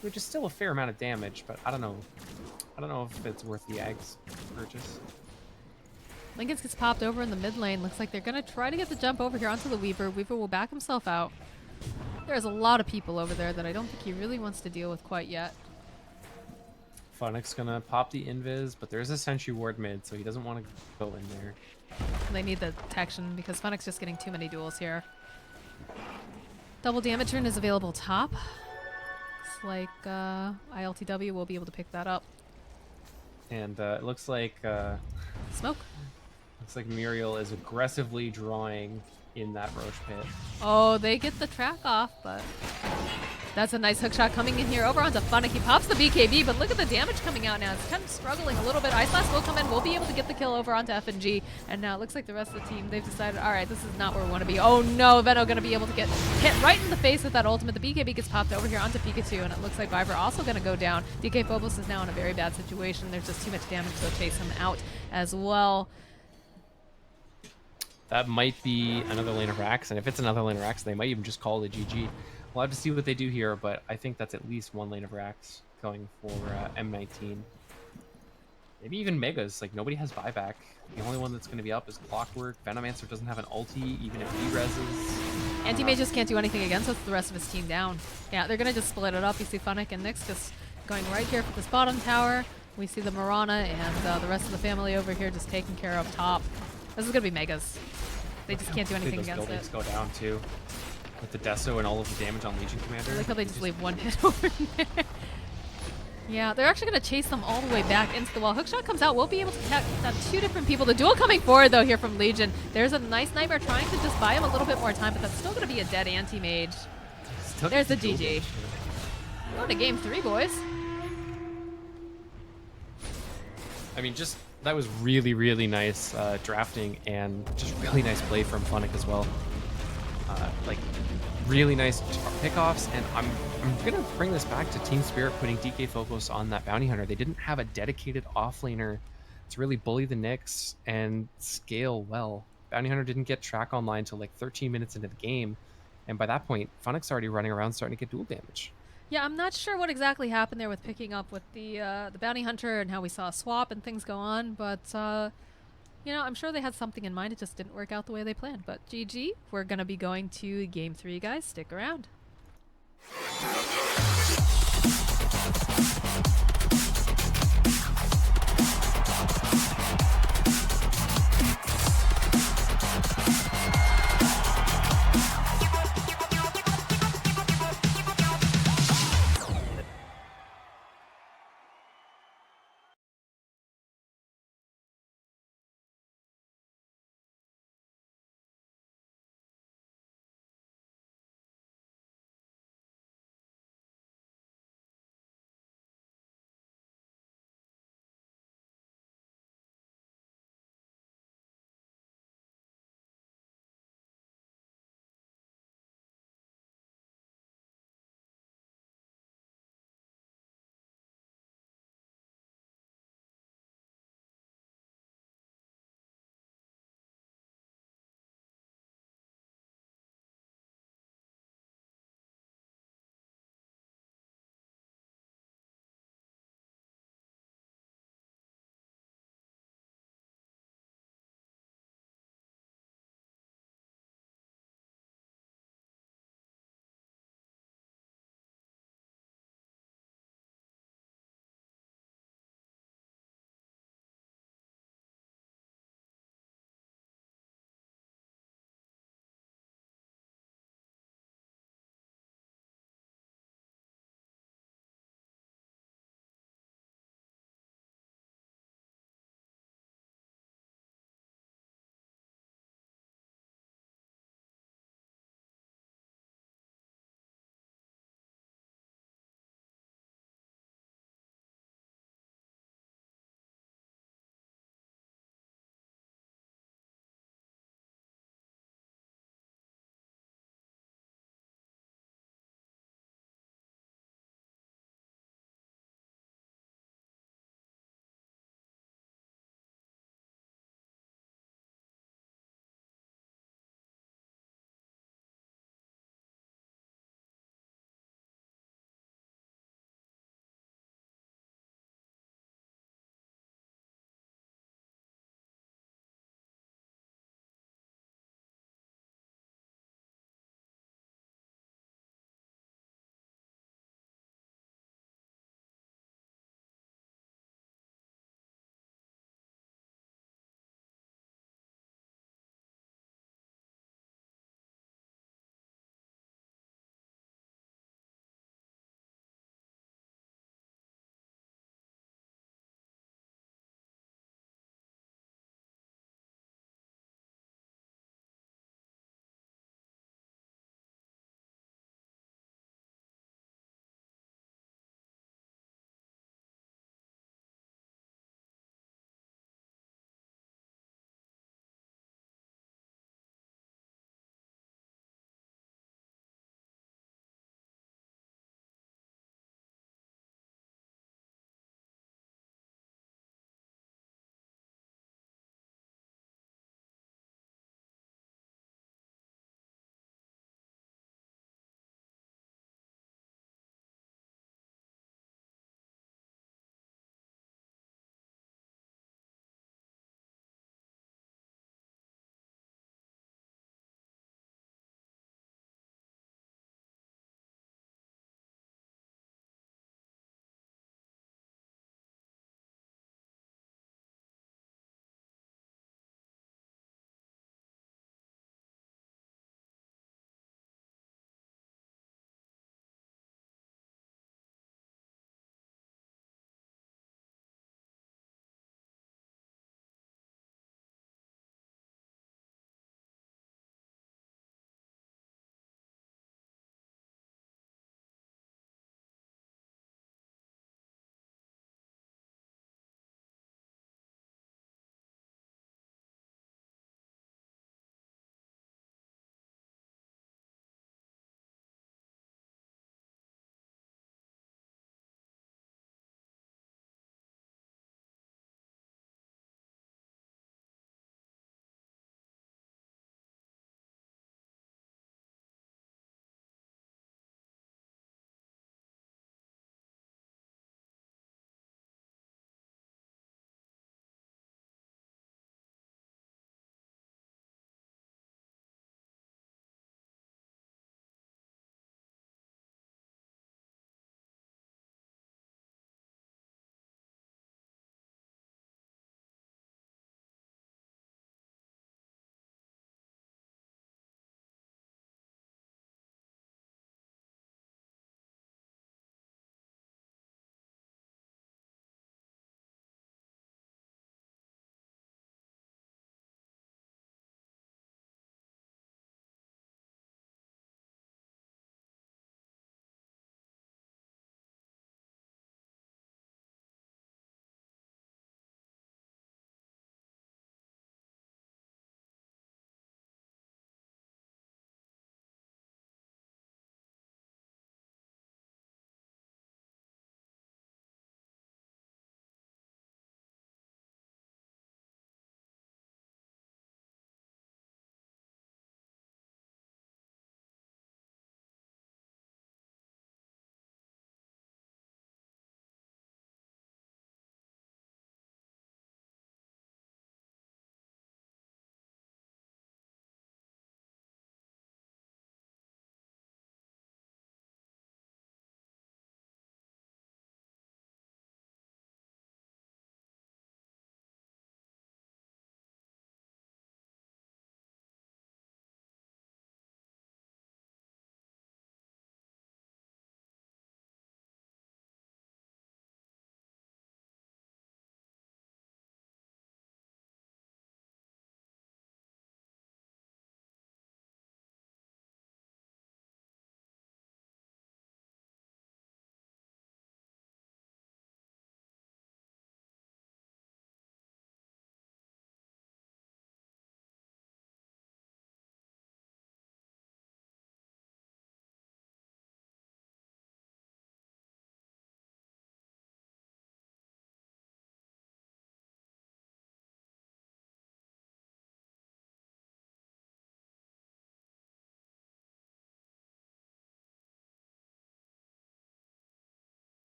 which is still a fair amount of damage, but I don't know if it's worth the Ags purchase. Lincolns gets popped over in the mid lane. Looks like they're gonna try to get the jump over here onto the Weaver. Weaver will back himself out. There's a lot of people over there that I don't think he really wants to deal with quite yet. Funnick's gonna pop the invis, but there's a sentry ward mid, so he doesn't want to go in there. They need the detection because Funnick's just getting too many duels here. Double damage rune is available top. Looks like ILTW will be able to pick that up. And it looks like Smoke. Looks like Muriel is aggressively drawing in that Roche pit. Oh, they get the track off, but that's a nice hook shot coming in here over onto Funnick. He pops the BKB, but look at the damage coming out now. It's kind of struggling a little bit. Ice Blast will come in. We'll be able to get the kill over onto FNG. And now it looks like the rest of the team, they've decided, all right, this is not where we want to be. Oh no, Veno going to be able to get hit right in the face with that ultimate. The BKB gets popped over here onto Pikachu, and it looks like Viper also going to go down. DK Phobos is now in a very bad situation. There's just too much damage to chase him out as well. That might be another lane of Rax, and if it's another lane of Rax, they might even just call it a GG. We'll have to see what they do here, but I think that's at least 1 lane of Rax going for M19. Maybe even Megas. Like, nobody has buyback. The only one that's going to be up is Clockwork. Venomancer doesn't have an ulti, even if he reses. Anti-Mage just can't do anything against the rest of his team down. Yeah, they're going to just split it up. You see Funnick and Nyx just going right here for this bottom tower. We see the Mirana and the rest of the family over here just taking care of top. This is going to be Megas. They just can't do anything against it. Those buildings go down too, with the Deso and all of the damage on Legion Commander. I like how they just leave 1 hit over there. Yeah, they're actually going to chase them all the way back into the wall. Hookshot comes out. We'll be able to catch 2 different people. The duel coming forward, though, here from Legion. There's a nice Nightmare trying to just buy him a little bit more time, but that's still going to be a dead anti-mage. There's the GG. Going to game 3, boys. I mean, just that was really, really nice drafting and just really nice play from Funnick as well. Like, really nice pickoffs, and I'm gonna bring this back to Team Spirit putting DK Phobos on that bounty hunter. They didn't have a dedicated offlaner to really bully the Nyx and scale well. Bounty hunter didn't get track online until like 13 minutes into the game, and by that point, Funnick's already running around starting to get dual damage. Yeah, I'm not sure what exactly happened there with picking up with the bounty hunter and how we saw a swap and things go on, but you know, I'm sure they had something in mind. It just didn't work out the way they planned. But GG, we're gonna be going to game 3, guys. Stick around.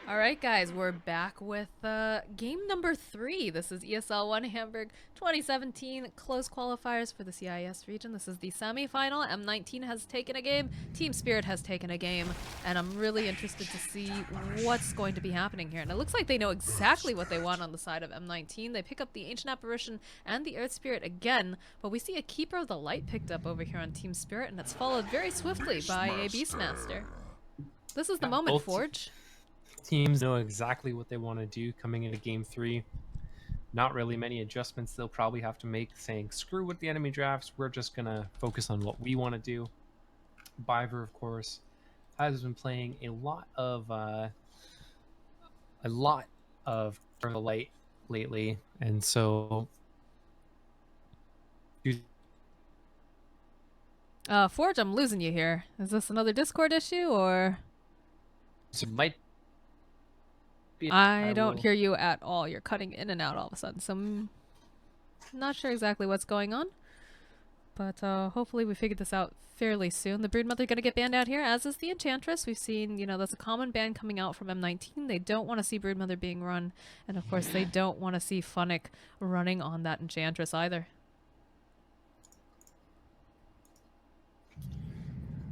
All right, guys, we're back with game number 3. This is ESL One Hamburg 2017 close qualifiers for the CIS region. This is the semifinal. M19 has taken a game, Team Spirit has taken a game, and I'm really interested to see what's going to be happening here. And it looks like they know exactly what they want on the side of M19. They pick up the Ancient Apparition and the Earth Spirit again, but we see a Keeper of the Light picked up over here on Team Spirit, and it's followed very swiftly by a Beastmaster. This is the moment, Forge. Teams know exactly what they want to do coming into game 3. Not really many adjustments they'll probably have to make, saying screw what the enemy drafts, we're just gonna focus on what we want to do. Biver, of course, has been playing a lot of for the light lately, and so Forge, I'm losing you here. Is this another Discord issue, or? it might be. I don't hear you at all. You're cutting in and out all of a sudden, so I'm not sure exactly what's going on. But hopefully we figured this out fairly soon. The Broodmother gonna get banned out here, as is the Enchantress. We've seen, you know, that's a common ban coming out from M19. They don't want to see Broodmother being run, and of course they don't want to see Funnick running on that Enchantress either.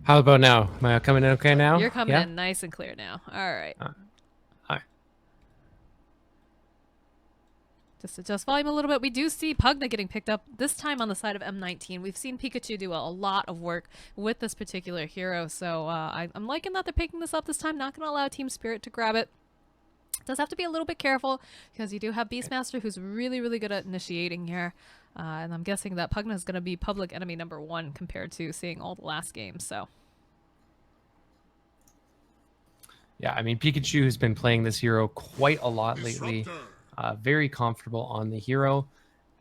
How about now? Am I coming in okay now? You're coming in nice and clear now. All right. Hi. Just adjust volume a little bit. We do see Pugna getting picked up, this time on the side of M19. We've seen Pikachu do a lot of work with this particular hero, so I'm liking that they're picking this up this time. Not going to allow Team Spirit to grab it. Does have to be a little bit careful, because you do have Beastmaster, who's really, really good at initiating here. And I'm guessing that Pugna is going to be public enemy number 1 compared to seeing all the last games, so... Yeah, I mean, Pikachu has been playing this hero quite a lot lately. Very comfortable on the hero.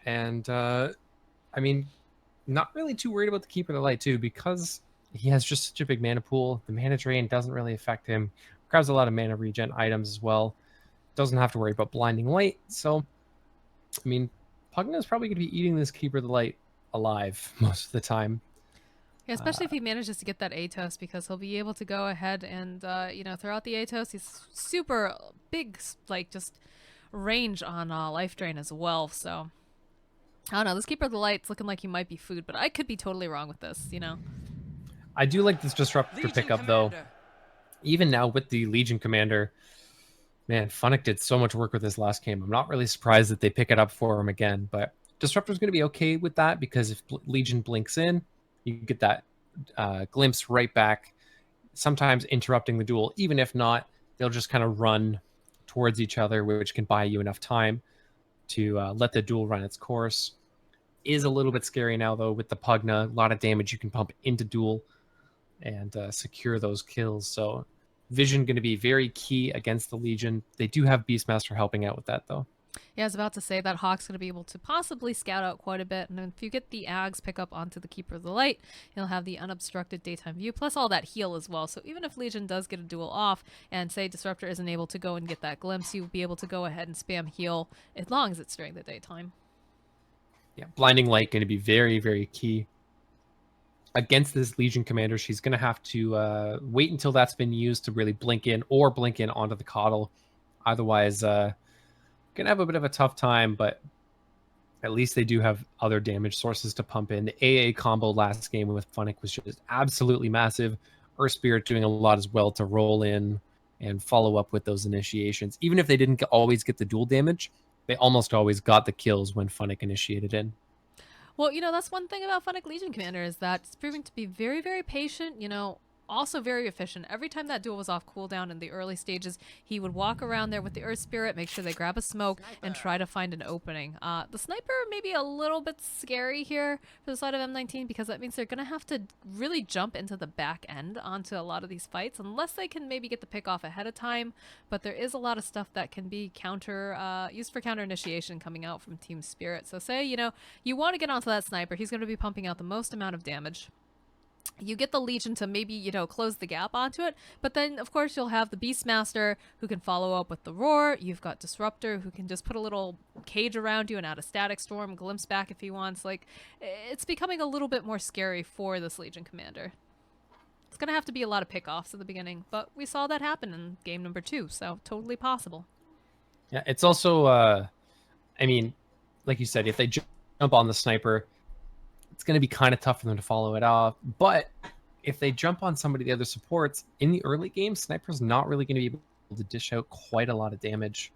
And, I mean, not really too worried about the Keeper of the Light, too, because he has just such a big mana pool. The mana drain doesn't really affect him. Grabs a lot of mana regen items as well. Doesn't have to worry about Blinding Light. So, I mean, Pugna is probably going to be eating this Keeper of the Light alive most of the time. Yeah, especially if he manages to get that Atos, because he'll be able to go ahead and, you know, throw out the Atos. He's super big, like, just range on life drain as well, so... I don't know, this Keeper of the Light's looking like he might be food, but I could be totally wrong with this, you know? I do like this Disruptor pickup, though. Even now with the Legion Commander, man, Funnick did so much work with this last game. I'm not really surprised that they pick it up for him again, but Disruptor's going to be okay with that, because if Legion blinks in, you get that glimpse right back, sometimes interrupting the duel. Even if not, they'll just kind of run towards each other, which can buy you enough time to let the duel run its course. Is a little bit scary now, though, with the Pugna. A lot of damage you can pump into duel and secure those kills. So vision going to be very key against the Legion. They do have Beastmaster helping out with that, though. Yeah, I was about to say that Hawk's going to be able to possibly scout out quite a bit, and if you get the Ags pick up onto the Keeper of the Light, he'll have the unobstructed daytime view, plus all that heal as well. So even if Legion does get a duel off, and say Disruptor isn't able to go and get that glimpse, you'll be able to go ahead and spam heal, as long as it's during the daytime. Yeah, Blinding Light going to be very, very key. Against this Legion Commander, she's going to have to wait until that's been used to really blink in, or blink in onto the Coddle. Otherwise, gonna have a bit of a tough time, but at least they do have other damage sources to pump in. The AA combo last game with Funnick was just absolutely massive. Earth Spirit doing a lot as well to roll in and follow up with those initiations. Even if they didn't always get the dual damage, they almost always got the kills when Funnick initiated in. Well, you know, that's one thing about Funnick Legion Commander, is that it's proving to be very, very patient, you know, also very efficient. Every time that duel was off cooldown in the early stages, he would walk around there with the Earth Spirit, make sure they grab a smoke, and try to find an opening. The Sniper may be a little bit scary here for the side of M19, because that means they're going to have to really jump into the back end onto a lot of these fights, unless they can maybe get the pick off ahead of time. But there is a lot of stuff that can be used for counter initiation coming out from Team Spirit. So say, you know, you want to get onto that Sniper, he's going to be pumping out the most amount of damage. You get the Legion to maybe, you know, close the gap onto it, but then of course you'll have the Beastmaster who can follow up with the Roar. You've got Disruptor who can just put a little cage around you and add a Static Storm, glimpse back if he wants. Like, it's becoming a little bit more scary for this Legion Commander. It's going to have to be a lot of pickoffs at the beginning, but we saw that happen in game number 2, so totally possible. Yeah, it's also, I mean, like you said, if they jump on the sniper, it's going to be kind of tough for them to follow it off. But if they jump on somebody of the other supports in the early game, sniper's not really going to be able to dish out quite a lot of damage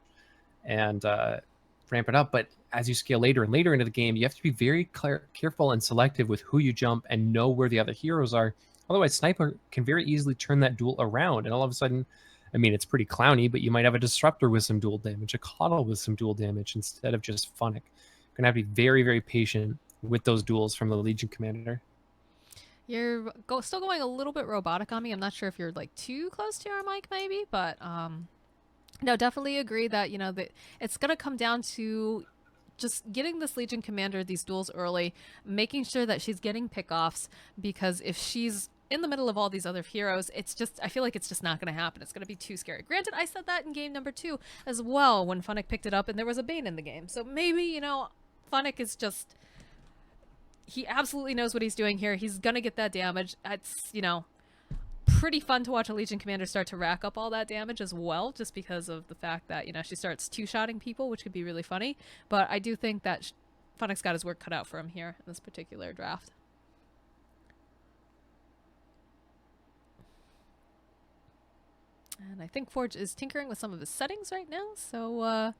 and ramp it up. But as you scale later and later into the game, you have to be very careful and selective with who you jump and know where the other heroes are. Otherwise, sniper can very easily turn that duel around, and all of a sudden, I mean, it's pretty clowny, but you might have a disruptor with some dual damage, a coddle with some dual damage instead of just Funnick. You're gonna have to be very, very patient with those duels from the Legion Commander. You're still going a little bit robotic on me. I'm not sure if you're like too close to your mic, maybe, but no, definitely agree that that it's gonna come down to just getting this Legion Commander these duels early, making sure that she's getting pickoffs, because if she's in the middle of all these other heroes, I feel like it's just not going to happen. It's going to be too scary. Granted, I said that in game number 2 as well when Funnick picked it up and there was a Bane in the game. So maybe, Funnick is just, he absolutely knows what he's doing here. He's going to get that damage. It's, pretty fun to watch a Legion Commander start to rack up all that damage as well, just because of the fact that, she starts two-shotting people, which could be really funny. But I do think that Funnick's got his work cut out for him here in this particular draft. And I think Forge is tinkering with some of his settings right now, so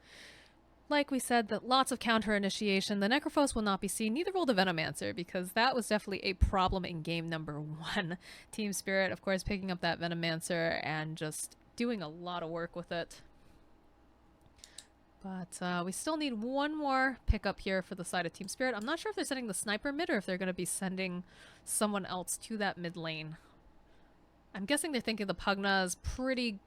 like we said, that lots of counter initiation. The Necrophos will not be seen, neither will the Venomancer, because that was definitely a problem in game number 1. Team Spirit, of course, picking up that Venomancer and just doing a lot of work with it. But we still need one more pickup here for the side of Team Spirit. I'm not sure if they're sending the sniper mid or if they're going to be sending someone else to that mid lane. I'm guessing they're thinking the Pugna is pretty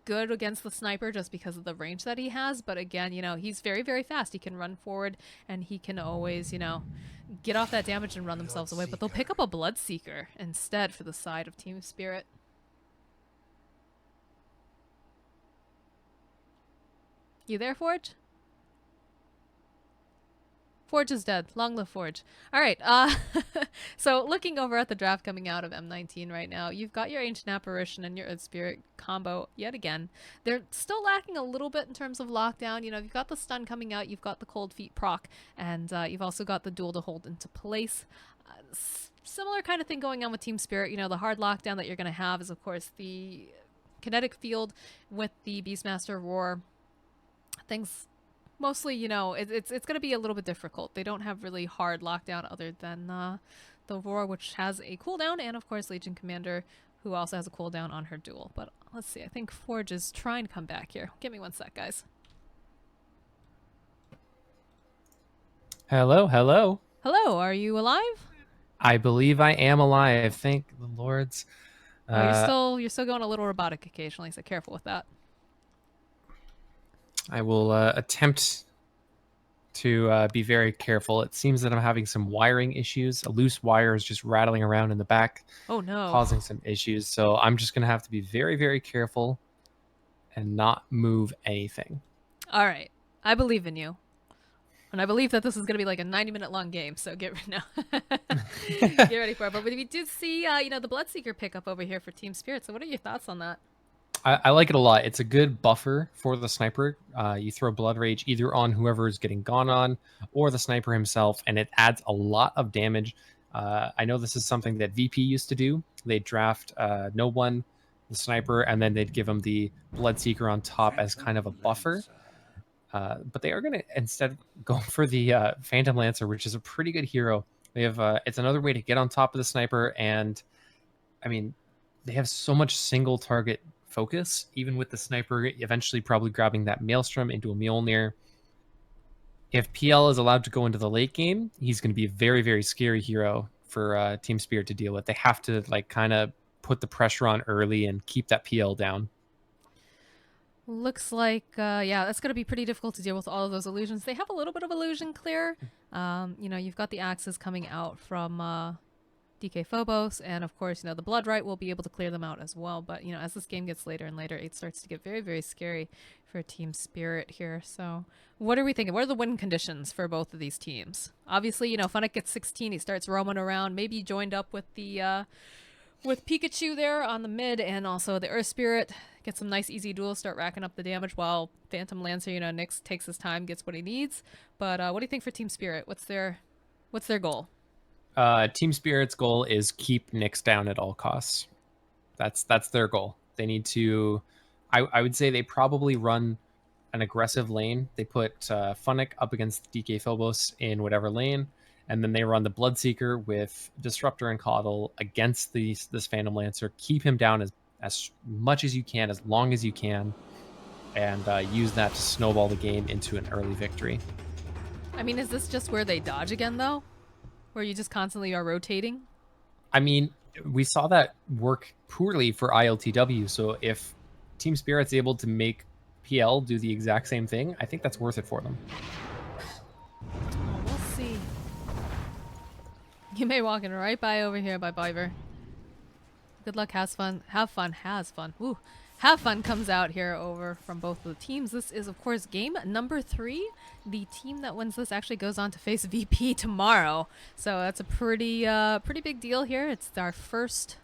good against the sniper just because of the range that he has. But again, he's very, very fast. He can run forward and he can always, get off that damage and run themselves away. But they'll pick up a Bloodseeker instead for the side of Team Spirit. You there, Forge? Forge is dead. Long live Forge. All right. So looking over at the draft coming out of M19 right now, you've got your Ancient Apparition and your Earth Spirit combo yet again. They're still lacking a little bit in terms of lockdown. You've got the stun coming out, you've got the Cold Feet proc, and you've also got the duel to hold into place. Similar kind of thing going on with Team Spirit. The hard lockdown that you're going to have is, of course, the kinetic field with the Beastmaster Roar. Things... Mostly, it's going to be a little bit difficult. They don't have really hard lockdown other than the Roar, which has a cooldown, and of course Legion Commander, who also has a cooldown on her duel. But let's see, I think Forge is trying to come back here. Give me one sec, guys. Hello, hello. Hello, are you alive? I believe I am alive. Thank the lords. You're still going a little robotic occasionally, so careful with that. I will attempt to be very careful. It seems that I'm having some wiring issues. A loose wire is just rattling around in the back. Oh no. Causing some issues. So I'm just going to have to be very, very careful and not move anything. All right. I believe in you. And I believe that this is going to be like a 90-minute long game, so get ready for it. But we did see, the Bloodseeker pickup over here for Team Spirit. So what are your thoughts on that? I like it a lot. It's a good buffer for the sniper. You throw Blood Rage either on whoever is getting gone on or the sniper himself, and it adds a lot of damage. I know this is something that VP used to do. They'd draft no one, the sniper, and then they'd give him the Bloodseeker on top as kind of a buffer. But they are going to instead go for the Phantom Lancer, which is a pretty good hero. They have it's another way to get on top of the sniper, and I mean, they have so much single target focus, even with the sniper eventually probably grabbing that Maelstrom into a Mjolnir. If PL is allowed to go into the late game, he's going to be a very, very scary hero for Team Spirit to deal with. They have to kind of put the pressure on early and keep that PL down. Looks like, yeah, that's going to be pretty difficult to deal with all of those illusions. They have a little bit of illusion clear. You've got the axes coming out from DK Phobos, and of course, the Bloodright will be able to clear them out as well. But, as this game gets later and later, it starts to get very, very scary for Team Spirit here. So what are we thinking? What are the win conditions for both of these teams? Obviously, Funnick gets 16. He starts roaming around, maybe joined up with the with Pikachu there on the mid and also the Earth Spirit. Get some nice easy duels, start racking up the damage while Phantom Lancer, you know, Nyx takes his time, gets what he needs. But what do you think for Team Spirit? What's their goal? Team Spirit's goal is keep Nyx down at all costs. That's their goal. They need to. I would say they probably run an aggressive lane. They put Funnick up against DK Phobos in whatever lane, and then they run the Bloodseeker with Disruptor and Coddle against this Phantom Lancer. Keep him down as much as you can, as long as you can, and use that to snowball the game into an early victory. I mean, is this just where they dodge again, though? Where you just constantly are rotating? I mean, we saw that work poorly for ILTW, so if Team Spirit's able to make PL do the exact same thing, I think that's worth it for them. Oh, we'll see. You may walk in right by over here by Biver. Good luck, has fun. Have fun, has fun. Ooh. Have fun comes out here over from both of the teams. This is, of course, game number 3. The team that wins this actually goes on to face VP tomorrow. So that's a pretty big deal here. It's our first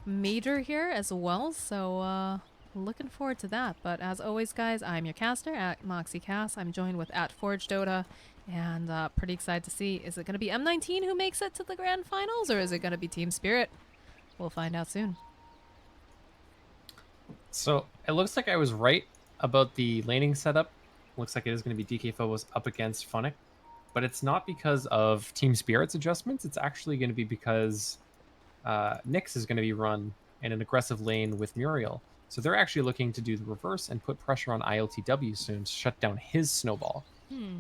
major here as well. So looking forward to that. But as always, guys, I'm your caster at MoxieCast. I'm joined with at Forge Dota. And pretty excited to see, is it going to be M19 who makes it to the grand finals, or is it going to be Team Spirit? We'll find out soon. So it looks like I was right about the laning setup. Looks like it is going to be DK Phobos up against Funnick, but it's not because of Team Spirit's adjustments. It's actually going to be because Nyx is going to be run in an aggressive lane with Muriel. So they're actually looking to do the reverse and put pressure on ILTW soon to shut down his snowball.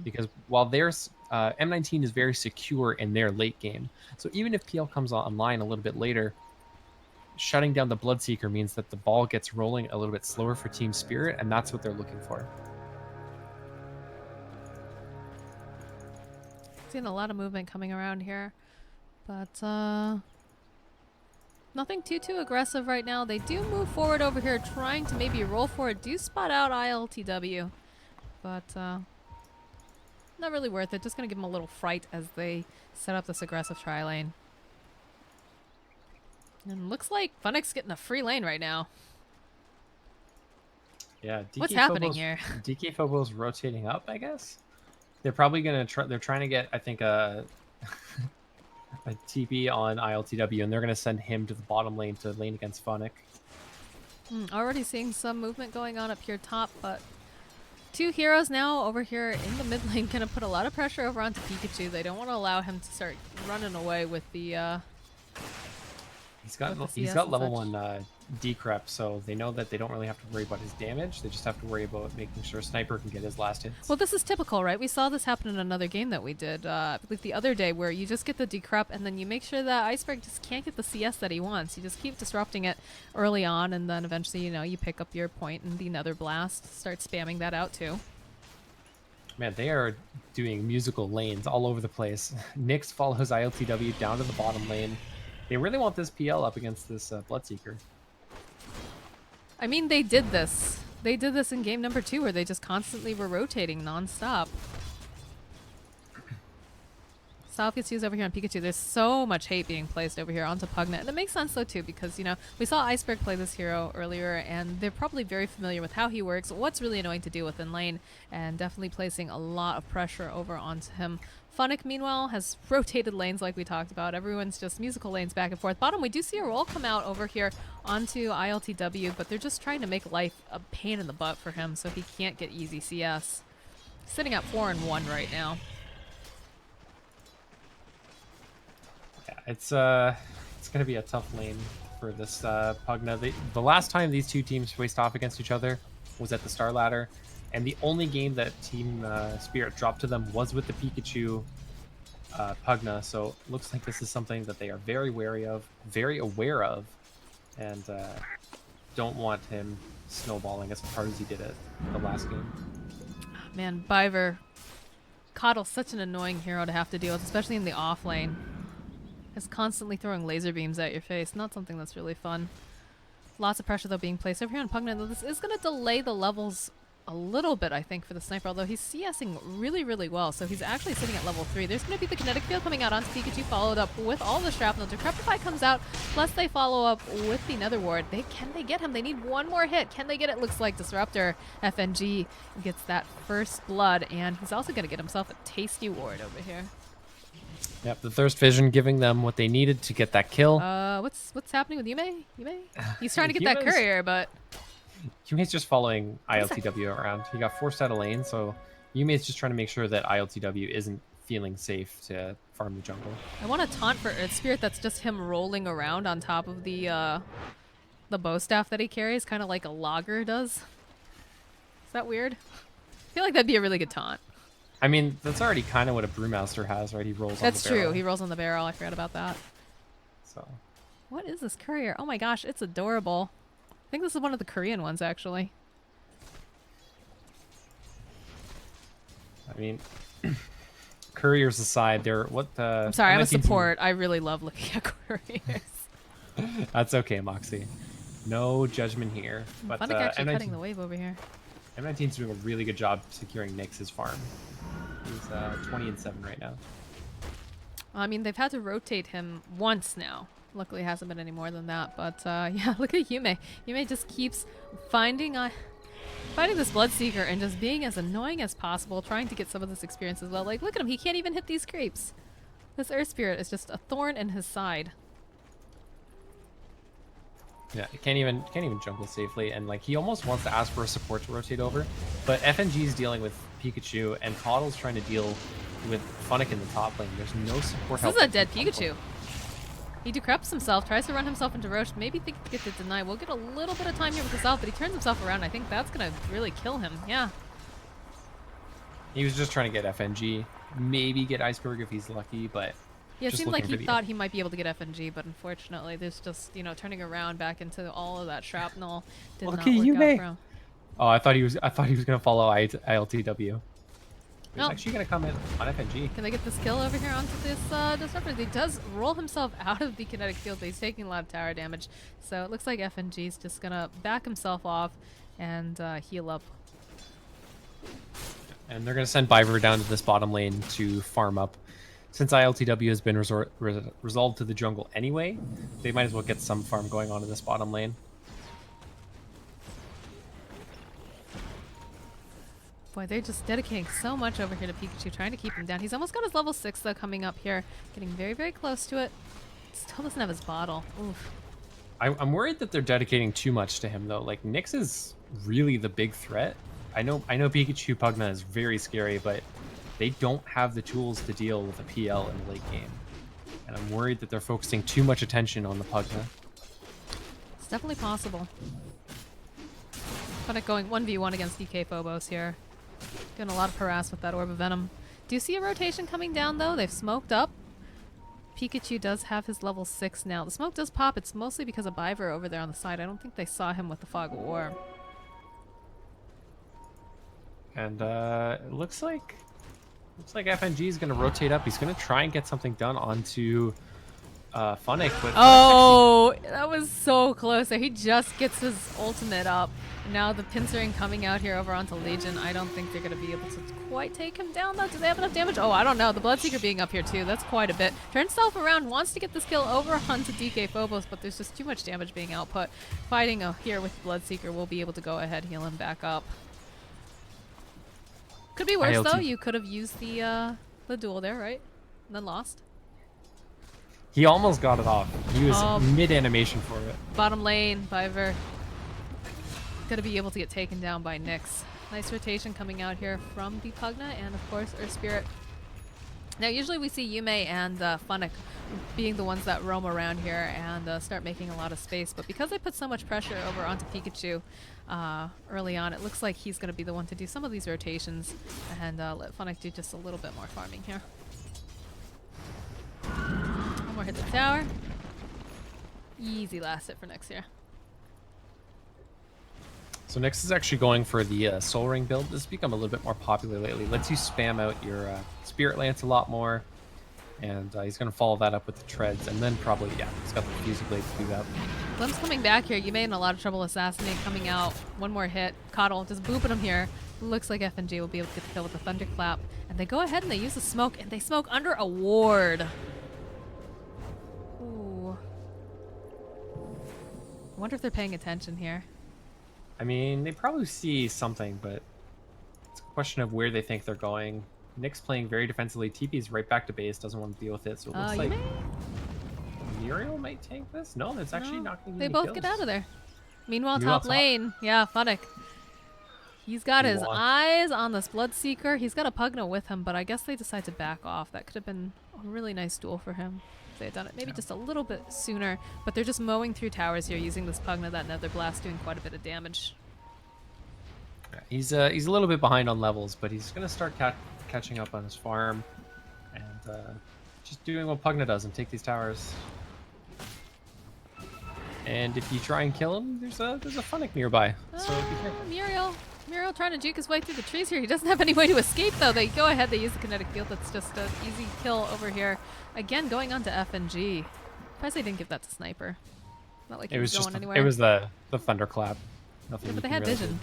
Because while there's M19 is very secure in their late game, so even if PL comes online a little bit later, shutting down the Bloodseeker means that the ball gets rolling a little bit slower for Team Spirit, and that's what they're looking for. Seeing a lot of movement coming around here, but nothing too aggressive right now. They do move forward over here, trying to maybe roll forward. Do spot out ILTW, but not really worth it. Just gonna give them a little fright as they set up this aggressive tri lane. And looks like Funnick's getting a free lane right now. Yeah, what's happening here? DK Phobos rotating up, I guess. They're probably gonna try. They're trying to get, I think, a TP on ILTW, and they're gonna send him to the bottom lane to lane against Funnick. Already seeing some movement going on up here top, but 2 heroes now over here in the mid lane gonna put a lot of pressure over onto Pikachu. They don't want to allow him to start running away with the. He's got level 1 decrep, so they know that they don't really have to worry about his damage. They just have to worry about making sure Sniper can get his last hits. Well, this is typical, right? We saw this happen in another game that we did, I believe the other day, where you just get the decrep and then you make sure that Iceberg just can't get the CS that he wants. You just keep disrupting it early on, and then eventually, you know, you pick up your point and the Nether Blast, start spamming that out too. Man, they are doing musical lanes all over the place. Nyx follows ILTW down to the bottom lane. They really want this PL up against this Bloodseeker. I mean, they did this. They did this in game number 2, where they just constantly were rotating non-stop. Style gets used over here on Pikachu. There's so much hate being placed over here onto Pugna. And it makes sense, though, too, because, you know, we saw Iceberg play this hero earlier, and they're probably very familiar with how he works, what's really annoying to deal with in lane, and definitely placing a lot of pressure over onto him. Funnick, meanwhile, has rotated lanes like we talked about. Everyone's just musical lanes back and forth. Bottom, we do see a roll come out over here onto ILTW, but they're just trying to make life a pain in the butt for him so he can't get easy CS. Sitting at 4-1 right now. Yeah, it's gonna be a tough lane for this Pugna. The last time these two teams faced off against each other was at the Star Ladder. And the only game that Team Spirit dropped to them was with the Pikachu Pugna. So it looks like this is something that they are very wary of, very aware of, and don't want him snowballing as hard as he did at the last game. Man, Biver, Coddle's such an annoying hero to have to deal with, especially in the off lane. It's constantly throwing laser beams at your face. Not something that's really fun. Lots of pressure, though, being placed over here on Pugna. This is going to delay the levels a little bit, I think, for the sniper, although he's CSing really, really well. So he's actually sitting at level 3. There's going to be the kinetic field coming out onto Pikachu, followed up with all the shrapnel. Decrepify comes out, plus they follow up with the Nether Ward. Can they get him? They need one more hit. Can they get it? Looks like Disruptor FNG gets that first blood, and he's also going to get himself a tasty ward over here. Yep, the Thirst Vision giving them what they needed to get that kill. What's happening with Yume? He's trying to get that courier, but... Yume's just following ILTW around. He got forced out of lane, so Yume's just trying to make sure that ILTW isn't feeling safe to farm the jungle. I want a taunt for Earth Spirit that's just him rolling around on top of the bow staff that he carries, kind of like a logger does. Is that weird? I feel like that'd be a really good taunt. I mean, that's already kind of what a Brewmaster has, right? He rolls on the barrel. That's true. He rolls on the barrel. I forgot about that. So. What is this courier? Oh my gosh, it's adorable. I think this is one of the Korean ones, actually. I mean, couriers aside, they're what the... I'm sorry, I'm a support. I really love looking at couriers. That's okay, Moxie. No judgment here. But Funnick actually cutting the wave over here. M19's doing a really good job securing Nyx's farm. He's 20-7 right now. I mean, they've had to rotate him once now. Luckily, it hasn't been any more than that. But yeah, look at Yume. Yume just keeps fighting this Bloodseeker and just being as annoying as possible, trying to get some of this experience as well. Like, look at him. He can't even hit these creeps. This Earth Spirit is just a thorn in his side. Yeah, can't even jungle safely, and like he almost wants to ask for a support to rotate over, but FNG's dealing with Pikachu and Coddle's trying to deal with Funnick in the top lane. There's no support help. This is a dead Pikachu. He decreps himself, tries to run himself into Roche, maybe think to get the deny. We'll get a little bit of time here with himself, but he turns himself around. I think that's gonna really kill him. Yeah. He was just trying to get FNG, maybe get Iceberg if he's lucky, but yeah, it seemed like he thought he might be able to get FNG, but unfortunately, there's just, you know, turning around back into all of that shrapnel did not work out for him. Oh, I thought he was gonna follow ILTW. He's actually gonna come in on FNG. Can they get this kill over here onto this Disruptor? He does roll himself out of the kinetic field, but he's taking a lot of tower damage. So it looks like FNG's just gonna back himself off and heal up. And they're gonna send Biver down to this bottom lane to farm up. Since ILTW has been resolved to the jungle anyway, they might as well get some farm going on in this bottom lane. Boy, they're just dedicating so much over here to Pikachu, trying to keep him down. He's almost got his level 6, though, coming up here. Getting very, very close to it. Still doesn't have his bottle. Oof. I'm worried that they're dedicating too much to him, though. Like, Nyx is really the big threat. I know Pikachu Pugna is very scary, but they don't have the tools to deal with a PL in the late game. And I'm worried that they're focusing too much attention on the Pugna. It's definitely possible. Funnick going 1v1 against DK Phobos here. Getting a lot of harass with that Orb of Venom. Do you see a rotation coming down, though? They've smoked up. Pikachu does have his level 6 now. The smoke does pop. It's mostly because of Biver over there on the side. I don't think they saw him with the Fog of War. And it looks like FNG is going to rotate up. He's going to try and get something done onto Funnick. But oh, that was so close. He just gets his ultimate up. Now the pincering coming out here over onto Legion. I don't think they're going to be able to quite take him down, though. Do they have enough damage? Oh, I don't know. The Bloodseeker being up here, too. That's quite a bit. Turns himself around, wants to get this kill over onto DK Phobos, but there's just too much damage being output. Fighting here with Bloodseeker, will be able to go ahead, heal him back up. Could be worse, though. You could have used the duel there, right? And then lost. He almost got it off. He was mid-animation for it. Bottom lane, Biver. Gonna be able to get taken down by Nyx. Nice rotation coming out here from the Pugna and, of course, Earth Spirit. Now, usually we see Yume and Funnick being the ones that roam around here and start making a lot of space. But because they put so much pressure over onto Pikachu early on, it looks like he's going to be the one to do some of these rotations and let Funnick do just a little bit more farming here. One more hit the tower. Easy last hit for Nyx here. So Nyx is actually going for the Soul Ring build. This has become a little bit more popular lately. Lets you spam out your Spirit Lance a lot more. And he's going to follow that up with the treads, and then probably, yeah, he's got the fusing blade to do that. Glimpse coming back here. You made in a lot of trouble. Assassinate coming out. One more hit. Coddle just booping him here. Looks like FNG will be able to get the kill with the Thunderclap. And they go ahead and they use the smoke, and they smoke under a ward. Ooh. I wonder if they're paying attention here. I mean, they probably see something, but it's a question of where they think they're going. Nick's playing very defensively. TP's right back to base, doesn't want to deal with it, so it looks like Muriel might tank this. No, that's actually not going to They any both kills. get out of there. Meanwhile, top lane. Yeah, Funnick. He's got his eyes on this Bloodseeker. He's got a Pugna with him, but I guess they decide to back off. That could have been a really nice duel for him. If they had done it maybe just a little bit sooner, but they're just mowing through towers here using this Pugna, that Nether Blast doing quite a bit of damage. He's a little bit behind on levels, but he's going to start catching up on his farm and just doing what Pugna does and take these towers. And if you try and kill him, there's a Funnick nearby. So be careful. Muriel trying to juke his way through the trees here. He doesn't have any way to escape though. They go ahead, they use the kinetic field. That's just an easy kill over here. Again, going on to FNG. Surprised they didn't give that to Sniper. Not like he was going anywhere. It was the Thunderclap. Nothing. Yeah, but they had vision.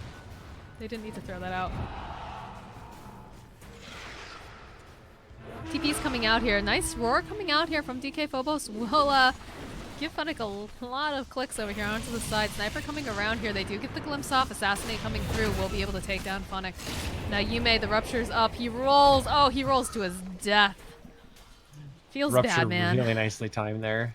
They didn't need to throw that out. TP's coming out here. Nice roar coming out here from DK Phobos. Will give Funnick a lot of clicks over here onto the side. Sniper coming around here. They do get the glimpse off. Assassinate coming through. Will be able to take down Funnick. Now Yume, the Rupture's up. He rolls. Oh, he rolls to his death. Feels bad, man. Really nicely timed there.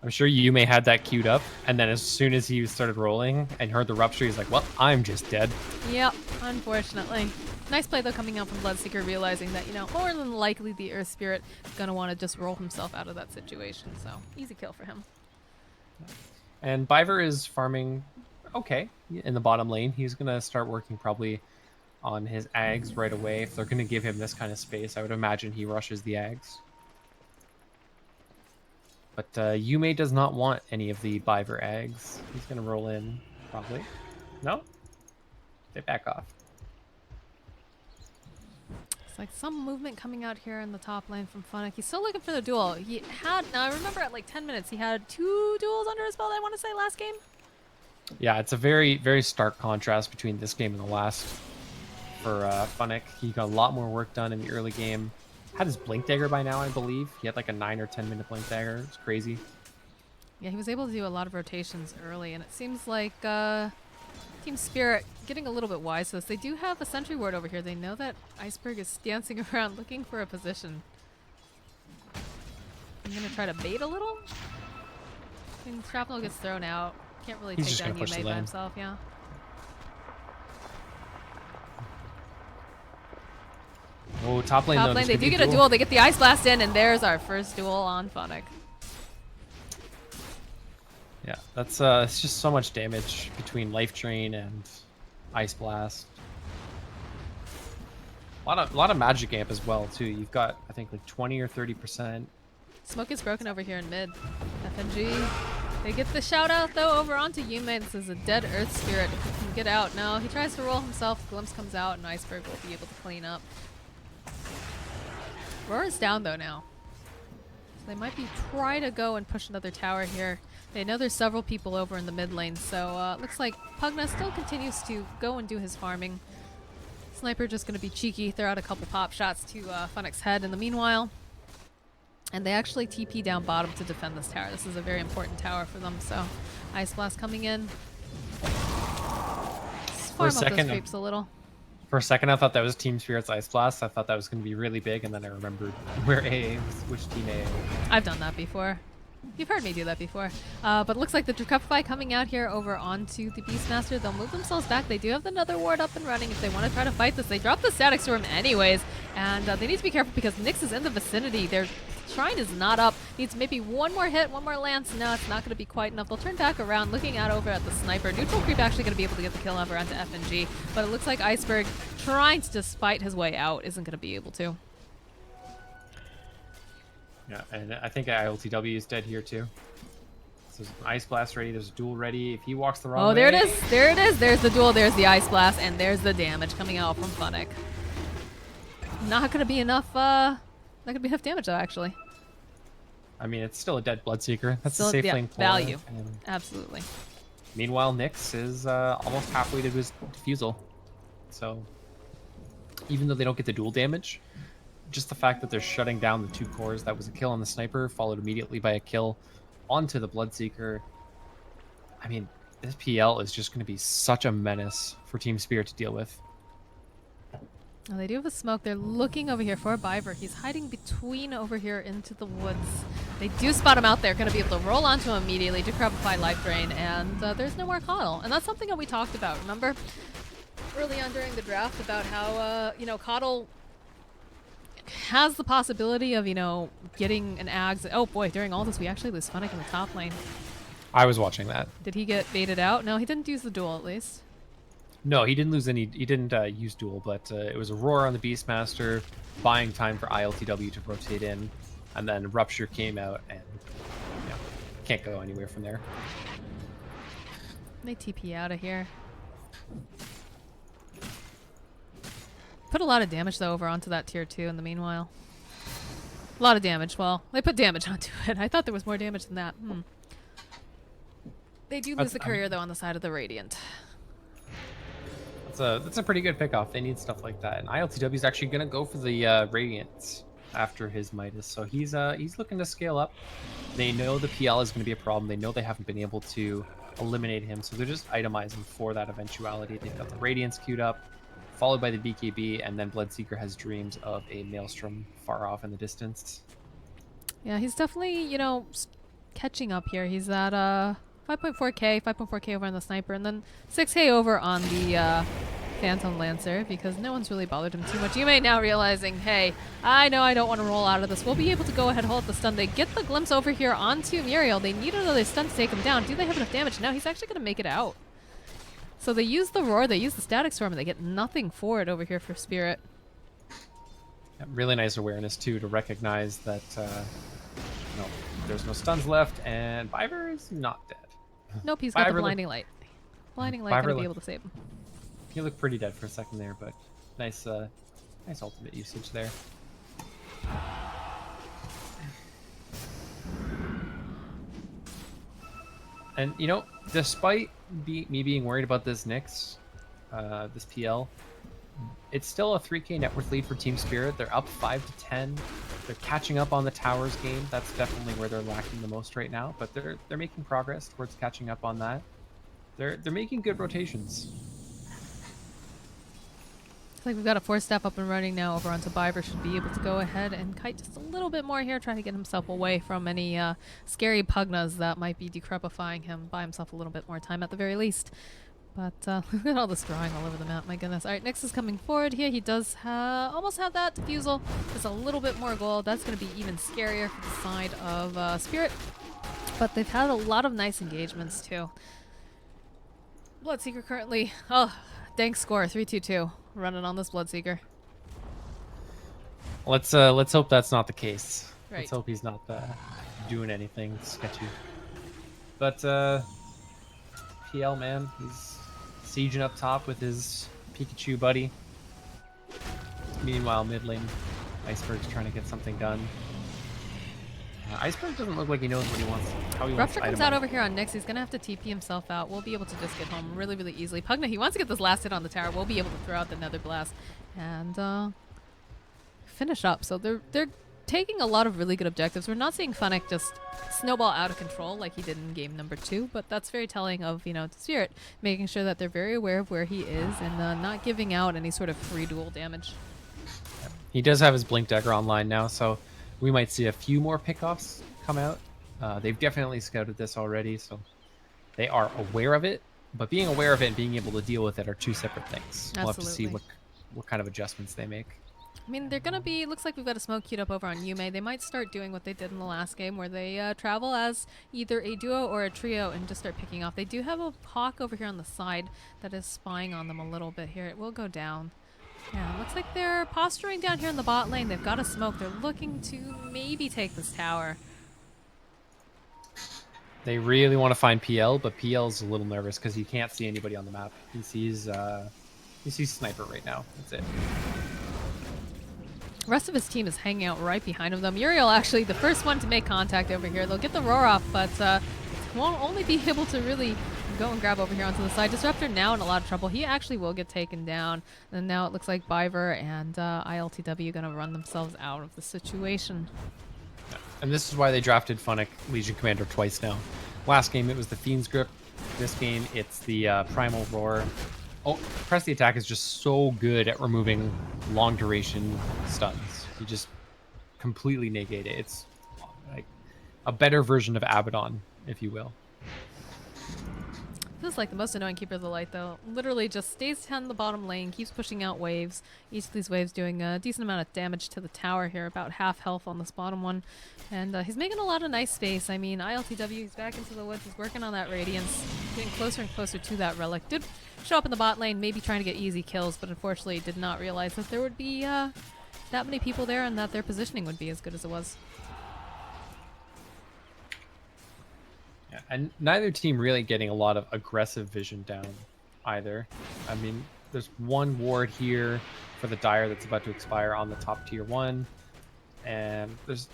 I'm sure Yume had that queued up, and then as soon as he started rolling and heard the Rupture, he's like, well, I'm just dead. Yep, unfortunately. Nice play, though, coming out from Bloodseeker, realizing that, you know, more than likely the Earth Spirit is going to want to just roll himself out of that situation. So, easy kill for him. And Biver is farming okay in the bottom lane. He's going to start working probably on his Ags right away. If they're going to give him this kind of space, I would imagine he rushes the Ags. But Yume does not want any of the Biver Ags. He's going to roll in, probably. No? They back off. It's like some movement coming out here in the top lane from Funnick. He's still looking for the duel. He had, now I remember at like 10 minutes, he had 2 duels under his belt, I want to say, last game. Yeah, it's a very, very stark contrast between this game and the last for Funnick. He got a lot more work done in the early game. Had his Blink Dagger by now, I believe. He had like a 9 or 10 minute Blink Dagger. It's crazy. Yeah, he was able to do a lot of rotations early, and it seems like Team Spirit getting a little bit wise to this. They do have a sentry ward over here. They know that Iceberg is dancing around looking for a position. I'm going to try to bait a little. I mean, Shrapnel gets thrown out. Can't really take down Yume by himself, yeah. Oh, top lane, Top lane, they do get a duel. They get the Ice Blast in, and there's our first duel on Funnick. Yeah, that's it's just so much damage between Life Drain and Ice Blast. A lot of Magic Amp as well too. You've got I think like 20 or 30%. Smoke is broken over here in mid. FNG. They get the shout out though over onto Yume. This is a dead Earth Spirit. If he can get out. No, he tries to roll himself. Glimpse comes out, and Iceberg will be able to clean up. Roar is down though now. So they might be try to go and push another tower here. They know there's several people over in the mid lane, so looks like Pugna still continues to go and do his farming. Sniper just going to be cheeky, throw out a couple pop shots to Funnick's head in the meanwhile. And they actually TP down bottom to defend this tower. This is a very important tower for them, so Ice Blast coming in. Just farm up those creeps a little. For a second, I thought that was Team Spirit's Ice Blast. I thought that was going to be really big, and then I remembered where AA was, which team AA was. I've done that before. You've heard me do that before. But it looks like the Dracufify coming out here over onto the Beastmaster. They'll move themselves back. They do have the Nether Ward up and running if they want to try to fight this. They drop the Static Storm anyways, and they need to be careful because Nyx is in the vicinity. Their Shrine is not up. Needs maybe one more hit, one more lance. No, it's not going to be quite enough. They'll turn back around, looking out over at the Sniper. Neutral Creep actually going to be able to get the kill over onto FNG, but it looks like Iceberg trying to just fight his way out isn't going to be able to. Yeah, and I think ILTW is dead here too. So there's an Ice Blast ready, there's a duel ready. If he walks the wrong way... Oh, there it is! There it is! There's the duel, there's the Ice Blast, and there's the damage coming out from Funnick. Not gonna be enough. Not gonna be enough damage though, actually. I mean, it's still a dead Bloodseeker. That's Still, a safe yeah, lane for value. and Absolutely. meanwhile, Nyx is almost halfway to his defusal. So even though they don't get the dual damage, just the fact that they're shutting down the 2 cores, that was a kill on the sniper, followed immediately by a kill onto the Bloodseeker. I mean, this PL is just going to be such a menace for Team Spirit to deal with. Oh, they do have a smoke. They're looking over here for Biver. He's hiding between over here into the woods. They do spot him out there. Going to be able to roll onto him immediately, decrepify life drain, and there's no more Coddle. And that's something that we talked about. Remember early on during the draft about how you know, Coddle has the possibility of, you know, getting an Ags. Oh boy, during all this we actually lose Funnick in the top lane. I was watching that. Did he get baited out? No, he didn't use the duel at least. No, he didn't lose any. He didn't use duel, but it was a roar on the Beastmaster, buying time for ILTW to rotate in, and then Rupture came out and can't go anywhere from there. They TP out of here. Put a lot of damage though over onto that tier 2 in the meanwhile. A lot of damage. Well, they put damage onto it. I thought there was more damage than that. They do lose the courier though on the side of the Radiant. That's a pretty good pickoff. They need stuff like that. And ILTW is actually going to go for the Radiant after his Midas. So he's looking to scale up. They know the PL is going to be a problem. They know they haven't been able to eliminate him. So they're just itemizing for that eventuality. They've got the Radiance queued up, followed by the BKB, and then Bloodseeker has dreams of a Maelstrom far off in the distance. Yeah, he's definitely, you know, catching up here. He's at 5.4k over on the Sniper, and then 6k over on the Phantom Lancer, because no one's really bothered him too much. You may now realizing, hey, I know I don't want to roll out of this. We'll be able to go ahead, hold the stun. They get the glimpse over here onto Muriel. They need another stun to take him down. Do they have enough damage? No, he's actually going to make it out. So they use the Roar, they use the Static Storm, and they get nothing for it over here for Spirit. Yeah, really nice awareness, too, to recognize that no, there's no stuns left, and Biver is not dead. Nope, he's got the Blinding Light. Blinding Light going to be able to save him. He looked pretty dead for a second there, but nice nice ultimate usage there. And, you know, despite me being worried about this Nyx, this PL, it's still a 3k net worth lead for Team Spirit. They're up 5-10. They're catching up on the towers game. That's definitely where they're lacking the most right now, but they're making progress towards catching up on that. They're making good rotations. Looks like we've got a 4-step up and running now over onto Biver. Should be able to go ahead and kite just a little bit more here, trying to get himself away from any scary Pugnas that might be decrepifying him. Buy himself a little bit more time at the very least. But look at all this drawing all over the map, my goodness. Alright, Nyx is coming forward here. He does almost have that defusal. Just a little bit more gold. That's going to be even scarier for the side of Spirit. But they've had a lot of nice engagements too. Bloodseeker currently, dank score, 3-2-2. Running on this Bloodseeker. Let's hope that's not the case. Right. Let's hope he's not doing anything sketchy. But PL, man, he's sieging up top with his Pikachu buddy. Meanwhile, mid lane, Iceberg's trying to get something done. Iceberg doesn't look like he knows what he wants. How he wants Rupture comes out over here on Nyx. He's going to have to TP himself out. We'll be able to just get home really, really easily. Pugna, he wants to get this last hit on the tower. We'll be able to throw out the Nether Blast and finish up. So they're taking a lot of really good objectives. We're not seeing Funnick just snowball out of control like he did in game number 2, but that's very telling of, you know, Spirit, making sure that they're very aware of where he is and not giving out any sort of free duel damage. He does have his Blink Dagger online now, so we might see a few more pickoffs come out. They've definitely scouted this already, so they are aware of it. But being aware of it and being able to deal with it are two separate things. Absolutely. We'll have to see what kind of adjustments they make. I mean, they're going to be... Looks like we've got a smoke queued up over on Yume. They might start doing what they did in the last game, where they travel as either a duo or a trio and just start picking off. They do have a Hawk over here on the side that is spying on them a little bit here. It will go down. Yeah, looks like they're posturing down here in the bot lane. They've got a smoke. They're looking to maybe take this tower. They really want to find PL, but PL's a little nervous because he can't see anybody on the map. He sees Sniper right now. That's it. Rest of his team is hanging out right behind him, though. Muriel actually the first one to make contact over here. They'll get the roar off, but won't only be able to really go and grab over here onto the side. Disruptor now in a lot of trouble. He actually will get taken down. And now it looks like Biver and ILTW going to run themselves out of the situation. And this is why they drafted Funnick Legion Commander twice now. Last game it was the Fiend's Grip. This game it's the Primal Roar. Oh, Press the Attack is just so good at removing long duration stuns. You just completely negate it. It's like a better version of Abaddon, if you will. This is like the most annoying Keeper of the Light, though. Literally just stays in the bottom lane, keeps pushing out waves. Each of these waves doing a decent amount of damage to the tower here, about half health on this bottom one. And he's making a lot of nice space. I mean, ILTW, he's back into the woods, he's working on that Radiance, getting closer and closer to that Relic. Did show up in the bot lane, maybe trying to get easy kills, but unfortunately did not realize that there would be that many people there and that their positioning would be as good as it was. Yeah, and neither team really getting a lot of aggressive vision down either. I mean, there's one ward here for the Dire that's about to expire on the top tier 1, and there's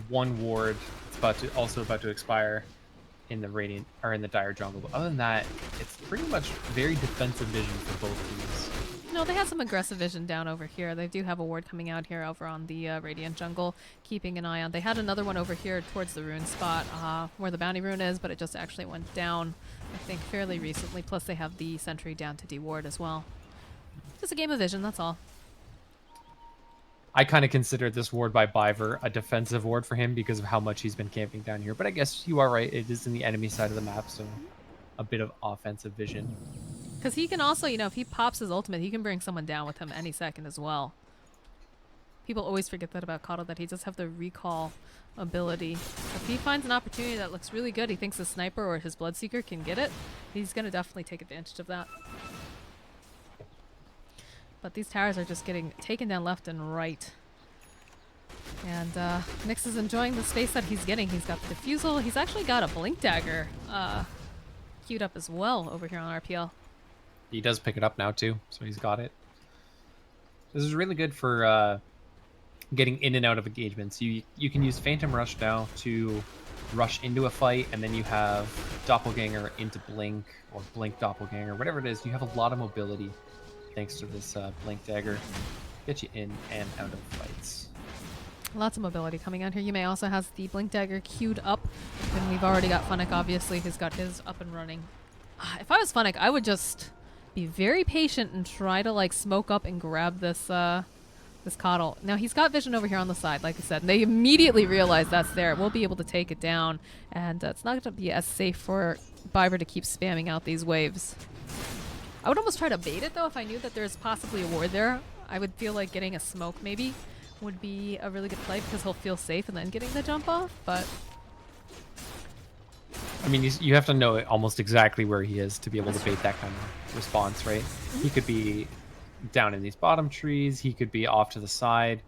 one ward that's also about to expire in the Radiant or in the Dire jungle. But other than that, it's pretty much very defensive vision for both teams. No, they have some aggressive vision down over here. They do have a ward coming out here over on the Radiant jungle, keeping an eye on. They had another one over here towards the rune spot where the bounty rune is, but it just actually went down, I think, fairly recently. Plus, they have the sentry down to deward as well. Just a game of vision, that's all. I kind of consider this ward by Biver a defensive ward for him because of how much he's been camping down here. But I guess you are right. It is in the enemy side of the map, so a bit of offensive vision. Because he can also, you know, if he pops his ultimate, he can bring someone down with him any second as well. People always forget that about Kato, that he does have the recall ability. If he finds an opportunity that looks really good, he thinks his sniper or his Bloodseeker can get it, he's going to definitely take advantage of that. But these towers are just getting taken down left and right. And Nyx is enjoying the space that he's getting. He's got the Diffusal. He's actually got a Blink Dagger queued up as well over here on RPL. He does pick it up now too, so he's got it. This is really good for getting in and out of engagements. You can use Phantom Rush now to rush into a fight, and then you have Doppelganger into Blink, or Blink Doppelganger, whatever it is. You have a lot of mobility thanks to this Blink Dagger. Get you in and out of fights. Lots of mobility coming out here. Yume also has the Blink Dagger queued up, and we've already got Funnick, obviously, who's got his up and running. If I was Funnick, I would just be very patient and try to like smoke up and grab this this Coddle. Now he's got vision over here on the side, like I said, and they immediately realize that's there. We'll be able to take it down, and it's not going to be as safe for Biver to keep spamming out these waves. I would almost try to bait it though if I knew that there's possibly a ward there. I would feel like getting a smoke maybe would be a really good play because he'll feel safe and then getting the jump off, but I mean, you have to know almost exactly where he is to be able to bait that kind of response, right? He could be down in these bottom trees. He could be off to the side.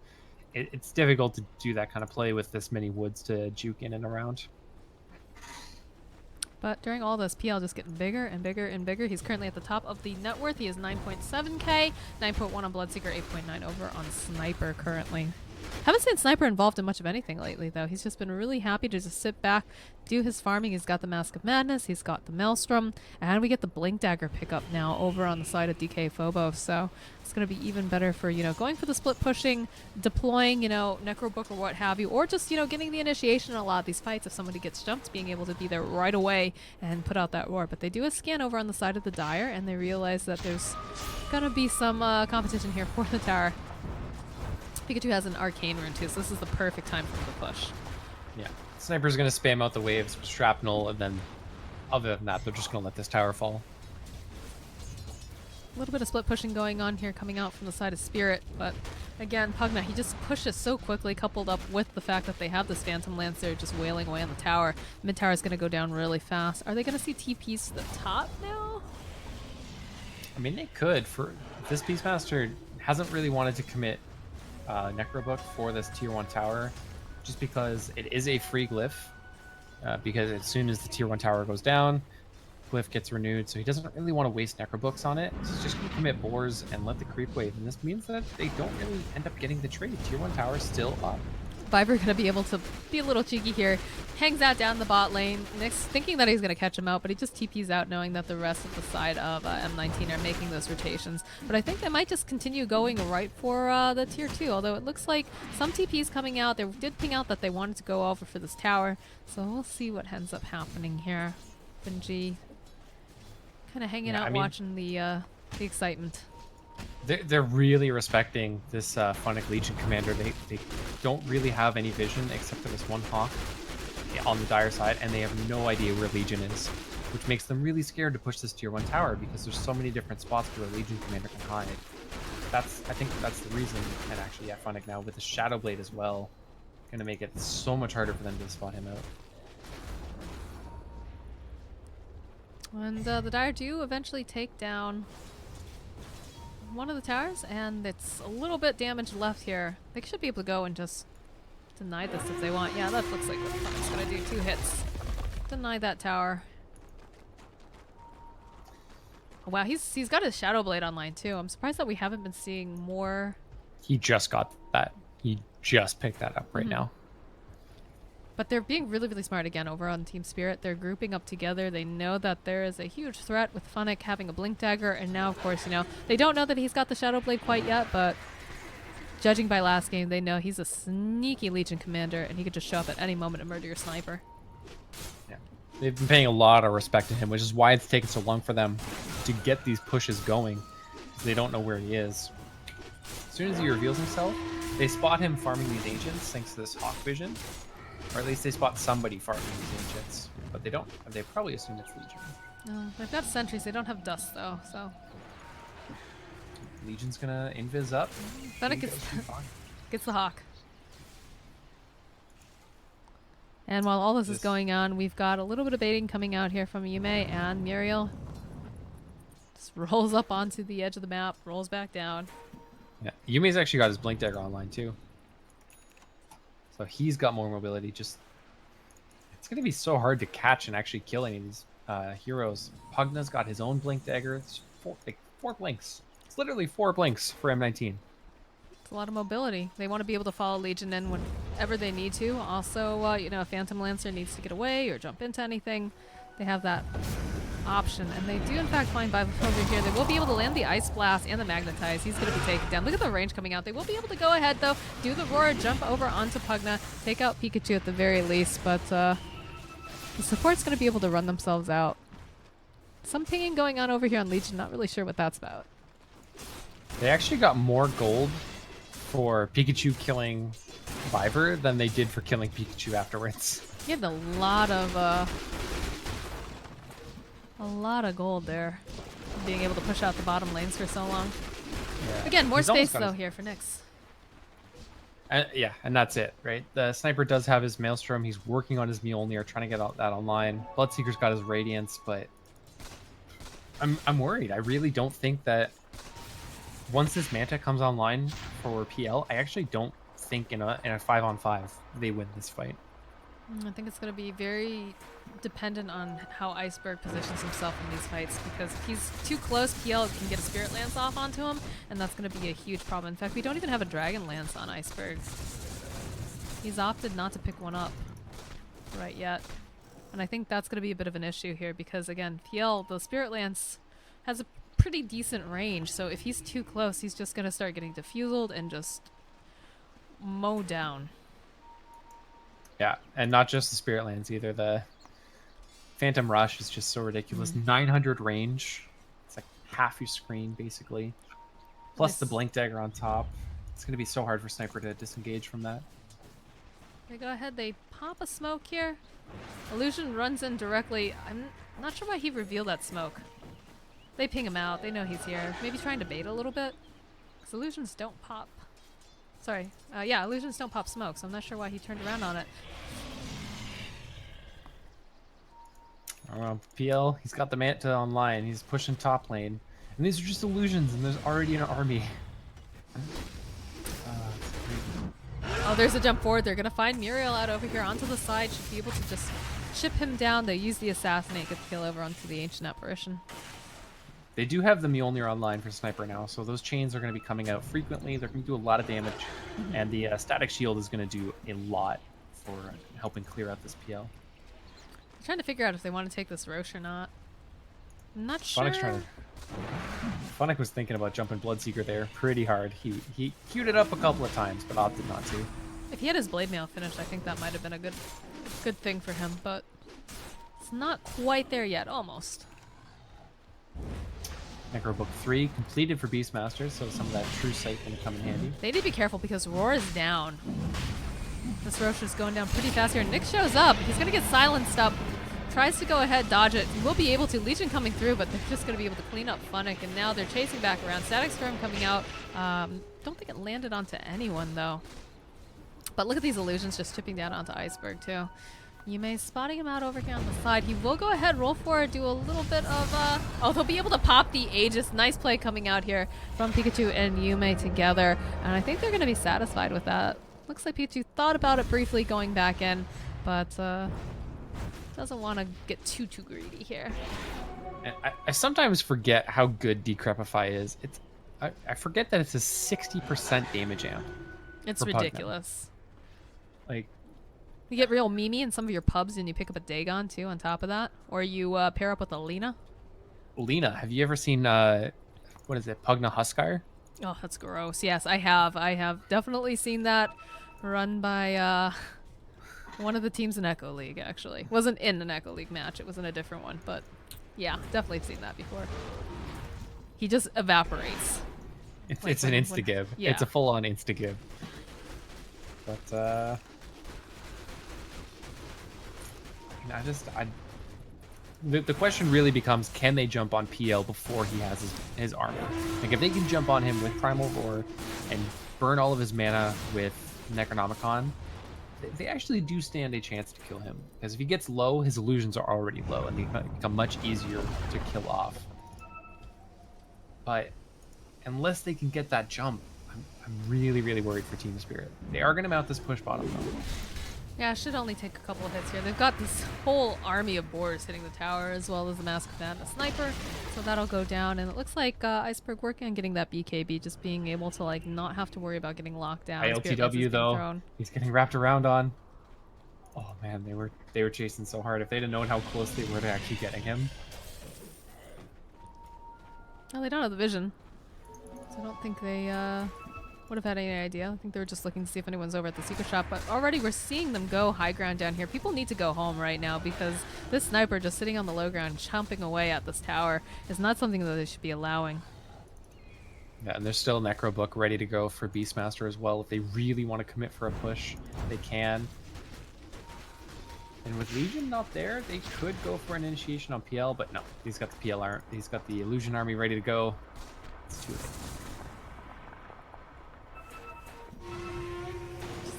It's difficult to do that kind of play with this many woods to juke in and around. But during all this, PL just getting bigger and bigger and bigger. He's currently at the top of the net worth. He is 9.7k, 9.1 on Bloodseeker, 8.9 over on Sniper currently. Haven't seen Sniper involved in much of anything lately, though. He's just been really happy to just sit back, do his farming. He's got the Mask of Madness, he's got the Maelstrom, and we get the Blink Dagger pickup now over on the side of DK Phobos. So it's going to be even better for, you know, going for the split pushing, deploying, you know, Necrobook or what have you, or just, you know, getting the initiation in a lot of these fights. If somebody gets jumped, being able to be there right away and put out that roar. But they do a scan over on the side of the Dire, and they realize that there's going to be some competition here for the tower. Pikachu has an arcane rune too, so this is the perfect time for him to push. Yeah, Sniper's going to spam out the waves with shrapnel, and then other than that, they're just going to let this tower fall. A little bit of split pushing going on here coming out from the side of Spirit, but again, Pugna, he just pushes so quickly, coupled up with the fact that they have this Phantom Lancer just wailing away on the tower. Mid tower is going to go down really fast. Are they going to see TPs to the top now? I mean, they could. For this Beastmaster hasn't really wanted to commit Necrobook for this tier 1 tower, just because it is a free glyph, because as soon as the tier 1 tower goes down, glyph gets renewed, so he doesn't really want to waste necrobooks on it. So he's just going to commit boars and let the creep wave, and this means that they don't really end up getting the trade. Tier 1 tower is still up. Viper gonna be able to be a little cheeky here. Hangs out down the bot lane. Nyx thinking that he's gonna catch him out, but he just TPs out knowing that the rest of the side of M19 are making those rotations. But I think they might just continue going right for the tier 2, although it looks like some TPs coming out. They did ping out that they wanted to go over for this tower, so we'll see what ends up happening here. Benji kind of hanging out, watching the excitement. They're really respecting this Funnic Legion commander. They don't really have any vision except for this one hawk on the dire side, and they have no idea where Legion is, which makes them really scared to push this tier 1 tower because there's so many different spots where a Legion commander can hide. I think that's the reason. And actually, yeah, Funnic now with the Shadow Blade as well, gonna make it so much harder for them to spot him out. And the Dire do eventually take down one of the towers, and it's a little bit damage left here. They should be able to go and just deny this if they want. Yeah, that looks like what Funnic's gonna do. 2 hits. Deny that tower. Oh, wow, he's got his Shadow Blade online too. I'm surprised that we haven't been seeing more. He just got that. He just picked that up right now. But they're being really, really smart again over on Team Spirit. They're grouping up together. They know that there is a huge threat with Funnic having a Blink Dagger. And now, of course, you know, they don't know that he's got the Shadow Blade quite yet, but judging by last game, they know he's a sneaky Legion commander and he could just show up at any moment and murder your sniper. Yeah. They've been paying a lot of respect to him, which is why it's taken so long for them to get these pushes going. They don't know where he is. As soon as he reveals himself, they spot him farming these agents thanks to this hawk vision. Or at least they spot somebody farming these ancients. But they don't. They probably assume it's Legion. No, they've got sentries. They don't have dust, though, so. Legion's gonna invis up. Funnic gets the hawk. And while all this is going on, we've got a little bit of baiting coming out here from Yume, and Muriel just rolls up onto the edge of the map, rolls back down. Yeah, Yume's actually got his Blink Dagger online, too. So he's got more mobility. Just it's gonna be so hard to catch and actually kill any of these heroes. Pugna's got his own Blink Dagger. It's 4 blinks. It's literally 4 blinks for M19. It's a lot of mobility. They want to be able to follow Legion in whenever they need to. Also, you know, if Phantom Lancer needs to get away or jump into anything, they have that option. And they do, in fact, find Vibe over here. They will be able to land the Ice Blast and the Magnetize. He's going to be taken down. Look at the range coming out. They will be able to go ahead, though, do the Roar, jump over onto Pugna, take out Pikachu at the very least. But the support's going to be able to run themselves out. Some pinging going on over here on Legion. Not really sure what that's about. They actually got more gold for Pikachu killing Viper than they did for killing Pikachu afterwards. He had a lot of gold there, being able to push out the bottom lanes for so long. Yeah. Again, more space though here for Nyx. Yeah, and that's it, right? The sniper does have his Maelstrom. He's working on his Mjolnir, trying to get that online. Bloodseeker's got his Radiance, but I'm worried. I really don't think that once this Manta comes online for PL, I actually don't think in a 5-on-5 they win this fight. I think it's going to be very dependent on how Iceberg positions himself in these fights, because if he's too close, PL can get a Spirit Lance off onto him, and that's going to be a huge problem. In fact, we don't even have a Dragon Lance on Iceberg. He's opted not to pick one up right yet. And I think that's going to be a bit of an issue here, because again, PL, the Spirit Lance has a pretty decent range, so if he's too close, he's just going to start getting diffused and just mow down. Yeah, and not just the Spirit Lands either. The Phantom Rush is just so ridiculous. 900 range. It's like half your screen, basically. Plus the Blink Dagger on top. It's going to be so hard for Sniper to disengage from that. They go ahead, they pop a smoke here. Illusion runs in directly. I'm not sure why he revealed that smoke. They ping him out. They know he's here. Maybe trying to bait a little bit. Because illusions don't pop. Sorry. Yeah, illusions don't pop smoke, so I'm not sure why he turned around on it. PL, he's got the Manta online. He's pushing top lane. And these are just illusions, and there's already an army. Oh, there's a jump forward. They're going to find Muriel out over here onto the side. Should be able to just chip him down. They use the assassinate, get the kill over onto the ancient apparition. They do have the Mjolnir online for Sniper now, so those chains are going to be coming out frequently. They're going to do a lot of damage, and the static shield is going to do a lot for helping clear out this PL. I'm trying to figure out if they want to take this Roche or not. I'm not Funnick's sure. Funnick was thinking about jumping Bloodseeker there pretty hard. He queued it up a couple of times, but opted not to. If he had his blade mail finished, I think that might have been a good thing for him, but it's not quite there yet. Almost. Necrobook 3 completed for Beastmaster, so some of that true sight going to come in handy. They need to be careful because Roar is down. This Roche is going down pretty fast here. Nick shows up. He's going to get silenced up. Tries to go ahead, dodge it. He will be able to. Legion coming through, but they're just going to be able to clean up Funnick, and now they're chasing back around. Static Storm coming out. Don't think it landed onto anyone, though. But look at these illusions just chipping down onto Iceberg, too. Yume spotting him out over here on the side. He will go ahead, roll forward, do a little bit of, oh, they'll be able to pop the Aegis. Nice play coming out here from Pikachu and Yume together. And I think they're going to be satisfied with that. Looks like Pikachu thought about it briefly going back in, but doesn't want to get too greedy here. And I sometimes forget how good Decrepify is. I forget that it's a 60% damage amp. It's for Pugna. ridiculous. Like, you get real Mimi in some of your pubs and you pick up a Dagon too on top of that. Or you pair up with a Lena. Lena, have you ever seen, what is it, Pugna Huskar? Oh, that's gross. Yes, I have. I have definitely seen that run by one of the teams in Echo League, actually. Wasn't in an Echo League match. It was in a different one. But yeah, definitely seen that before. He just evaporates. It's an insta-give. Yeah. It's a full-on insta-give. But, the question really becomes, can they jump on PL before he has his armor? Like, if they can jump on him with Primal Roar and burn all of his mana with Necronomicon, they actually do stand a chance to kill him. Because if he gets low, his illusions are already low, and they become much easier to kill off. But unless they can get that jump, I'm really, really worried for Team Spirit. They are going to mount this push bottom, though. Yeah, it should only take a couple of hits here. They've got this whole army of boars hitting the tower, as well as the Mask of Madness sniper. So that'll go down, and it looks like Iceberg working on getting that BKB, just being able to like not have to worry about getting locked down. ILTW though, he's getting wrapped around on. Oh man, they were chasing so hard. If they'd have known how close they were to actually getting him. Oh, they don't have the vision, so I don't think they would have had any idea. I think they were just looking to see if anyone's over at the secret shop, but already we're seeing them go high ground down here. People need to go home right now because this sniper just sitting on the low ground chomping away at this tower is not something that they should be allowing. Yeah, and there's still Necrobook ready to go for Beastmaster as well. If they really want to commit for a push, they can. And with Legion not there, they could go for an initiation on PL, but no, he's got the PL he's got the Illusion Army ready to go. It's too late.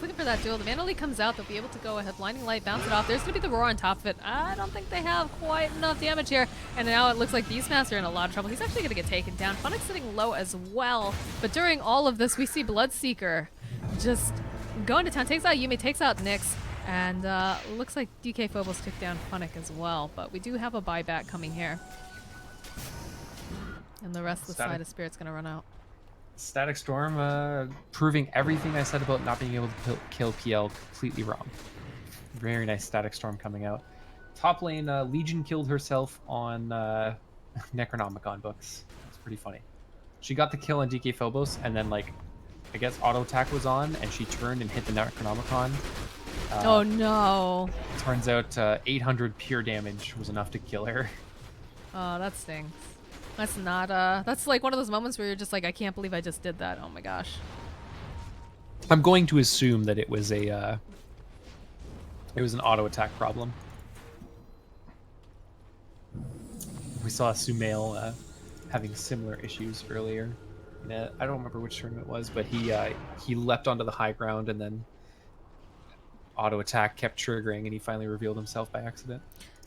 Looking for that duel. The Vandal League comes out. They'll be able to go ahead. Blinding Light, bounce it off. There's going to be the Roar on top of it. I don't think they have quite enough damage here. And now it looks like Beastmaster in a lot of trouble. He's actually going to get taken down. Funnick's sitting low as well. But during all of this, we see Bloodseeker just going to town. Takes out Yume, takes out Nyx. And looks like DK Phobos took down Funnick as well. But we do have a buyback coming here. And the rest of the side of Spirit's going to run out. Static Storm proving everything I said about not being able to kill PL completely wrong. Very nice Static Storm coming out. Top lane, Legion killed herself on Necronomicon books. It's pretty funny. She got the kill on DK Phobos, and then, like, I guess auto attack was on, and she turned and hit the Necronomicon. Oh no. Turns out 800 pure damage was enough to kill her. Oh, that stings. That's not, that's like one of those moments where you're just like, I can't believe I just did that. Oh my gosh. I'm going to assume that it was an auto attack problem. We saw Sumail having similar issues earlier. I don't remember which tournament it was, but he leapt onto the high ground and then auto attack kept triggering, and he finally revealed himself by accident.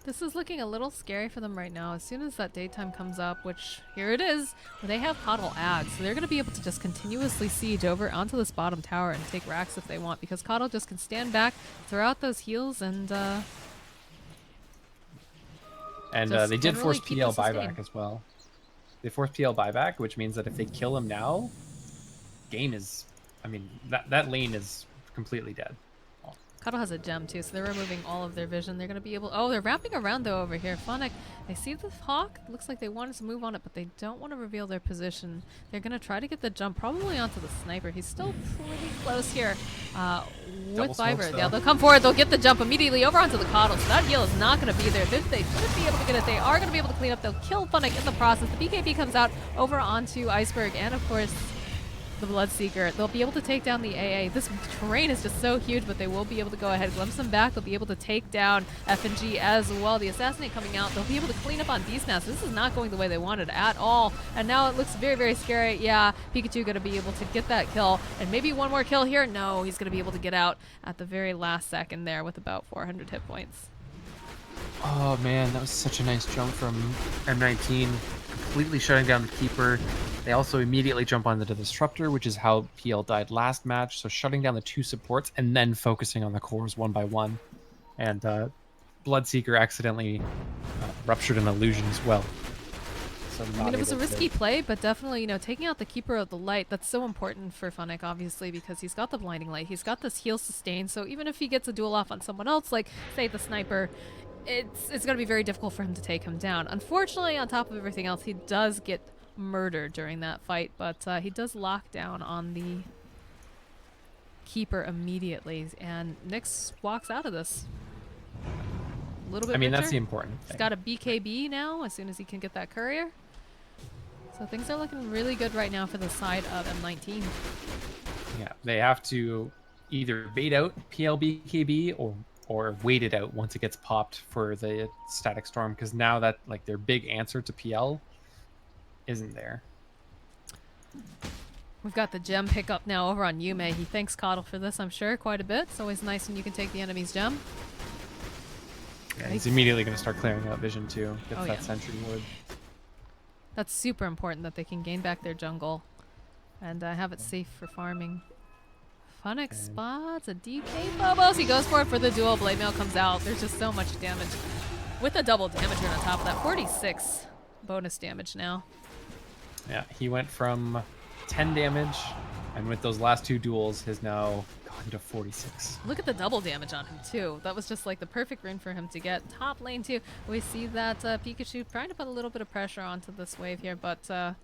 This is looking a little scary for them right now. As soon as that daytime comes up, which here it is, they have Coddle Ag, so they're going to be able to just continuously siege over onto this bottom tower and take racks if they want, because Coddle just can stand back, throw out those heals, and And Just they did generally force keep PL the sustain. buyback as well. They forced PL buyback, which means that if they kill him now, game is, I mean, that lane is completely dead. Cuddle has a gem too, so they're removing all of their vision. They're going to be able... Oh, they're wrapping around though over here. Phonic, they see the hawk. Looks like they wanted to move on it, but they don't want to reveal their position. They're going to try to get the jump probably onto the sniper. He's still pretty close here with Viper. Yeah, they'll come forward. They'll get the jump immediately over onto the Coddle. So that heal is not going to be there. They should be able to get it. They are going to be able to clean up. They'll kill Phonic in the process. The BKB comes out over onto Iceberg and, of course, the Bloodseeker. They'll be able to take down the AA. This terrain is just so huge, but they will be able to go ahead, glimpse them back. They'll be able to take down FNG as well. The Assassinate coming out. They'll be able to clean up on Beastmaster. This is not going the way they wanted at all. And now it looks very, very scary. Yeah, Pikachu going to be able to get that kill. And maybe one more kill here. No, he's going to be able to get out at the very last second there with about 400 hit points. Oh man, that was such a nice jump from M19. Completely shutting down the Keeper. They also immediately jump onto the Disruptor, which is how PL died last match. So shutting down the two supports and then focusing on the cores one by one. And Bloodseeker accidentally ruptured an illusion as well. So I mean, it was a risky play, but definitely, you know, taking out the Keeper of the Light, that's so important for Phonic, obviously, because he's got the Blinding Light. He's got this heal sustain, so even if he gets a duel off on someone else, like, say, the Sniper, it's going to be very difficult for him to take him down. Unfortunately, on top of everything else, he does get murdered during that fight, but he does lock down on the Keeper immediately, and Nyx walks out of this a little bit richer. That's the important thing. He's got a BKB now as soon as he can get that courier. So things are looking really good right now for the side of M19. Yeah, they have to either bait out PL BKB or wait it out once it gets popped for the Static Storm, because now that, like, their big answer to PL isn't there. We've got the gem pickup now over on Yume. He thanks Coddle for this, I'm sure, quite a bit. It's always nice when you can take the enemy's gem. Yeah, he's immediately going to start clearing out vision too. Gets that yeah. Sentry Wood. That's super important that they can gain back their jungle and have it safe for farming. Phonic spots a DK Phobos. He goes for it for the duel. Blade Mail comes out. There's just so much damage. With a double damager on top of that. 46 bonus damage now. Yeah, he went from 10 damage, and with those last two duels, has now gone to 46. Look at the double damage on him, too. That was just like the perfect rune for him to get. Top lane, too. We see that Pikachu trying to put a little bit of pressure onto this wave here, but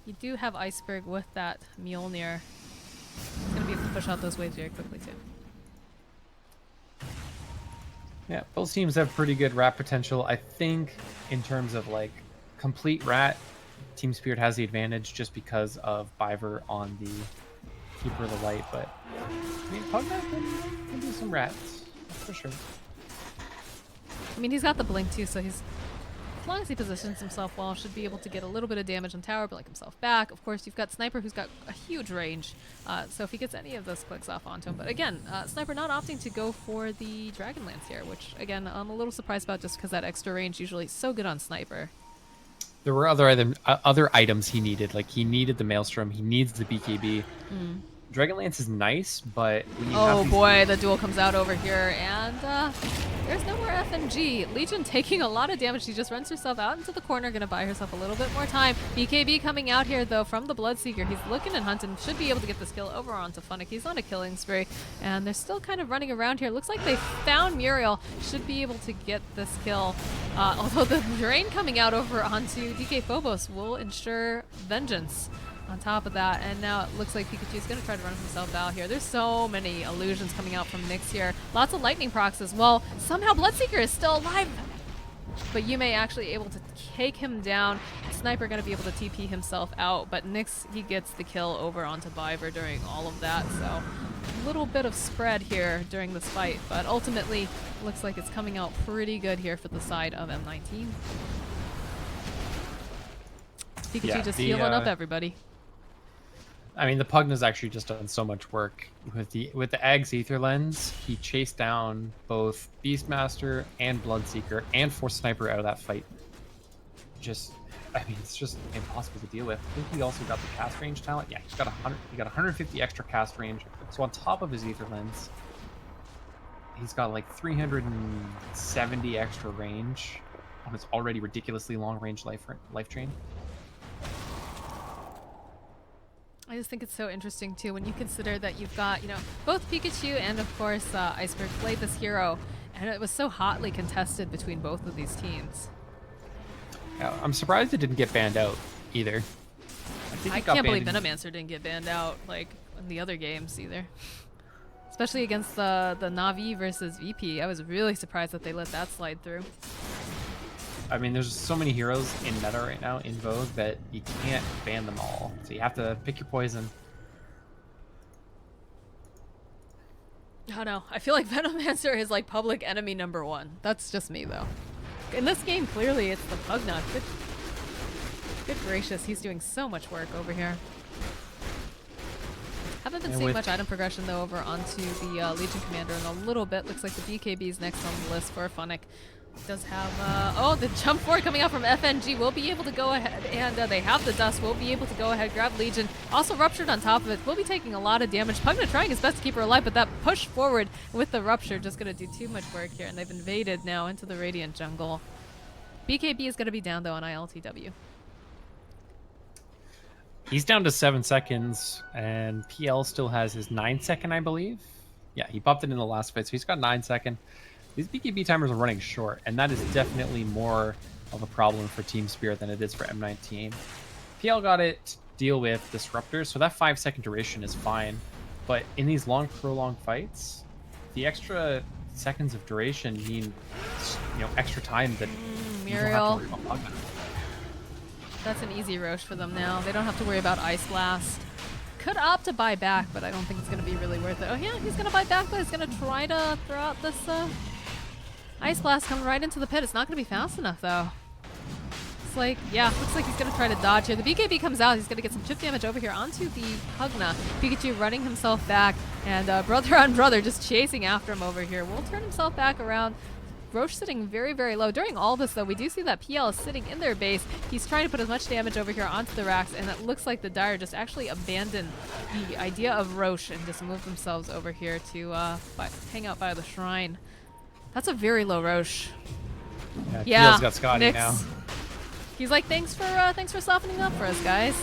you do have Iceberg with that Mjolnir. He's going to be able to push out those waves very quickly, too. Yeah, both teams have pretty good rat potential. I think in terms of, like, complete rat, Team Spirit has the advantage just because of Biver on the Keeper of the Light, but I mean, Pugna can do some rats, that's for sure. I mean, he's got the blink, too, so he's... As long as he positions himself well, should be able to get a little bit of damage on tower, blink himself back. Of course, you've got Sniper, who's got a huge range, so if he gets any of those clicks off onto him. But again, Sniper not opting to go for the Dragonlance here, which, again, I'm a little surprised about just because that extra range usually is so good on Sniper. There were other items he needed. Like, he needed the Maelstrom, he needs the BKB. Dragonlance is nice, but when you have boy, the duel comes out over here, and there's no more FNG. Legion taking a lot of damage. She just runs herself out into the corner, gonna buy herself a little bit more time. BKB coming out here, though, from the Bloodseeker. He's looking and hunting, should be able to get this kill over onto Phonic. He's on a killing spree, and they're still kind of running around here. Looks like they found Muriel, should be able to get this kill. Although the drain coming out over onto DK Phobos will ensure vengeance on top of that, and now it looks like Pikachu's going to try to run himself out here. There's so many illusions coming out from Nyx here. Lots of lightning procs as well. Somehow Bloodseeker is still alive, but Yume actually able to take him down. Sniper going to be able to TP himself out, but Nyx, he gets the kill over onto Biver during all of that, so a little bit of spread here during this fight, but ultimately looks like it's coming out pretty good here for the side of M19. Pikachu just healing up everybody. I mean, the Pugna's actually just done so much work with the Agh's Aether Lens. He chased down both Beastmaster and Bloodseeker and forced Sniper out of that fight. I mean, it's just impossible to deal with. I think he also got the cast range talent. Yeah, he got 150 extra cast range. So on top of his Aether Lens, he's got like 370 extra range. on his already ridiculously long-range life drain. I just think it's so interesting too when you consider that you've got, you know, both Pikachu and of course Iceberg played this hero, and it was so hotly contested between both of these teams. Yeah, I'm surprised it didn't get banned out either. I can't believe Venomancer didn't get banned out like in the other games either. Especially against the Na'Vi versus VP. I was really surprised that they let that slide through. I mean, there's so many heroes in meta right now, in vogue, that you can't ban them all. So you have to pick your poison. Oh no, I feel like Venomancer is like public enemy #1. That's just me though. In this game, clearly it's the Pugna. Good gracious, he's doing so much work over here. Haven't been seeing much item progression though over onto the Legion Commander in a little bit. Looks like the BKB is next on the list for Funnick. Does have, oh, the jump forward coming out from FNG will be able to go ahead, and they have the dust, will be able to go ahead, grab Legion. Also ruptured on top of it, will be taking a lot of damage. Pugna trying his best to keep her alive, but that push forward with the rupture just going to do too much work here, and they've invaded now into the Radiant jungle. BKB is going to be down though on ILTW. He's down to 7 seconds, and PL still has his 9-second, I believe. Yeah, he popped it in the last fight, so he's got 9 seconds. These BKB timers are running short, and that is definitely more of a problem for Team Spirit than it is for M19. PL got it to deal with Disruptors, so that 5-second duration is fine. But in these long, prolonged fights, the extra seconds of duration mean, you know, extra time that you don't have to worry about Pugna. That's an easy Roche for them now. They don't have to worry about Ice Blast. Could opt to buy back, but I don't think it's going to be really worth it. Oh yeah, he's going to buy back, but he's going to try to throw out this Ice Blast coming right into the pit. It's not going to be fast enough, though. It's like, yeah, looks like he's going to try to dodge here. The BKB comes out. He's going to get some chip damage over here onto the Pugna. Pikachu running himself back, and brother on brother just chasing after him over here. Will turn himself back around. Roche sitting very, very low. During all this, though, we do see that PL is sitting in their base. He's trying to put as much damage over here onto the racks, and it looks like the Dire just actually abandoned the idea of Roche and just moved themselves over here to hang out by the shrine. That's a very low Roche. Yeah, PL's got Scotty Nyx. now. He's like, thanks for softening up for us, guys.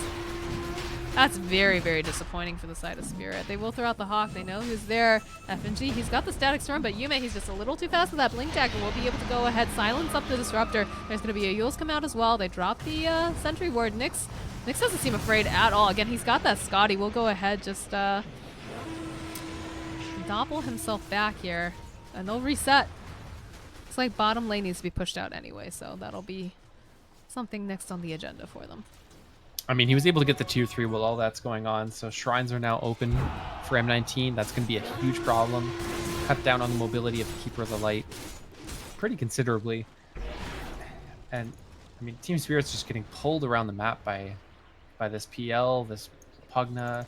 That's very, very disappointing for the side of Spirit. They will throw out the Hawk. They know who's there. FNG, he's got the Static Storm, but Yume, he's just a little too fast with that Blink Dagger. Will be able to go ahead, silence up the Disruptor. There's going to be a Yules come out as well. They drop the Sentry Ward. Nyx doesn't seem afraid at all. Again, he's got that Scotty. We'll go ahead, just doppel himself back here, and they'll reset. Looks like bottom lane needs to be pushed out anyway, so that'll be something next on the agenda for them. I mean, he was able to get the 2-3 while all that's going on, so shrines are now open for M19. That's going to be a huge problem. Cut down on the mobility of the Keeper of the Light pretty considerably. And, I mean, Team Spirit's just getting pulled around the map by this PL, this Pugna.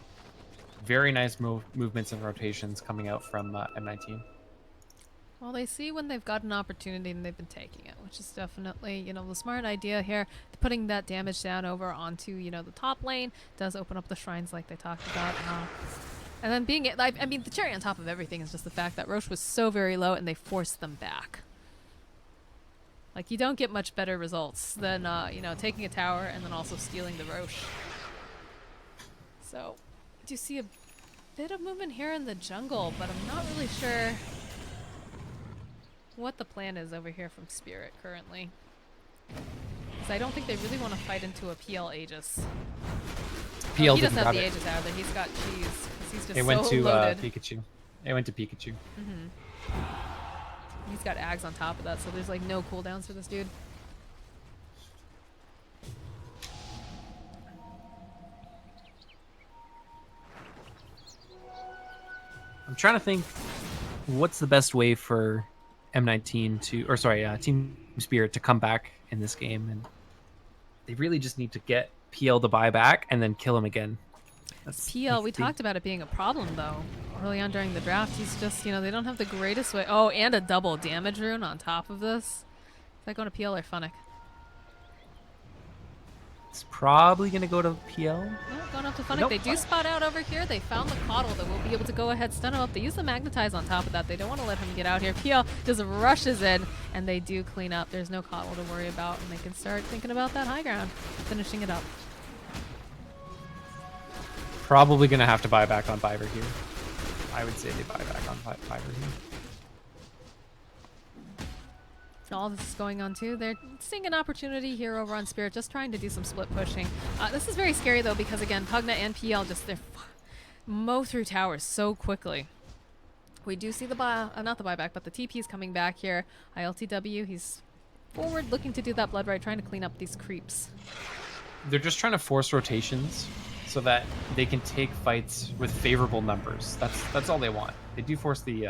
Very nice movements and rotations coming out from M19. Well, they see when they've got an opportunity and they've been taking it, which is definitely, you know, the smart idea here. Putting that damage down over onto, you know, the top lane does open up the shrines like they talked about. And then being, I mean, the cherry on top of everything is just the fact that Roche was so very low and they forced them back. Like, you don't get much better results than, you know, taking a tower and then also stealing the Roche. So, I do see a bit of movement here in the jungle, but I'm not really sure what the plan is over here from Spirit currently. Because I don't think they really want to fight into a PL Aegis. PL he doesn't have the it. Aegis either. He's got cheese. Because he's just It went so to loaded. Pikachu. It went to Pikachu. He's got Ags on top of that, so there's like no cooldowns for this dude. I'm trying to think what's the best way for M19 to, or sorry, Team Spirit to come back in this game, and they really just need to get PL to buy back and then kill him again. That's PL, we talked about it being a problem though early on during the draft. He's just, you know, they don't have the greatest way. Oh, and a double damage rune on top of this. Is that going to PL or Funnick? It's probably going to go to PL. Well, going up to Funnick. Nope. They do spot out over here. They found the Coddle that will be able to go ahead, stun him up. They use the Magnetize on top of that. They don't want to let him get out here. PL just rushes in, and they do clean up. There's no Coddle to worry about, and they can start thinking about that high ground, finishing it up. Probably going to have to buy back on Fiverr here. I would say they buy back on Fiverr here. All this is going on too. They're seeing an opportunity here over on Spirit, just trying to do some split pushing. This is very scary though, because again, Pugna and PL just they mow through towers so quickly. We do see the not the buyback, but the TP is coming back here. ILTW, he's forward, looking to do that blood right, trying to clean up these creeps. They're just trying to force rotations so that they can take fights with favorable numbers. That's all they want. They do force the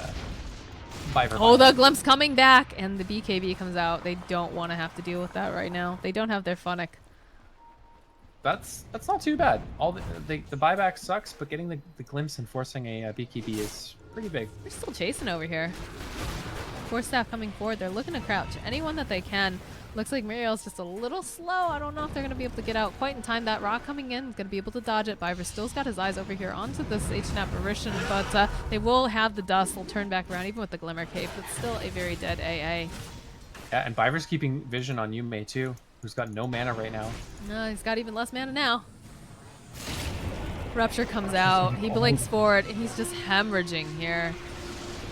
Fiverr. Oh, the glimpse coming back, and the BKB comes out. They don't want to have to deal with that right now. They don't have their Funnick. That's not too bad. All the buyback sucks, but getting the glimpse and forcing a BKB is pretty big. They're still chasing over here. Force staff coming forward. They're looking to crouch anyone that they can. Looks like Muriel's just a little slow. I don't know if they're going to be able to get out quite in time. That rock coming in is going to be able to dodge it. Biver still's got his eyes over here onto this ancient apparition, but they will have the dust. They'll turn back around even with the glimmer cape. It's still a very dead AA. Yeah, and Biver's keeping vision on Yume too, who's got no mana right now. No, he's got even less mana now. Rupture comes out. He blinks forward, and he's just hemorrhaging here.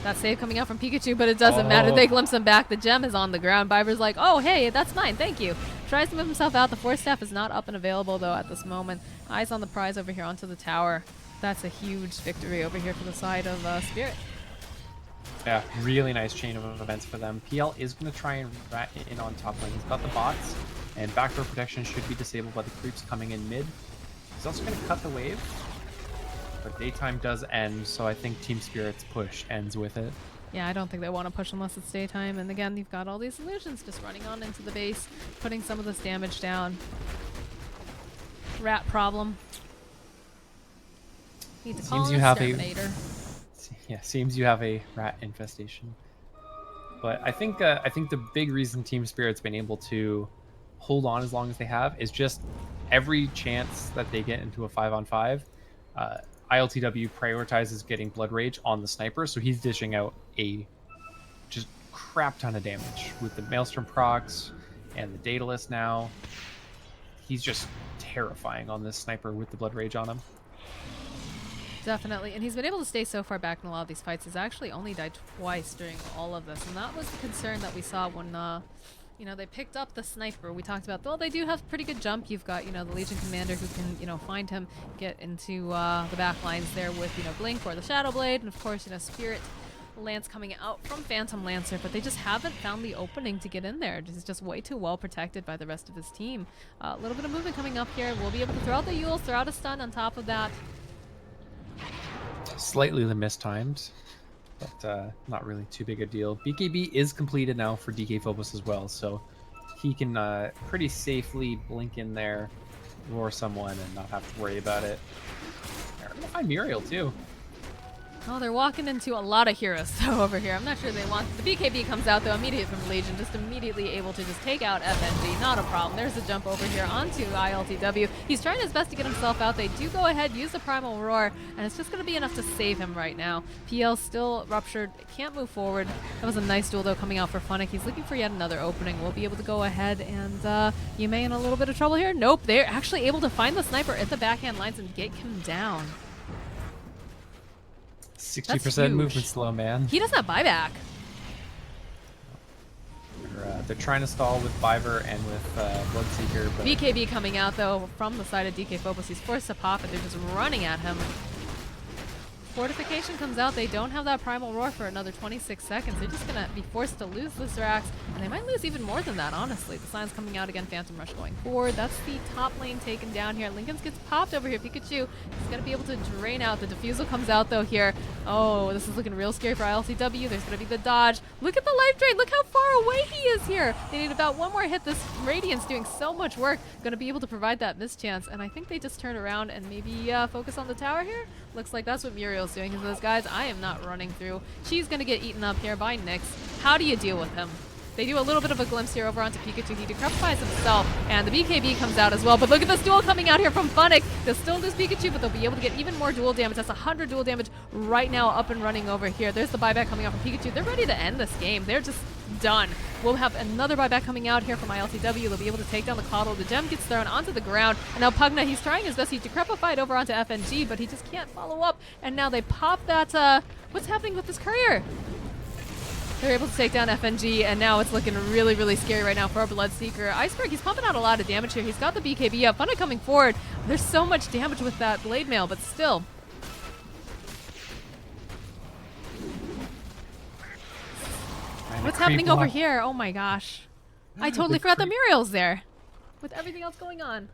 That save coming out from Pikachu, but it doesn't matter. They glimpse him back. The gem is on the ground. Biver's like, oh, hey, that's mine. Thank you. Tries to move himself out. The Force Staff is not up and available, though, at this moment. Eyes on the prize over here onto the tower. That's a huge victory over here for the side of Spirit. Yeah, really nice chain of events for them. PL is going to try and rat in on top lane. He's got the bots, and backdoor protection should be disabled by the creeps coming in mid. He's also going to cut the wave. But daytime does end, so I think Team Spirit's push ends with it. Yeah, I don't think they want to push unless it's daytime. And again, you've got all these illusions just running on into the base, putting some of this damage down. Rat problem. Need to call Seems in you a have Exterminator. Seems you have a rat infestation. But I think the big reason Team Spirit's been able to hold on as long as they have is just every chance that they get into a 5-on-5. ILTW prioritizes getting Blood Rage on the sniper, so he's dishing out a just crap ton of damage with the Maelstrom procs and the Daedalus now. He's just terrifying on this sniper with the Blood Rage on him. Definitely, and he's been able to stay so far back in a lot of these fights. He's actually only died twice during all of this, and that was the concern that we saw when you know, they picked up the sniper. We talked about, well, they do have pretty good jump. You've got, you know, the Legion Commander who can, you know, find him, get into the back lines there with, you know, Blink or the Shadow Blade, and of course, you know, Spirit Lance coming out from Phantom Lancer, but they just haven't found the opening to get in there. He's just way too well protected by the rest of his team. A little bit of movement coming up here. We'll be able to throw out the Yules, throw out a stun on top of that. Slightly mistimed, but not really too big a deal. BKB is completed now for DK Phobos as well, so he can pretty safely blink in there, roar someone, and not have to worry about it. They're gonna find Muriel too. Oh, they're walking into a lot of heroes so over here. I'm not sure they want... The BKB comes out, though, immediate from Legion, just immediately able to just take out FNG. Not a problem. There's a jump over here onto ILTW. He's trying his best to get himself out. They do go ahead, use the Primal Roar, and it's just going to be enough to save him right now. PL still ruptured. Can't move forward. That was a nice duel, though, coming out for Funnick. He's looking for yet another opening. We'll be able to go ahead, and you may in a little bit of trouble here. Nope, they're actually able to find the sniper at the backhand lines and get him down. 60% movement slow, man. He doesn't have buyback. They're trying to stall with Fiverr and with Bloodseeker, but BKB coming out, though, from the side of DK Phobos. He's forced to pop, and they're just running at him. Fortification comes out. They don't have that Primal Roar for another 26 seconds. They're just going to be forced to lose this Zerax, and they might lose even more than that, honestly. The sign's coming out again. Phantom Rush going forward. That's the top lane taken down here. Lincoln's gets popped over here. Pikachu is going to be able to drain out. The Diffusal comes out, though, here. Oh, this is looking real scary for ILCW. There's going to be the dodge. Look at the life drain. Look how far away he is here. They need about one more hit. This Radiant's doing so much work. Going to be able to provide that mischance, and I think they just turn around and maybe focus on the tower here. Looks like that's what Muriel's doing. He says, guys, I am not running through. She's going to get eaten up here by Nyx. How do you deal with him? They do a little bit of a glimpse here over onto Pikachu. He decrepitifies himself, and the BKB comes out as well. But look at this duel coming out here from Funnick. They'll still lose Pikachu, but they'll be able to get even more duel damage. That's 100 duel damage right now up and running over here. There's the buyback coming out from Pikachu. They're ready to end this game. They're just done. We'll have another buyback coming out here from ILTW. They'll be able to take down the Coddle. The gem gets thrown onto the ground. And now Pugna, he's trying his best. He decrepified over onto FNG, but he just can't follow up. And now they pop that, what's happening with this courier? They're able to take down FNG, and now it's looking really, really scary right now for our Bloodseeker. Iceberg, he's pumping out a lot of damage here. He's got the BKB up. Funna coming forward. There's so much damage with that Blade Mail, but still. What's happening over here? Oh my gosh. I totally forgot the Muriel's there with everything else going on.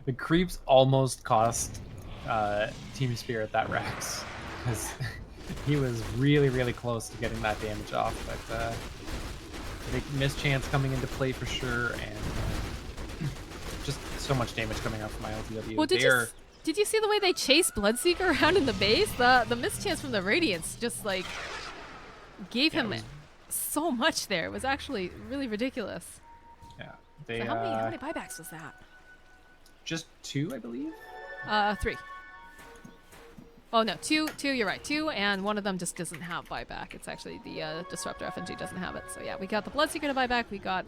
The creeps almost cost Team Spirit that Rex, because he was really, really close to getting that damage off, but big mischance coming into play for sure, and just so much damage coming out from ILTW. Well, did you see the way they chased Bloodseeker around in the base? The mischance from the Radiance just like gave him so much there. It was actually really ridiculous. Yeah. So how many buybacks was that? Just 2, I believe? 3. Oh no, two, you're right. 2, and one of them just doesn't have buyback. It's actually the Disruptor FNG doesn't have it. So yeah, we got the Bloodseeker to buyback, we got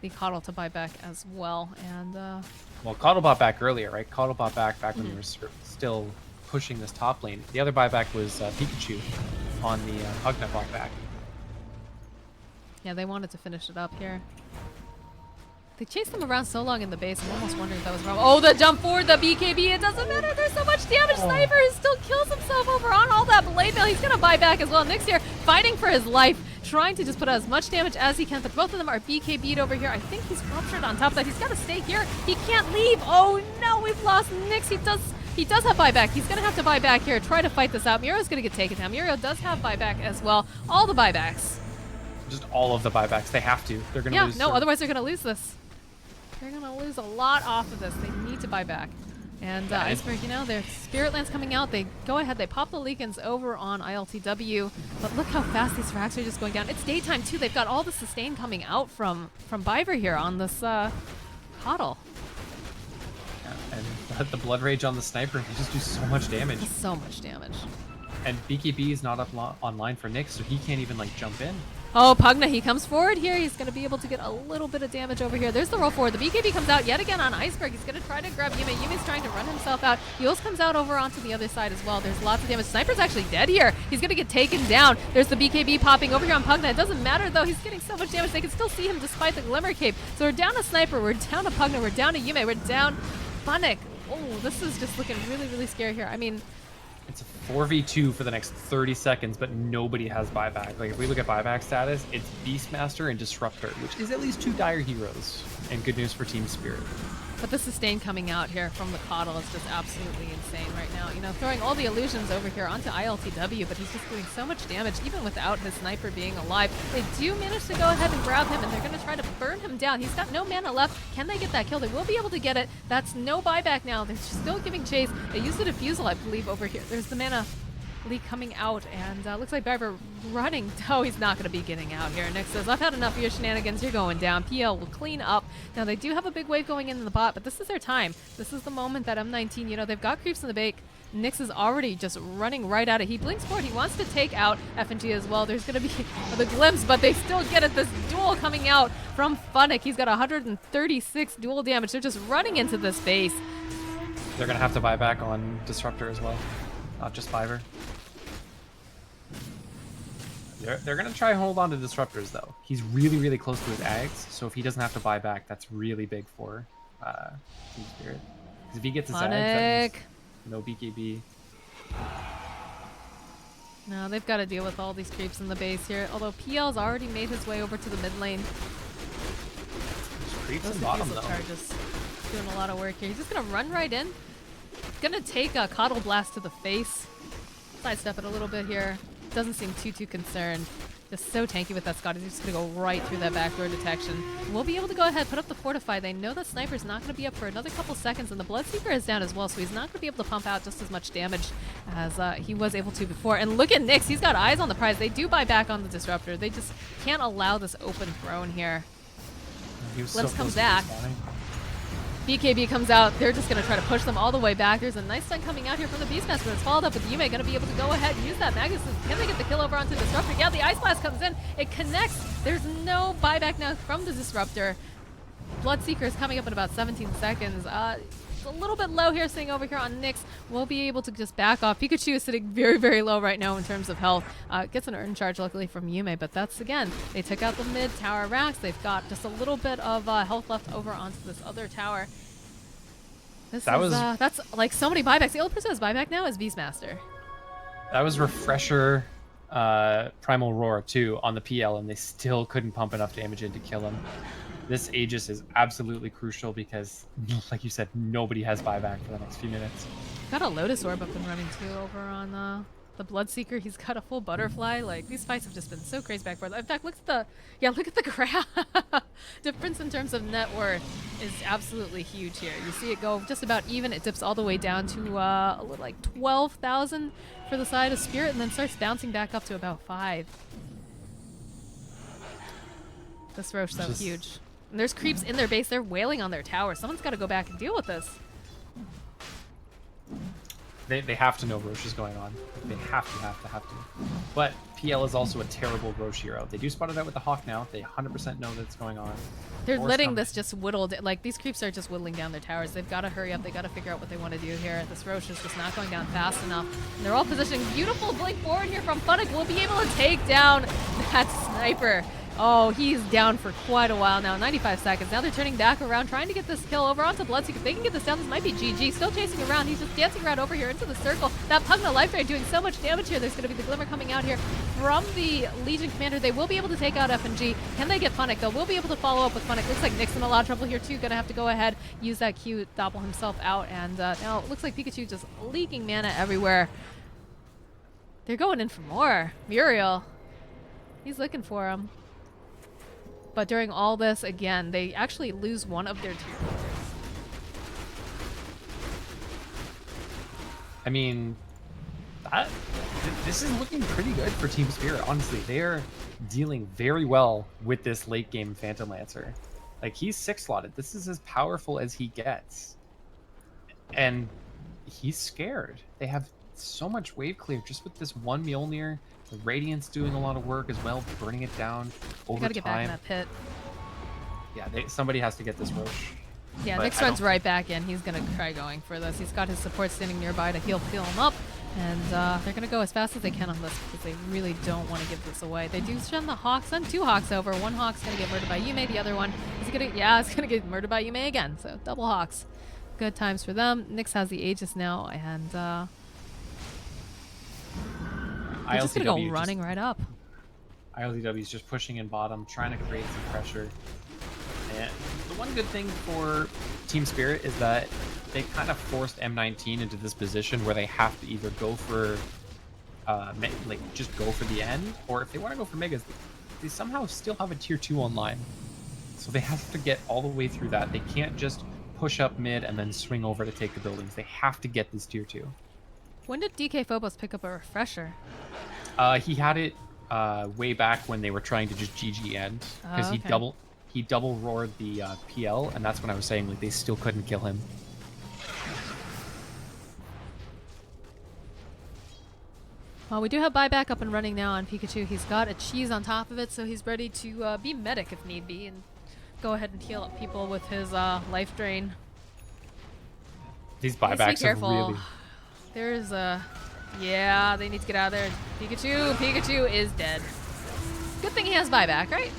the Coddle to buyback as well. And well, Coddle bought back earlier, right? Coddle bought back when we were still pushing this top lane. The other buyback was Pikachu on the Pugna bought back. Yeah, they wanted to finish it up here. They chased them around so long in the base, I'm almost wondering if that was wrong. Oh, the jump forward, the BKB, it doesn't matter, there's so much damage. Sniper still kills himself over on all that Blade Mail. He's gonna buy back as well. Nyx here fighting for his life, trying to just put out as much damage as he can, but both of them are BKB'd over here. I think he's ruptured on top of that. He's gotta stay here. He can't leave. Oh no, we've lost Nyx. He does have buyback. He's gonna have to buy back here, try to fight this out. Murio's gonna get taken down. Murio does have buyback as well. All the buybacks. Just all of the buybacks. They have to. They're gonna lose. Yeah, no, otherwise they're gonna lose this. They're gonna lose a lot off of this. They need to buy back. And Iceberg, you know, their Spirit Land's coming out. They go ahead, they pop the Leakins over on ILTW. But look how fast these fracks are just going down. It's daytime too. They've got all the sustain coming out from Biver here on this Coddle. Yeah, and the Blood Rage on the Sniper, they just do so much damage. So much damage. And BKB is not up online for Nyx, so he can't even like jump in. Oh, Pugna, he comes forward here. He's going to be able to get a little bit of damage over here. There's the roll forward. The BKB comes out yet again on Iceberg. He's going to try to grab Yume. Yume's trying to run himself out. Yules comes out over onto the other side as well. There's lots of damage. Sniper's actually dead here. He's going to get taken down. There's the BKB popping over here on Pugna. It doesn't matter, though. He's getting so much damage. They can still see him despite the Glimmer Cape. So we're down to Sniper. We're down to Pugna. We're down to Yume. We're down Funnick. Oh, this is just looking really, really scary here. I mean, it's a 4v2 for the next 30 seconds, but nobody has buyback. Like, if we look at buyback status, it's Beastmaster and Disruptor, which is at least 2 dire heroes. And good news for Team Spirit. but the sustain coming out here from the Coddle is just absolutely insane right now. You know, throwing all the illusions over here onto ILTW, but he's just doing so much damage, even without his sniper being alive. They do manage to go ahead and grab him, and they're going to try to burn him down. He's got no mana left. Can they get that kill? They will be able to get it. That's no buyback now. They're still giving chase. They use the Diffusal, I believe, over here. There's the mana leak coming out, and looks like Biver running. Oh, he's not going to be getting out here. Nyx says, I've had enough of your shenanigans. You're going down. PL will clean up. Now, they do have a big wave going in the bot, but this is their time. This is the moment that M19, you know, they've got creeps in the bake. Nyx is already just running right at it. He blinks forward. He wants to take out FNG as well. There's going to be the glimpse, but they still get it. This duel coming out from Funnick. He's got 136 duel damage. They're just running into this base. They're going to have to buy back on Disruptor as well, not just Fiverr. They're going to try and hold on to Disruptors, though. He's really, really close to his Ags, so if he doesn't have to buy back, that's really big for Team Spirit. Because if he gets his Ags, that means no BKB. No, they've got to deal with all these creeps in the base here, although PL's already made his way over to the mid lane. Creeps Those in bottom, though. charges doing a lot of work here. He's just going to run right in. He's going to take a Coddle Blast to the face. Sidestep it a little bit here. Doesn't seem too concerned. Just so tanky with that Scott. He's just going to go right through that backdoor detection. We'll be able to go ahead, put up the Fortify. They know that Sniper's not going to be up for another couple seconds, and the Bloodseeker is down as well, so he's not going to be able to pump out just as much damage as he was able to before. And look at Nyx. He's got eyes on the prize. They do buy back on the Disruptor. They just can't allow this open throne here. Glimpse comes back. BKB comes out. They're just going to try to push them all the way back. There's a nice stun coming out here from the Beastmaster, but it's followed up with Yume. Going to be able to go ahead and use that Magus. Can they get the kill over onto the Disruptor? Yeah, the Ice Blast comes in. It connects. There's no buyback now from the Disruptor. Bloodseeker is coming up in about 17 seconds. It's a little bit low here, sitting over here on Nyx. We'll be able to just back off. Pikachu is sitting very, very low right now in terms of health. Gets an Urn Charge, luckily, from Yume, but that's, again, they took out the mid tower racks. They've got just a little bit of health left over onto this other tower. That's like so many buybacks. The only person who has buyback now is Beastmaster. That was Refresher Primal Roar, too, on the PL, and they still couldn't pump enough damage in to kill him. This Aegis is absolutely crucial because, like you said, nobody has buyback for the next few minutes. Got a Lotus Orb up and running too over on the Bloodseeker. He's got a full Butterfly. Like, these fights have just been so crazy back and forth. In fact, look at the graph. Difference in terms of net worth is absolutely huge here. You see it go just about even. It dips all the way down to a little like 12,000 for the side of Spirit, and then starts bouncing back up to about 5. This Roche so huge. And there's creeps in their base. They're wailing on their tower. Someone's got to go back and deal with this. They have to know Roche is going on. They have to. But PL is also a terrible Roche hero. They do spot it out with the Hawk now. They 100% know that's going on. They're letting this just whittle. Like, these creeps are just whittling down their towers. They've got to hurry up. They've got to figure out what they want to do here. This Roche is just not going down fast enough. And they're all positioning. Beautiful blink forward here from Funnick. We'll be able to take down that Sniper. Oh, he's down for quite a while now. 95 seconds. Now they're turning back around, trying to get this kill over onto Bloodseeker. If they can get this down, this might be GG. Still chasing around. He's just dancing around over here into the circle. That Pugna Life Ray doing so much damage here. There's going to be the Glimmer coming out here from the Legion Commander. They will be able to take out F&G. Can they get Funnick, though? We'll be able to follow up with Funnick. Looks like Nick's in a lot of trouble here, too. Going to have to go ahead, use that Q, doppel himself out. And now it looks like Pikachu just leaking mana everywhere. They're going in for more. Muriel. He's looking for him. But during all this, again, they actually lose one of their 2 players. I mean, this is looking pretty good for Team Spirit, honestly. They're dealing very well with this late game Phantom Lancer. Like, he's 6-slotted. This is as powerful as he gets. And he's scared. They have so much wave clear just with this one Mjolnir. The Radiant's doing a lot of work as well, burning it down over time. Gotta get back in that pit. Yeah, somebody has to get this Roche. Yeah, Nyx runs right back in. He's gonna try going for this. He's got his support standing nearby to heal him up. And they're gonna go as fast as they can on this because they really don't want to give this away. They do send the Hawk, send 2 Hawks over. One Hawk's gonna get murdered by Yume, the other one is gonna get murdered by Yume again. So double Hawks. Good times for them. Nyx has the Aegis now, and they're just gonna go running right up. ILTW is just pushing in bottom, trying to create some pressure. And the one good thing for Team Spirit is that they kind of forced M19 into this position where they have to either go for, just go for the end, or if they want to go for Megas, they somehow still have a tier 2 online. So they have to get all the way through that. They can't just push up mid and then swing over to take the buildings. They have to get this tier 2. When did DK Phobos pick up a Refresher? He had it way back when they were trying to just GG end, because he double roared the PL, and that's when I was saying like they still couldn't kill him. Well, we do have buyback up and running now on Pikachu. He's got a cheese on top of it, so he's ready to be medic if need be and go ahead and heal up people with his life drain. These buybacks are really... There's a... Yeah, they need to get out of there. Pikachu is dead. Good thing he has buyback, right?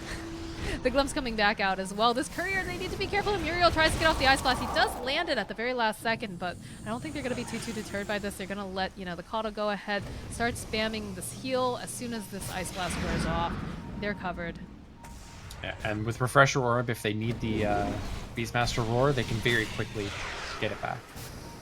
The Glimpse coming back out as well. This Courier, they need to be careful. Muriel tries to get off the Ice Blast. He does land it at the very last second, but I don't think they're going to be too deterred by this. They're going to let, the Kato go ahead, start spamming this heal as soon as this Ice Blast wears off. They're covered. Yeah, and with Refresher Orb, if they need the Beastmaster Roar, they can very quickly get it back.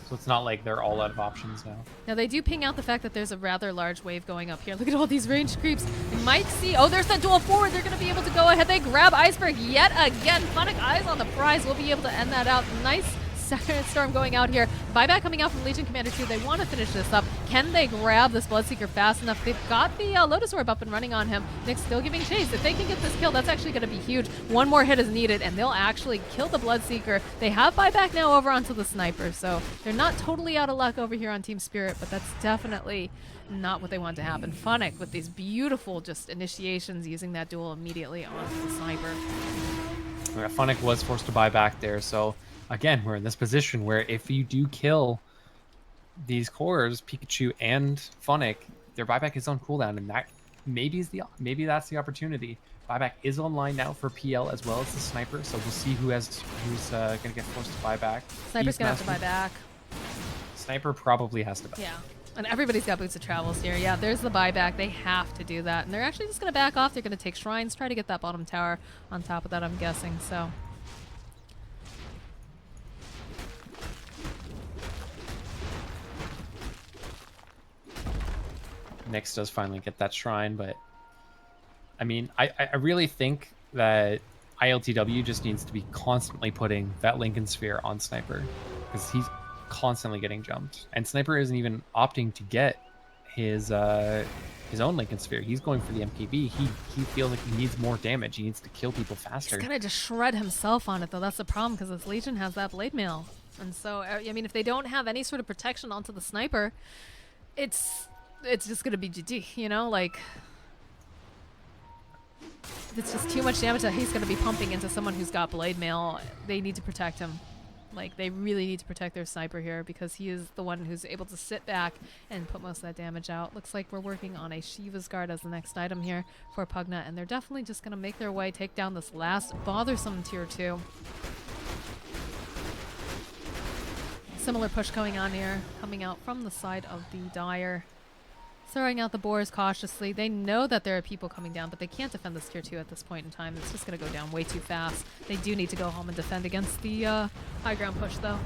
So it's not like they're all out of options now. Now they do ping out the fact that there's a rather large wave going up here. Look at all these ranged creeps. You might see, oh, there's the duel forward. They're going to be able to go ahead. They grab Iceberg yet again. Funnick eyes on the prize. We'll be able to end that out. Nice second storm going out here. Buyback coming out from Legion Commander 2. They want to finish this up. Can they grab this Bloodseeker fast enough? They've got the Lotus Orb up and running on him. Nick's still giving chase. If they can get this kill, that's actually going to be huge. One more hit is needed, and they'll actually kill the Bloodseeker. They have buyback now over onto the Sniper, so they're not totally out of luck over here on Team Spirit, but that's definitely not what they want to happen. Funnick with these beautiful just initiations using that duel immediately onto the Sniper. Yeah, Funnick was forced to buy back there, so again, we're in this position where if you do kill these cores, Pikachu and Funnick, their buyback is on cooldown, and that maybe that's the opportunity. Buyback is online now for PL as well as the Sniper, so we'll see who's going to get forced to buy back. Sniper's going to have to buy back. Sniper probably has to buy. Yeah. And everybody's got Boots of Travels here. Yeah, there's the buyback. They have to do that. And they're actually just going to back off. They're going to take Shrines, try to get that bottom tower on top of that, I'm guessing. So Nyx does finally get that shrine, but I mean, I really think that ILTW just needs to be constantly putting that Lincoln Sphere on Sniper, because he's constantly getting jumped, and Sniper isn't even opting to get his own Lincoln Sphere. He's going for the MKB. He feels like he needs more damage. He needs to kill people faster. he's gonna just shred himself on it, though. That's the problem, because his Legion has that blade mail, and so I mean, if they don't have any sort of protection onto the Sniper, it's just gonna be GG, you know, like it's just too much damage that he's gonna be pumping into someone who's got blade mail. They need to protect him. Like, they really need to protect their Sniper here, because he is the one who's able to sit back and put most of that damage out. Looks like we're working on a Shiva's Guard as the next item here for Pugna, and they're definitely just gonna make their way, take down this last bothersome tier 2. Similar push going on here, coming out from the side of the Dire. Throwing out the boars cautiously. They know that there are people coming down, but they can't defend this tier 2 at this point in time. It's just going to go down way too fast. They do need to go home and defend against the high ground push, though.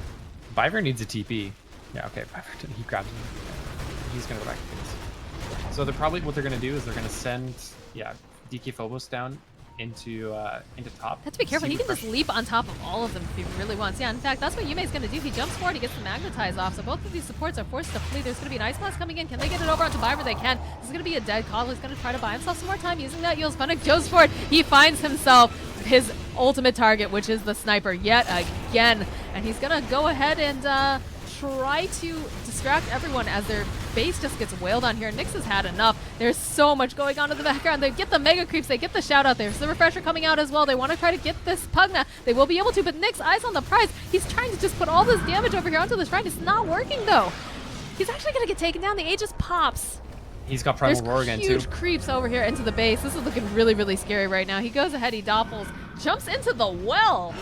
Biver needs a TP. Yeah, okay. Biver, he grabs him. He's going to go back to base. So they're probably, what they're going to do is they're going to send, DK Phobos down into top. Have to be careful. He can just leap on top of all of them if he really wants. Yeah, in fact, that's what Yume's going to do. He jumps forward, he gets the Magnetize off, so both of these supports are forced to flee. There's going to be an Ice Blast coming in. Can they get it over onto Biver? They can. This is going to be a dead call. He's going to try to buy himself some more time using that Eels. Funnick goes for it. He finds himself his ultimate target, which is the Sniper yet again. And he's going to go ahead and try to distract everyone as their base just gets wailed on here. Nyx has had enough. There's so much going on in the background. They get the Mega Creeps. They get the shout out there. There's the Refresher coming out as well. They want to try to get this Pugna. They will be able to, but Nyx, eyes on the prize. He's trying to just put all this damage over here onto the shrine. It's not working, though. He's actually going to get taken down. The Aegis pops. He's got Primal Roar again, too. There's huge creeps over here into the base. This is looking really, really scary right now. He goes ahead. He doppels. Jumps into the well.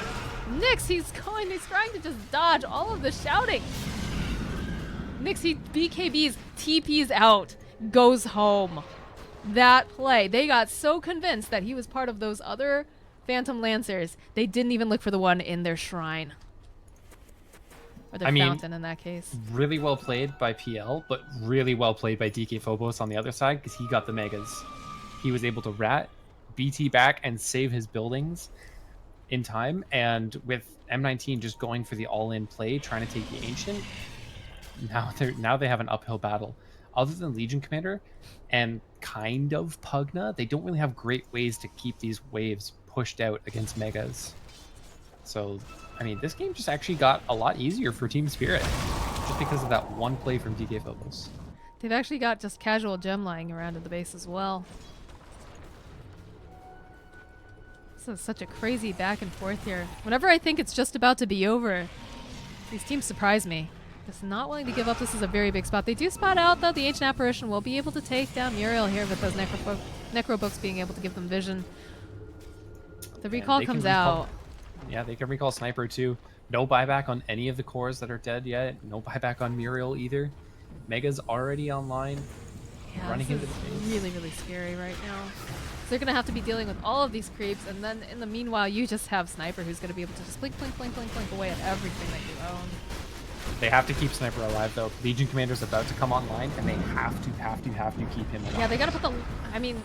Nyx, he's trying to just dodge all of the shouting. Nyx, he BKBs, TPs out, goes home. That play, they got so convinced that he was part of those other Phantom Lancers, they didn't even look for the one in their shrine. Or their fountain in that case. Really well played by PL, but really well played by DK Phobos on the other side, because he got the Megas. He was able to rat, BT back, and save his buildings in time, and with M19 just going for the all-in play, trying to take the Ancient, now they have an uphill battle. Other than Legion Commander and kind of Pugna, they don't really have great ways to keep these waves pushed out against Megas. So, I mean, this game just actually got a lot easier for Team Spirit, just because of that one play from DK Phobos. They've actually got just casual gem lying around at the base as well. This is such a crazy back and forth here. Whenever I think it's just about to be over, these teams surprise me. Just not willing to give up. This is a very big spot. They do spot out, though. The Ancient Apparition will be able to take down Muriel here with those Necro Books being able to give them vision. The recall comes out. Yeah, they can recall Sniper too. No buyback on any of the cores that are dead yet. No buyback on Muriel either. Mega's already online. Yeah, running this into the is base. really, really scary right now. So they're going to have to be dealing with all of these creeps, and then in the meanwhile, you just have Sniper who's going to be able to just blink, blink, blink, blink, blink away at everything that you own. They have to keep Sniper alive, though. Legion Commander's about to come online, and they have to keep him alive. Yeah, they gotta put the. I mean,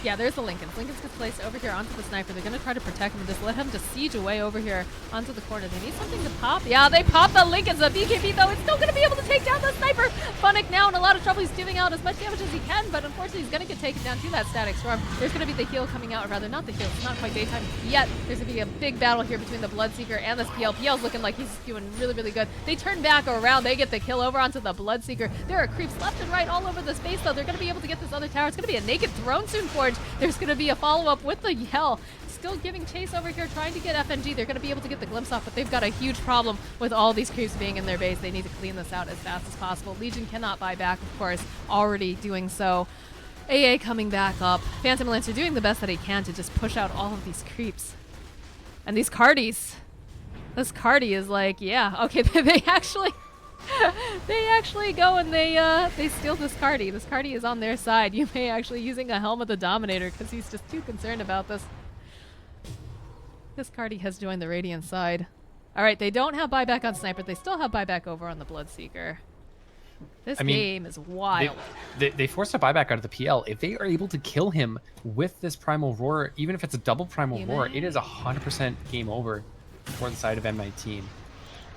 yeah, there's the Lincolns. Lincolns gets placed over here onto the Sniper. They're gonna try to protect him and just let him just siege away over here onto the corner. They need something to pop. Yeah, they pop the Lincolns. The BKB though, it's still gonna be able to take down the Sniper. Funnick now in a lot of trouble. He's doing out as much damage as he can, but unfortunately he's gonna get taken down to that Static Storm. There's gonna be the heal coming out, or rather not the heal. It's not quite daytime yet. There's gonna be a big battle here between the Bloodseeker and this PL. PL's looking like he's doing really, really good. They turn back around. They get the kill over onto the Bloodseeker. There are creeps left and right all over the space though. They're gonna be able to get this other tower. It's gonna be a naked throne soon, Forge. There's gonna be a follow-up with the Yell. Still giving chase over here, trying to get FNG. They're going to be able to get the glimpse off, but they've got a huge problem with all these creeps being in their base. They need to clean this out as fast as possible. Legion cannot buy back, of course, already doing so. AA coming back up. Phantom Lancer doing the best that he can to just push out all of these creeps. And these Cardis. This Cardi is like, yeah, okay, they actually... they actually go and they steal this Cardi. This Cardi is on their side. You may actually using a Helm of the Dominator because he's just too concerned about this. This Cardi has joined the Radiant side. Alright, they don't have buyback on Sniper. They still have buyback over on the Bloodseeker. This game is wild. They forced a buyback out of the PL. If they are able to kill him with this Primal Roar, even if it's a double Primal Roar, it is 100% game over for the side of M19.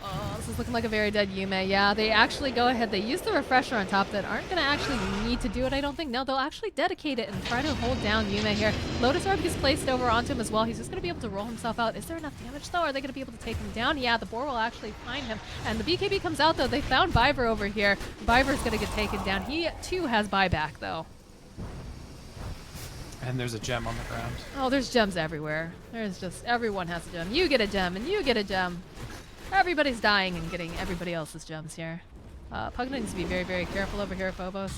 Oh, this is looking like a very dead Yume. Yeah, they actually go ahead. They use the refresher on top that aren't going to actually need to do it, I don't think. No, they'll actually dedicate it and try to hold down Yume here. Lotus Orb gets placed over onto him as well. He's just going to be able to roll himself out. Is there enough damage, though? Are they going to be able to take him down? Yeah, the boar will actually find him. And the BKB comes out, though. They found Biver over here. Biver's going to get taken down. He, too, has buyback, though. And there's a gem on the ground. Oh, there's gems everywhere. There's just... Everyone has a gem. You get a gem, and you get a gem. Everybody's dying and getting everybody else's gems here. Pug needs to be very, very careful over here, Phobos.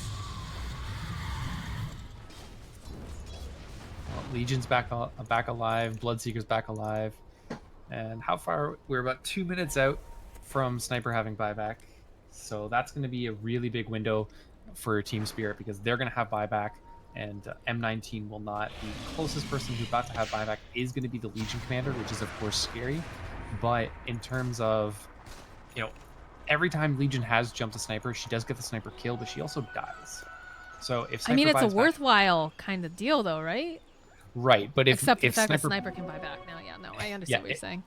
Well, Legion's back alive. Bloodseeker's back alive. And how far? We're about 2 minutes out from Sniper having buyback. So that's going to be a really big window for Team Spirit because they're going to have buyback. And M19 will not. The closest person who's about to have buyback is going to be the Legion Commander, which is, of course, scary. But in terms of, you know, every time Legion has jumped a Sniper, she does get the Sniper kill, but she also dies. So if Sniper I mean, it's a buys worthwhile kind of deal, though, right? Right, but if Except the fact Sniper, that Sniper can buy back now. Yeah, no, I understand what you're saying.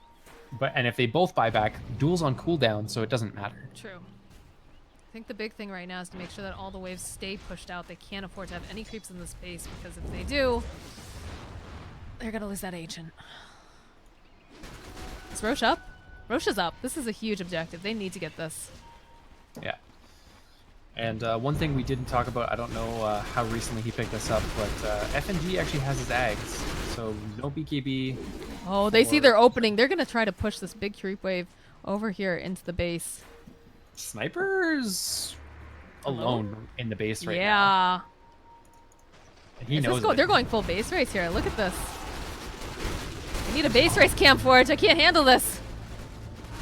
And if they both buy back, duel's on cooldown, so it doesn't matter. True. I think the big thing right now is to make sure that all the waves stay pushed out. They can't afford to have any creeps in the space because if they do, they're gonna lose that Ancient. Is Roche up? Roche is up. This is a huge objective. They need to get this. Yeah. And one thing we didn't talk about, I don't know how recently he picked this up, but FNG actually has his Ags, so no BKB. Oh, they see their opening. They're going to try to push this big creep wave over here into the base. Sniper's alone in the base right now. Yeah. And he knows it. They're going full base race here. Look at this. I need a base race, Camp Forge. I can't handle this.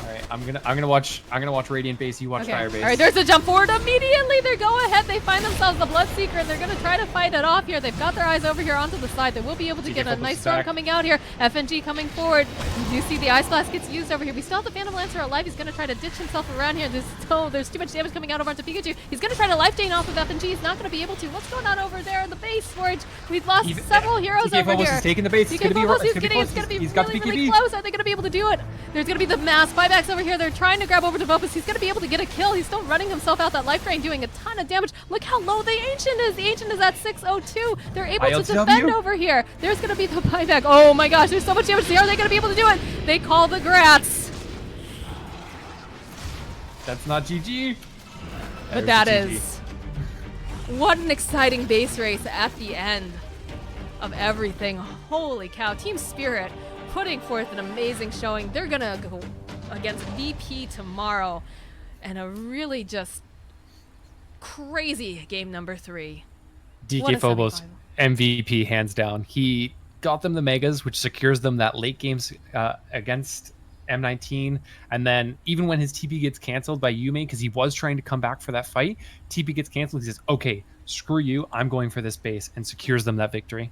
All right, I'm gonna watch Radiant base. You watch Fire base. All right, there's a jump forward immediately. They go ahead. They find themselves the Bloodseeker, and they're gonna try to fight it off here. They've got their eyes over here onto the side. They will be able to get a nice storm coming out here. FNG coming forward. You do see the Ice Blast gets used over here. We still have the Phantom Lancer alive. He's gonna try to ditch himself around here. There's too much damage coming out over onto Pikachu. He's gonna try to life drain off of FNG. He's not gonna be able to. What's going on over there in the base, Forge? We've lost several heroes over here. He's taking the base. It's gonna be really close. Are they gonna be able to do it? There's gonna be the mass buybacks over here. They're trying to grab over to Vopus. He's going to be able to get a kill. He's still running himself out that life drain, doing a ton of damage. Look how low the Ancient is. The Ancient is at 602. They're able to defend over here. There's going to be the buyback. Oh my gosh, there's so much damage. Are they going to be able to do it? They call the Grats. That's not GG. But that is. What an exciting base race at the end of everything. Holy cow. Team Spirit putting forth an amazing showing. They're going to go against VP tomorrow, and a really just crazy game number 3. DK Phobos, MVP hands down. He got them the Megas, which secures them that late games against M19, and then even when his TP gets canceled by Yume, because he was trying to come back for that fight, TP gets canceled, he says, okay, screw you, I'm going for this base, and secures them that victory.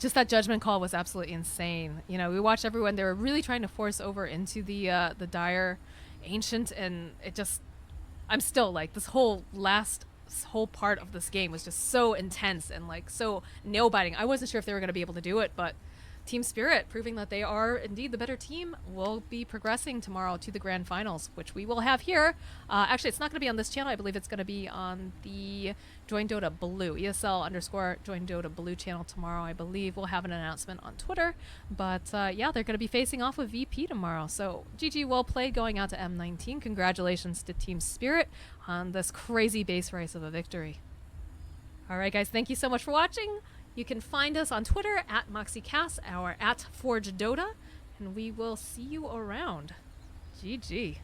just that judgment call was absolutely insane. You know, we watched everyone; they were really trying to force over into the dire ancient, and it just. I'm still like this whole part of this game was just so intense and like so nail biting. I wasn't sure if they were going to be able to do it, but Team Spirit, proving that they are indeed the better team, will be progressing tomorrow to the grand finals, which we will have here. Actually, it's not going to be on this channel. I believe it's going to be on the Join Dota Blue, ESL _ Join Dota Blue channel tomorrow. I believe we'll have an announcement on Twitter. But yeah, they're going to be facing off with VP tomorrow. So GG, well played going out to M19. Congratulations to Team Spirit on this crazy base race of a victory. All right, guys, thank you so much for watching. You can find us on Twitter at MoxieCast or at ForgeDota, and we will see you around. GG.